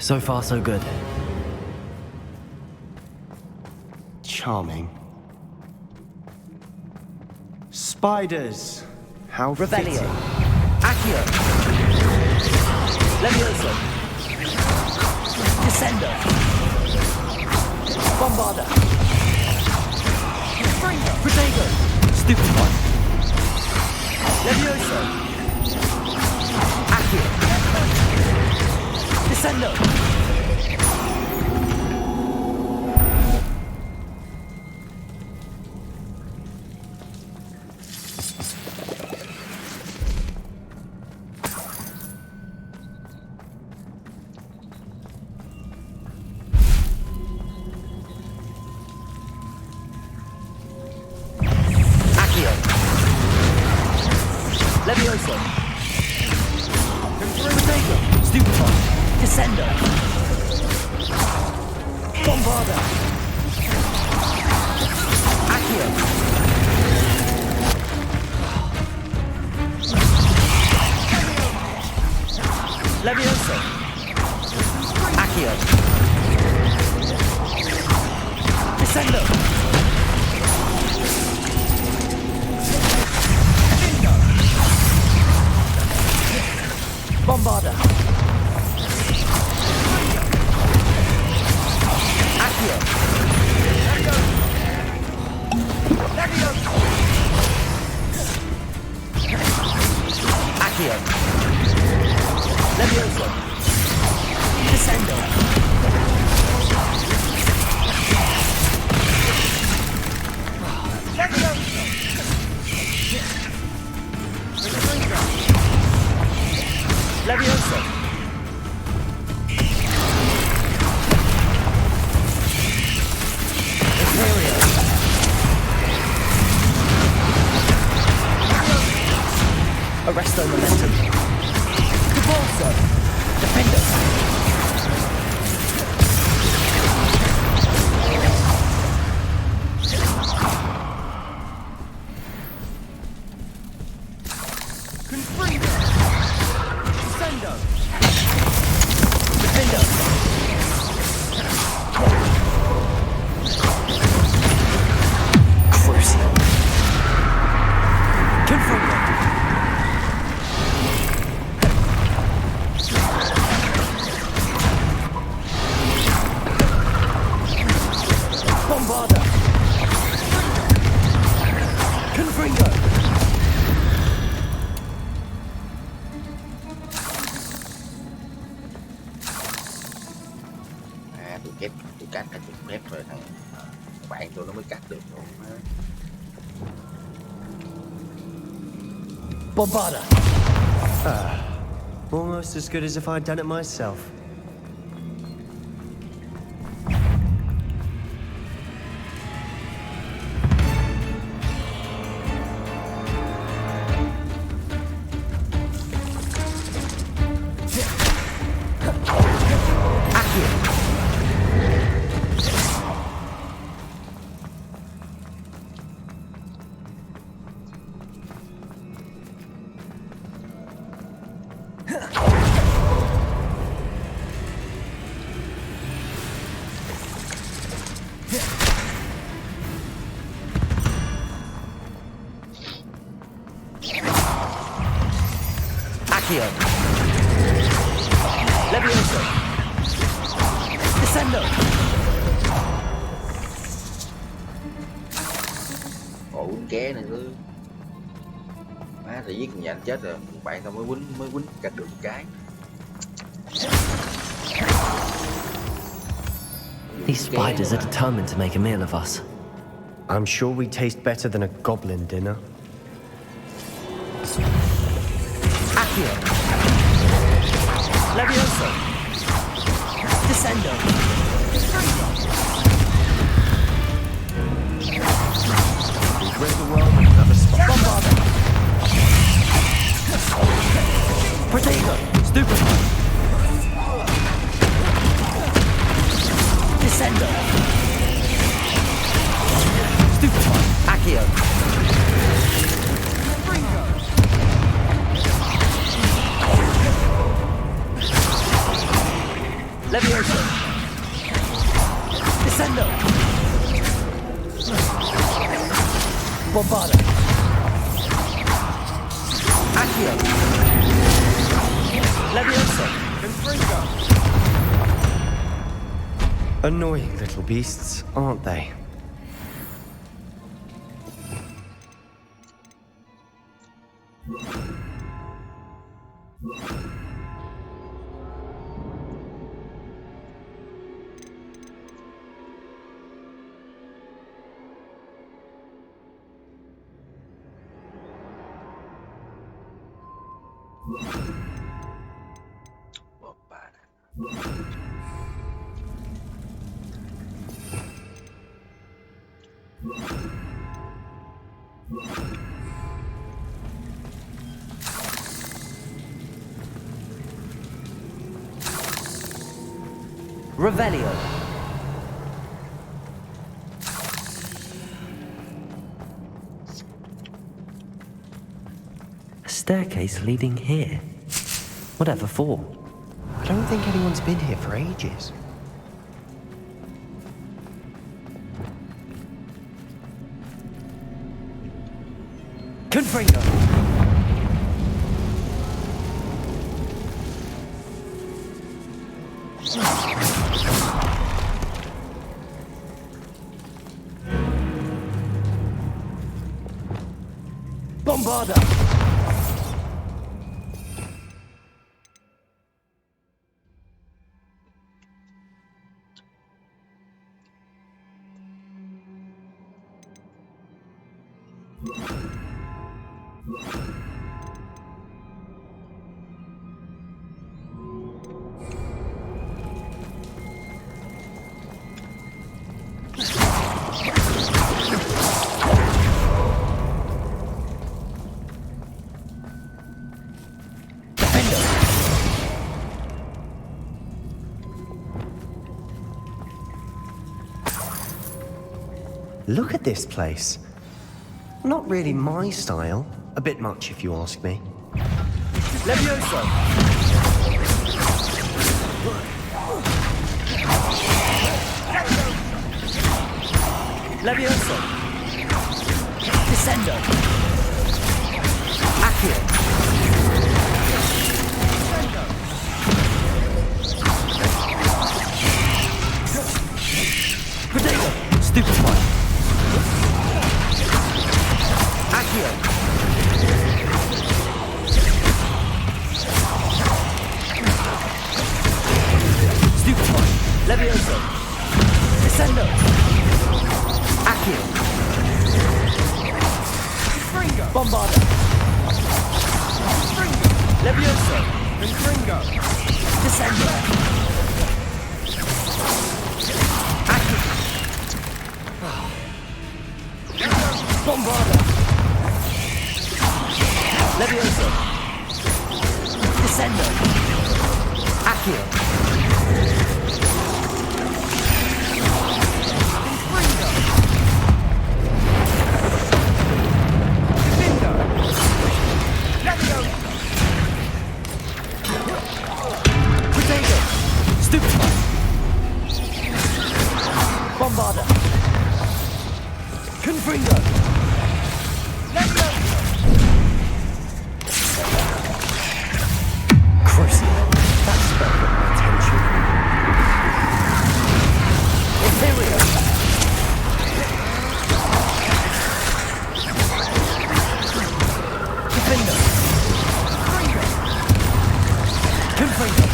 So far, so good. Charming. Spiders! How Revelio. fitting. Accio. Levioso. Descendo. Bombarda. Springo. Protego. Stupid one. Levioso. Accio. Descendo. Descendo. Bombarda. Accio. Levioso. Accio. Descendo. Bombarda. Accio. Accio. Levioso. Descendo. Levioso. Imperio. Arresto momentum. Cabalso. Defendo. Confringo. Descendo. Defendo. Crucial. Confringo. Bombarda. Confringo. Tôi cắt cả chục mét rồi thằng bạn tôi nó mới cắt được luôn. Bombarda. Almost as good as if I'd done it myself. Accio. Levioso. Descendo. Ổ ké này cứ má thì giết nhà anh chết rồi, bạn tao mới quýnh cắt được cái. These spiders are determined to make a meal of us. I'm sure we taste better than a goblin dinner. Accio. Levioso. Descendo. We've rid the world of another spot. Bombarda. Protego. Stupefy. Descendo. Stupefy. Accio. Levioso. Descendo. Bombarda. Accio. Levioso. Confringo. Annoying little beasts, aren't they? Revelio. A staircase leading here. Whatever for? I don't think anyone's been here for ages. Confringo. Bombarda. Look at this place. Not really my style. A bit much, if you ask me. Levioso. Levioso. Descendo. Accio. Protego. Stupefy. Accio. Stupefy. Levioso. Descendo. Accio. Bombarda. Levioso. Confringo. Descendo. Accio. Bombarda. Levioso. Descendo. Accio. Protego. Stupefy. Bombarda. Confringo. Crucial. That spelled my attention. Ethereal. Defender. Confringo.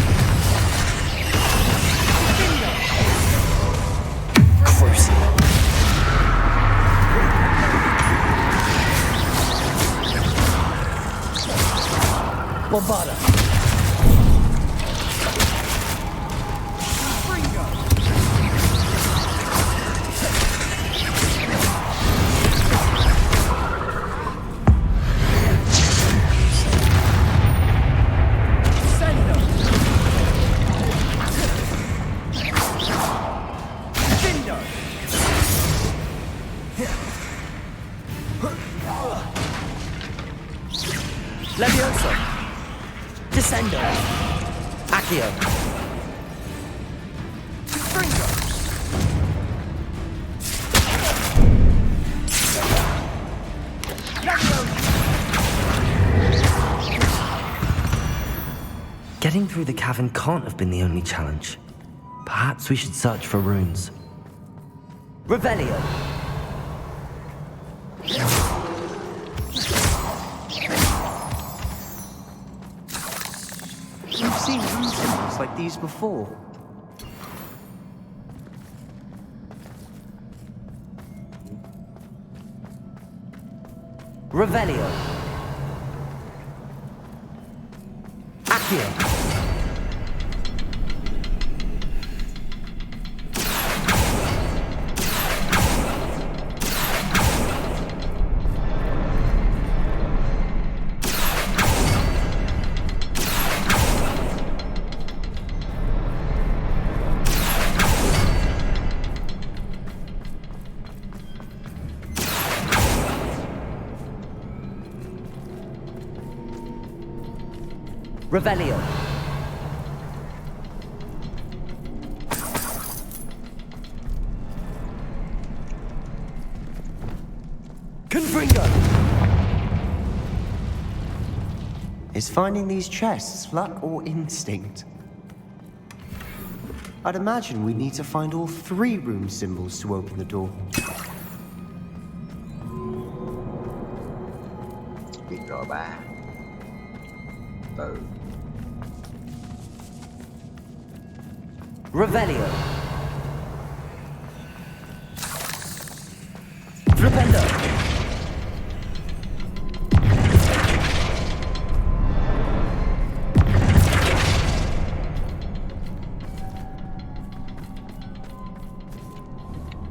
Crucial. Bombarda. Levioso. Descendo. Accio. Getting through the cavern can't have been the only challenge. Perhaps we should search for runes. Revelio. We've seen rune symbols like these before. Revelio. Accio. Revelio. Confringo. Is finding these chests luck or instinct? I'd imagine we'd need to find all 3 rune symbols to open the door. Biết rồi ba. Từ. Revelio. Flipendo.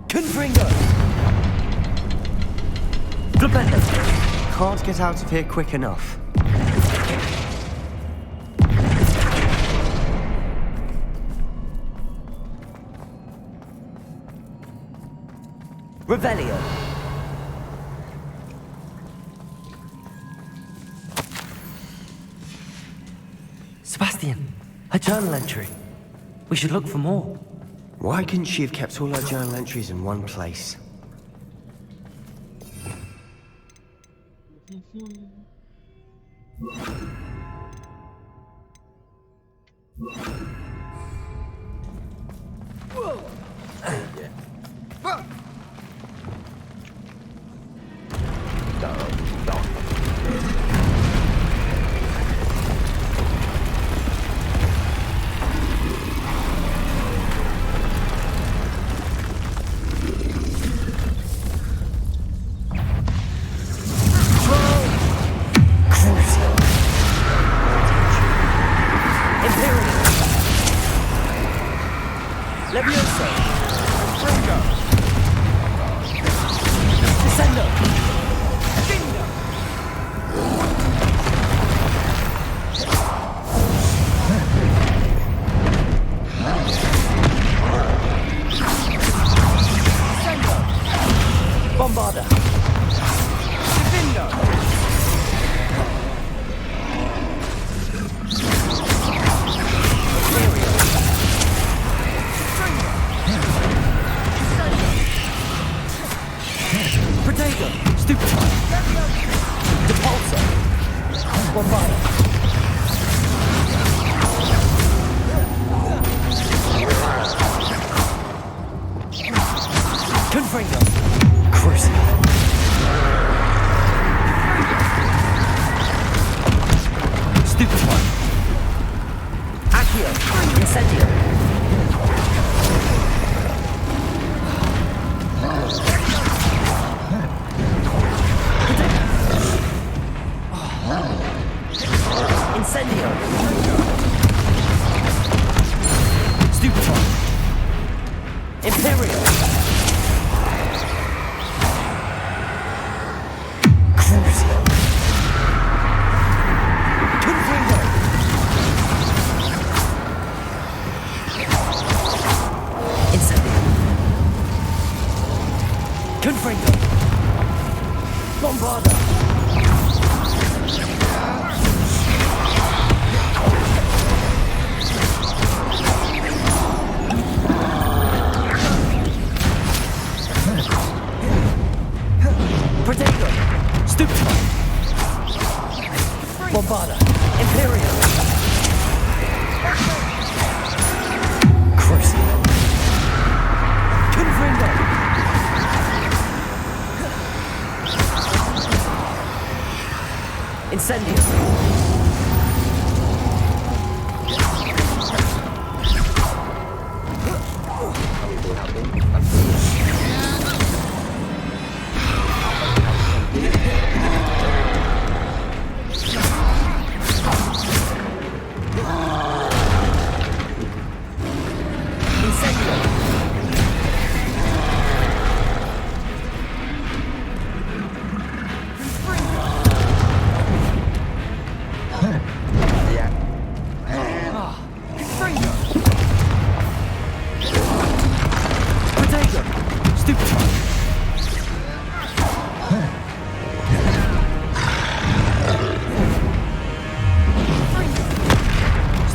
Confringo. Flipendo. Can't get out of here quick enough. Revelio. Sebastian, a journal entry. We should look for more. Why couldn't she have kept all her journal entries in one place?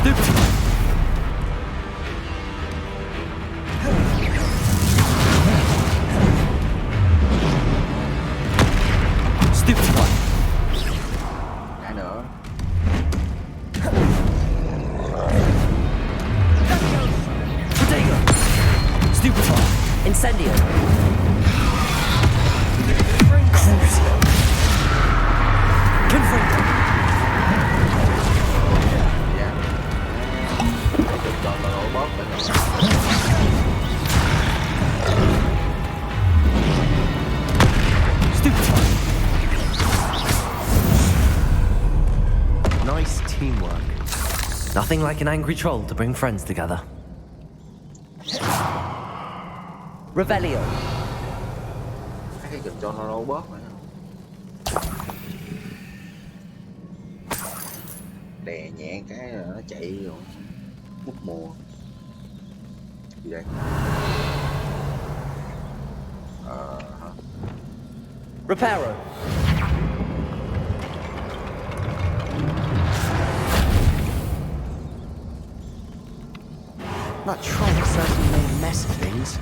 Cái nữa. Stupefy. Incendio. Confringo. Chọn là nổ bóp rồi. Stupefy. Nice teamwork. Nothing like an angry troll to bring friends together. Revelio. Cái kịch cho nó nổ bóp rồi. Đè nhẹ cái rồi nó chạy rồi. Mất mùa. Gì đây? Reparo. That troll certainly made a mess of things.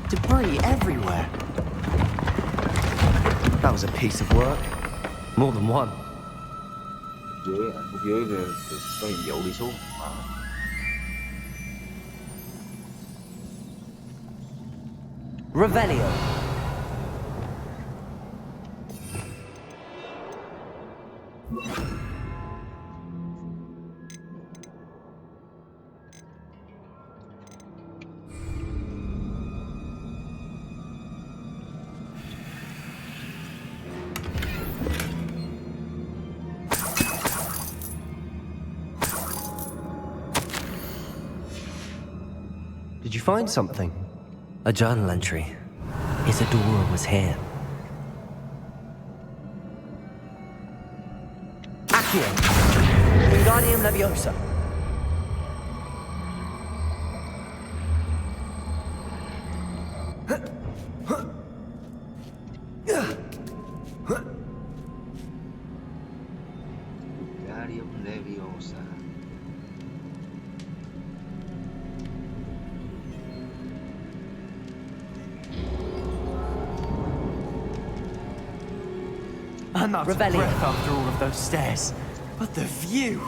Debris everywhere. That was a piece of work. More than one. Dưới có nhiệm vụ đi xuống. Revelio. Did you find something? A journal entry. Isadora was here. Accio. Wingardium Leviosa. Wingardium Leviosa. I'm out of breath after all of those stairs. But the view,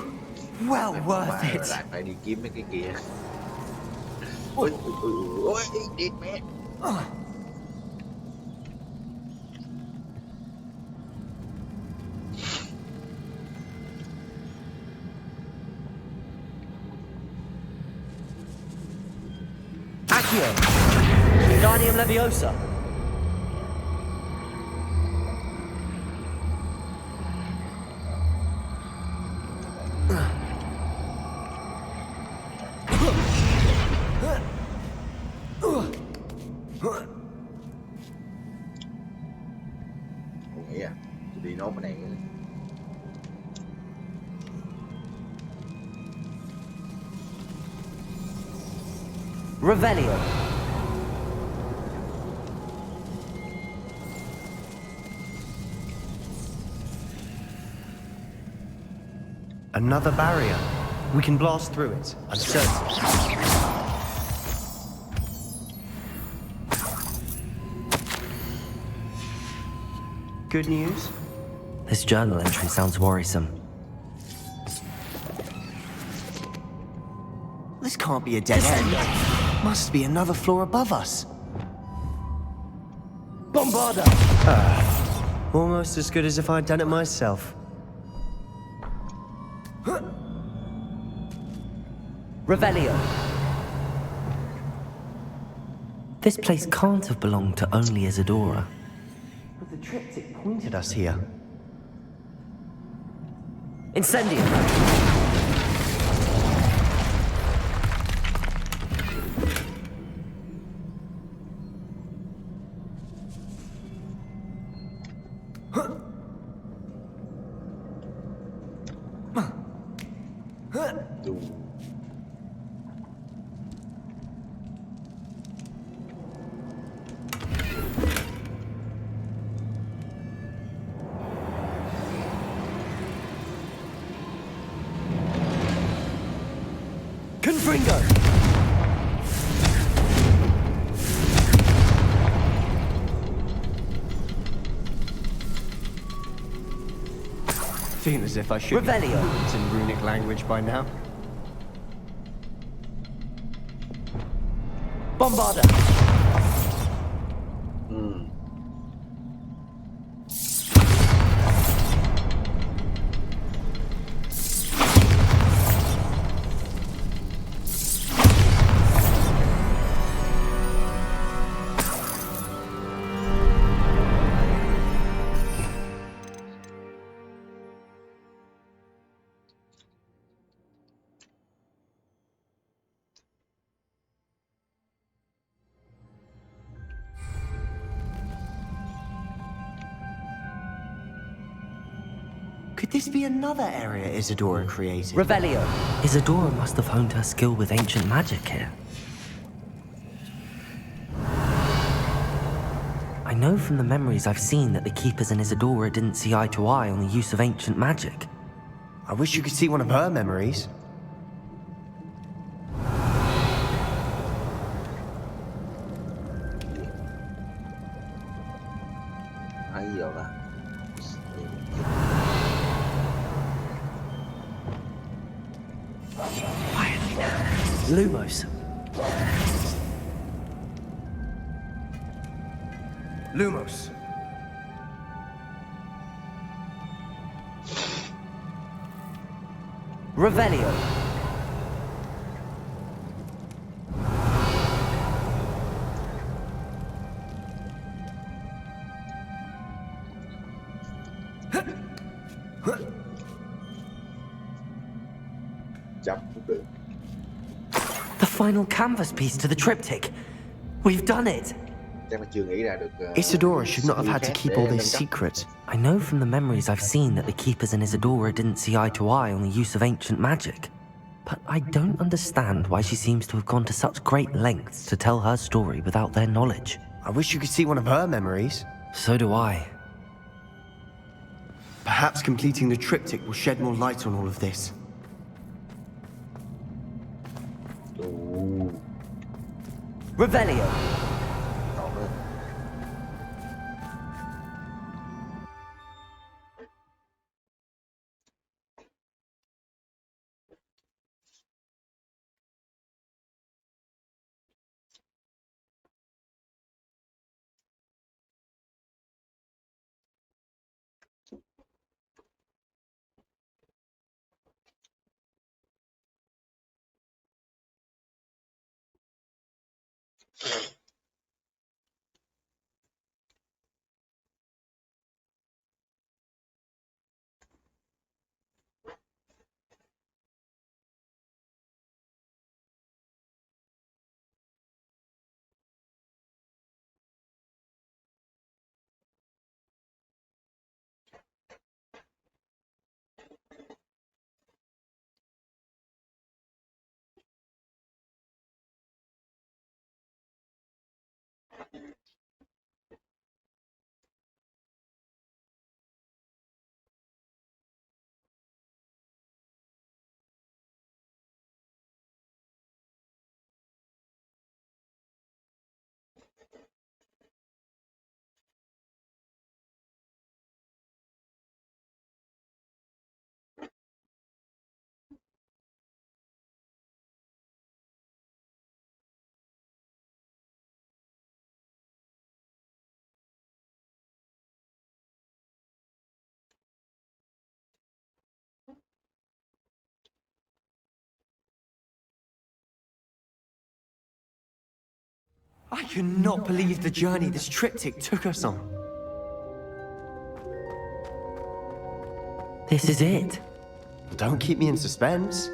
well worth it. Lại phải đi kiếm mấy cái kia. Ôi, điên mẹ. Accio. Wingardium Leviosa. Tôi nghĩ tôi đi nốt cái này. Revelio. Another barrier. We can blast through it, I'm certain. Good news? This journal entry sounds worrisome. This can't be a dead end. Must be another floor above us. Bombarda! Almost as good as if I'd done it myself. Revelio. This place can't have belonged to only Isadora. But the triptych pointed us here. Incendio. Confringo! Feel as if I should Revelio. be fluent in runic language by now. Bombarda! Could this be another area Isadora created? Revelio! Isadora must have honed her skill with ancient magic here. I know from the memories I've seen that the Keepers and Isadora didn't see eye to eye on the use of ancient magic. I wish you could see one of her memories. Thấy gì đâu ta? Lumos. Lumos. Revelio. Chậm cũng được. The final canvas piece to the triptych. We've done it. Chắc là chưa nghĩ ra được. Isadora should not have had to keep all this secret. I know from the memories I've seen that the Keepers and Isadora didn't see eye to eye on the use of ancient magic. But I don't understand why she seems to have gone to such great lengths to tell her story without their knowledge. I wish you could see one of her memories. So do I. Perhaps completing the triptych will shed more light on all of this. Revelio. I cannot believe the journey this triptych took us on. This is it. Don't keep me in suspense.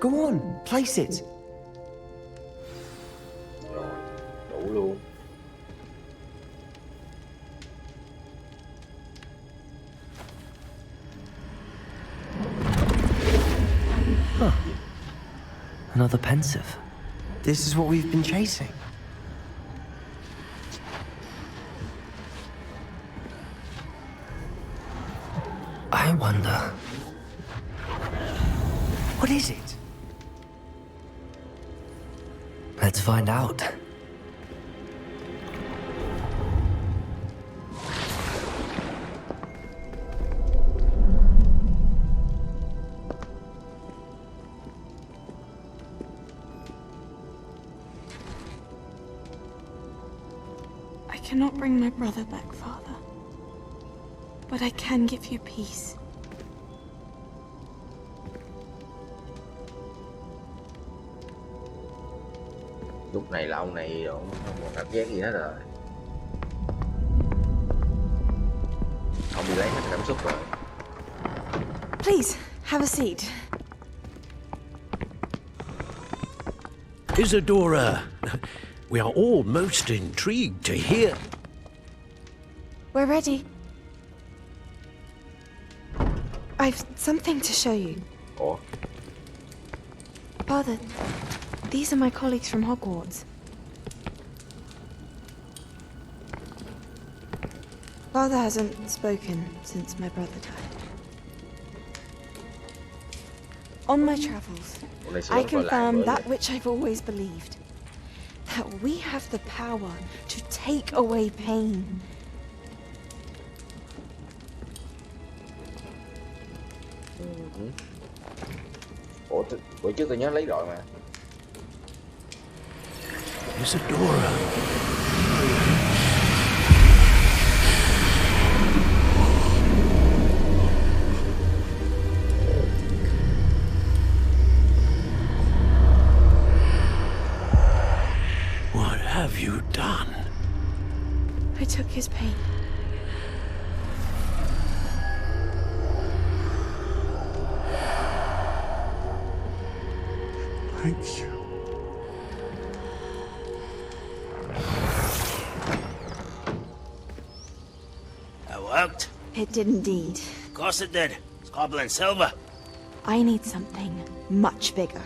Go on, place it. Đủ luôn. Huh. Another pensive. This is what we've been chasing. I wonder. What is it? Let's find out. I cannot bring my brother back, Father. But I can give you peace. Lúc này là ông này không có cảm giác gì hết rồi. Ông bị lấy hết cảm xúc rồi. Please, have a seat. Isadora, we are all most intrigued to hear. We're ready. I've something to show you. Ủa? Father, these are my colleagues from Hogwarts. Father hasn't spoken since my brother died. On my travels, I confirmed that which I've always believed. That we have the power to take away pain. Ủa, bữa trước tôi nhớ lấy rồi mà. Isadora. What have you done? I took his pain. Thank you. That worked? It did indeed. Of course it did. It's goblin silver. I need something much bigger.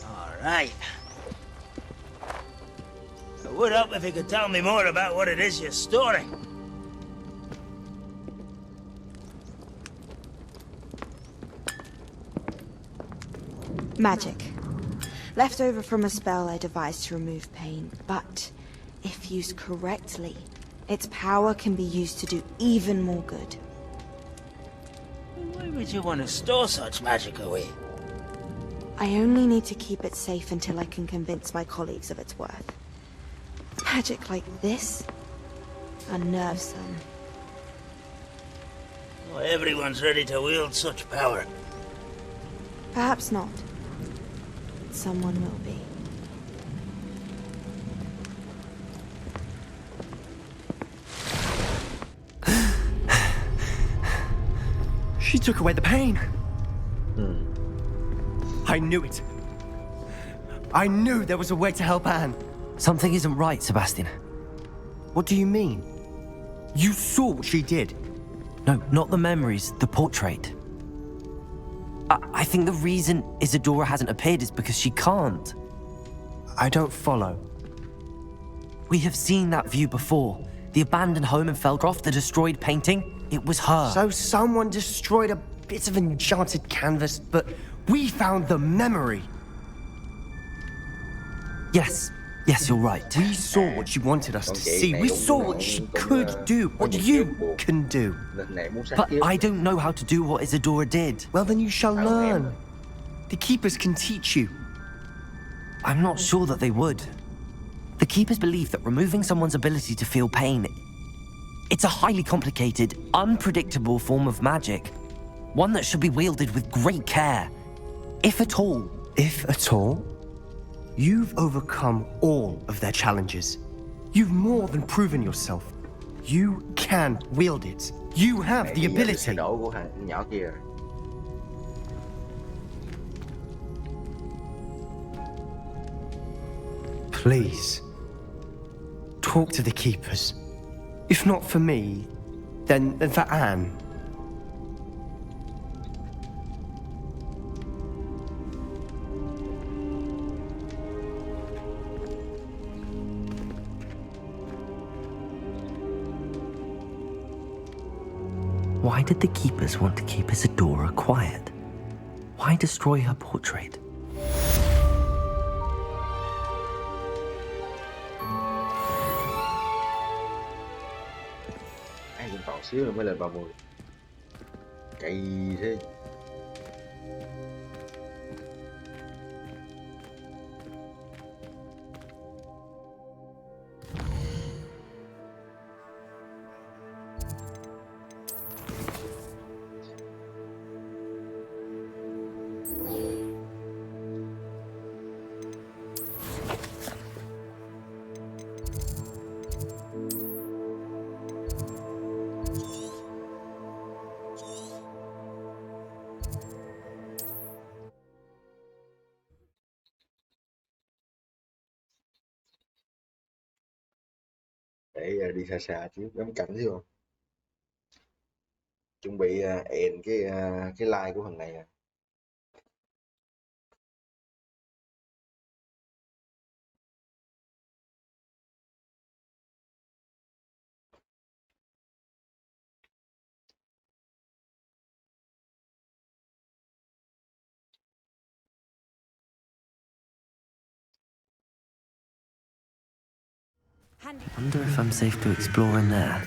All right. It would help if you could tell me more about what it is you're storing. Magic. Left over from a spell I devised to remove pain, but if used correctly, its power can be used to do even more good. Why would you want to store such magic away? I only need to keep it safe until I can convince my colleagues of its worth. Magic like this? Unnervesome. Not everyone's ready to wield such power. Perhaps not. Someone will be. She took away the pain. I knew it. I knew there was a way to help Anne. Something isn't right, Sebastian. What do you mean? You saw what she did. No, not the memories, the portrait. I think the reason Isadora hasn't appeared is because she can't. I don't follow. We have seen that view before. The abandoned home in Felcroft, the destroyed painting. It was her. So someone destroyed a bit of enchanted canvas, but we found the memory. Yes, you're right. We saw what she wanted us to see. We saw what she could do, what you can do. But I don't know how to do what Isadora did. Well, then you shall learn. The Keepers can teach you. I'm not sure that they would. The Keepers believe that removing someone's ability to feel pain, it's a highly complicated, unpredictable form of magic. One that should be wielded with great care. If at all. If at all? You've overcome all of their challenges. You've more than proven yourself. You can wield it. You have the ability. Please, talk to the Keepers. If not for me, then for Anne. Why did the Keepers want to keep Isadora quiet? Why destroy her portrait? Còn xíu nữa mới lên 30. Cày thế. Để đi xa xa chứ, ngắm cảnh chứ không? Chuẩn bị end cái like của thằng này à. Wonder if I'm safe to explore in there.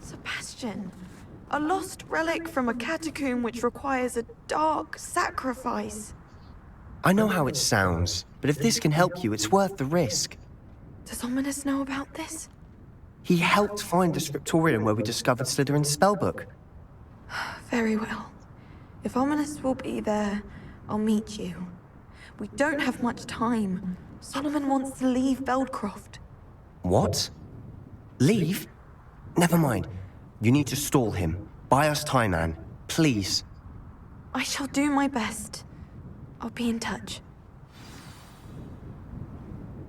Sebastian, a lost relic from a catacomb which requires a dark sacrifice. I know how it sounds, but if this can help you, it's worth the risk. Does Ominous know about this? He helped find the scriptorium where we discovered Slytherin's spellbook. Very well. If Ominous will be there, I'll meet you. We don't have much time. Solomon wants to leave Beldcroft. What? Leave? Never mind. You need to stall him. Buy us time, Anne. Please. I shall do my best. I'll be in touch.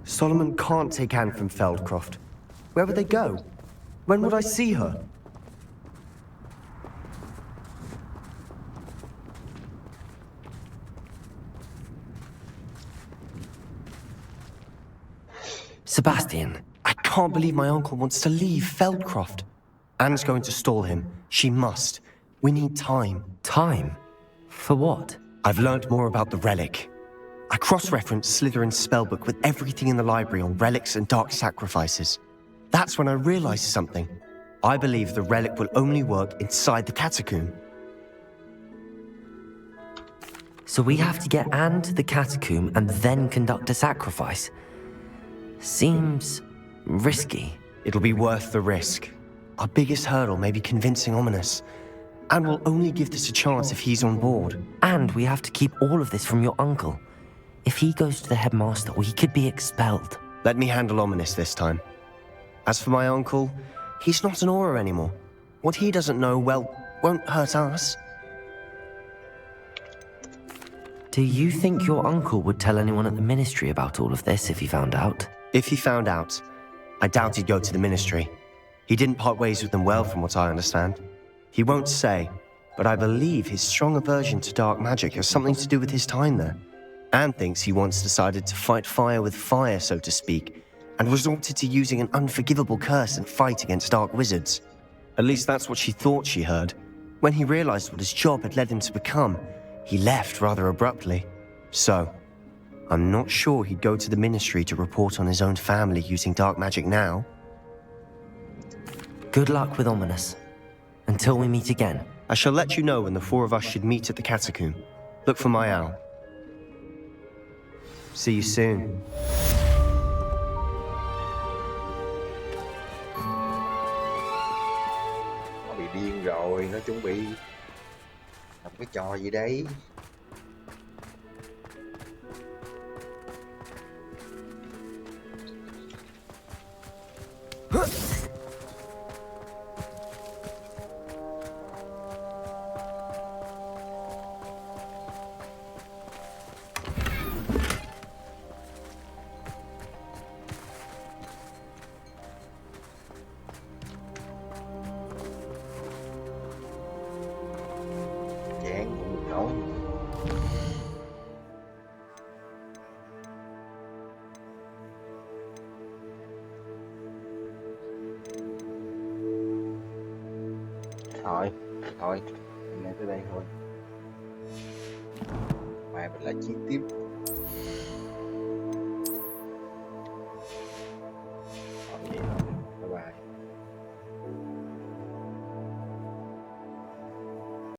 Solomon can't take Anne from Feldcroft. Where would they go? When would I see her? Sebastian. I can't believe my uncle wants to leave Feldcroft. Anne's going to stall him. She must. We need time. Time? For what? I've learned more about the relic. I cross-referenced Slytherin's spellbook with everything in the library on relics and dark sacrifices. That's when I realized something. I believe the relic will only work inside the catacomb. So we have to get Anne to the catacomb and then conduct a sacrifice? Seems risky. It'll be worth the risk. Our biggest hurdle may be convincing Ominous. And we'll only give this a chance if he's on board. And we have to keep all of this from your uncle. If he goes to the headmaster, we could be expelled. Let me handle Ominous this time. As for my uncle, he's not an Auror anymore. What he doesn't know, well, won't hurt us. Do you think your uncle would tell anyone at the ministry about all of this if he found out? If he found out, I doubt he'd go to the ministry. He didn't part ways with them well, from what I understand. He won't say, but I believe his strong aversion to dark magic has something to do with his time there. Anne thinks he once decided to fight fire with fire, so to speak, and resorted to using an unforgivable curse and fight against dark wizards. At least that's what she thought she heard. When he realized what his job had led him to become, he left rather abruptly. So, I'm not sure he'd go to the ministry to report on his own family using dark magic now. Good luck with Ominous. Until we meet again. I shall let you know when the four of us should meet at the catacomb. Look for my owl. See you soon. Nó bị điên rồi, nó chuẩn bị làm cái trò gì đấy. Thôi, hôm nay tới đây thôi. Mai mình lại chiến tiếp.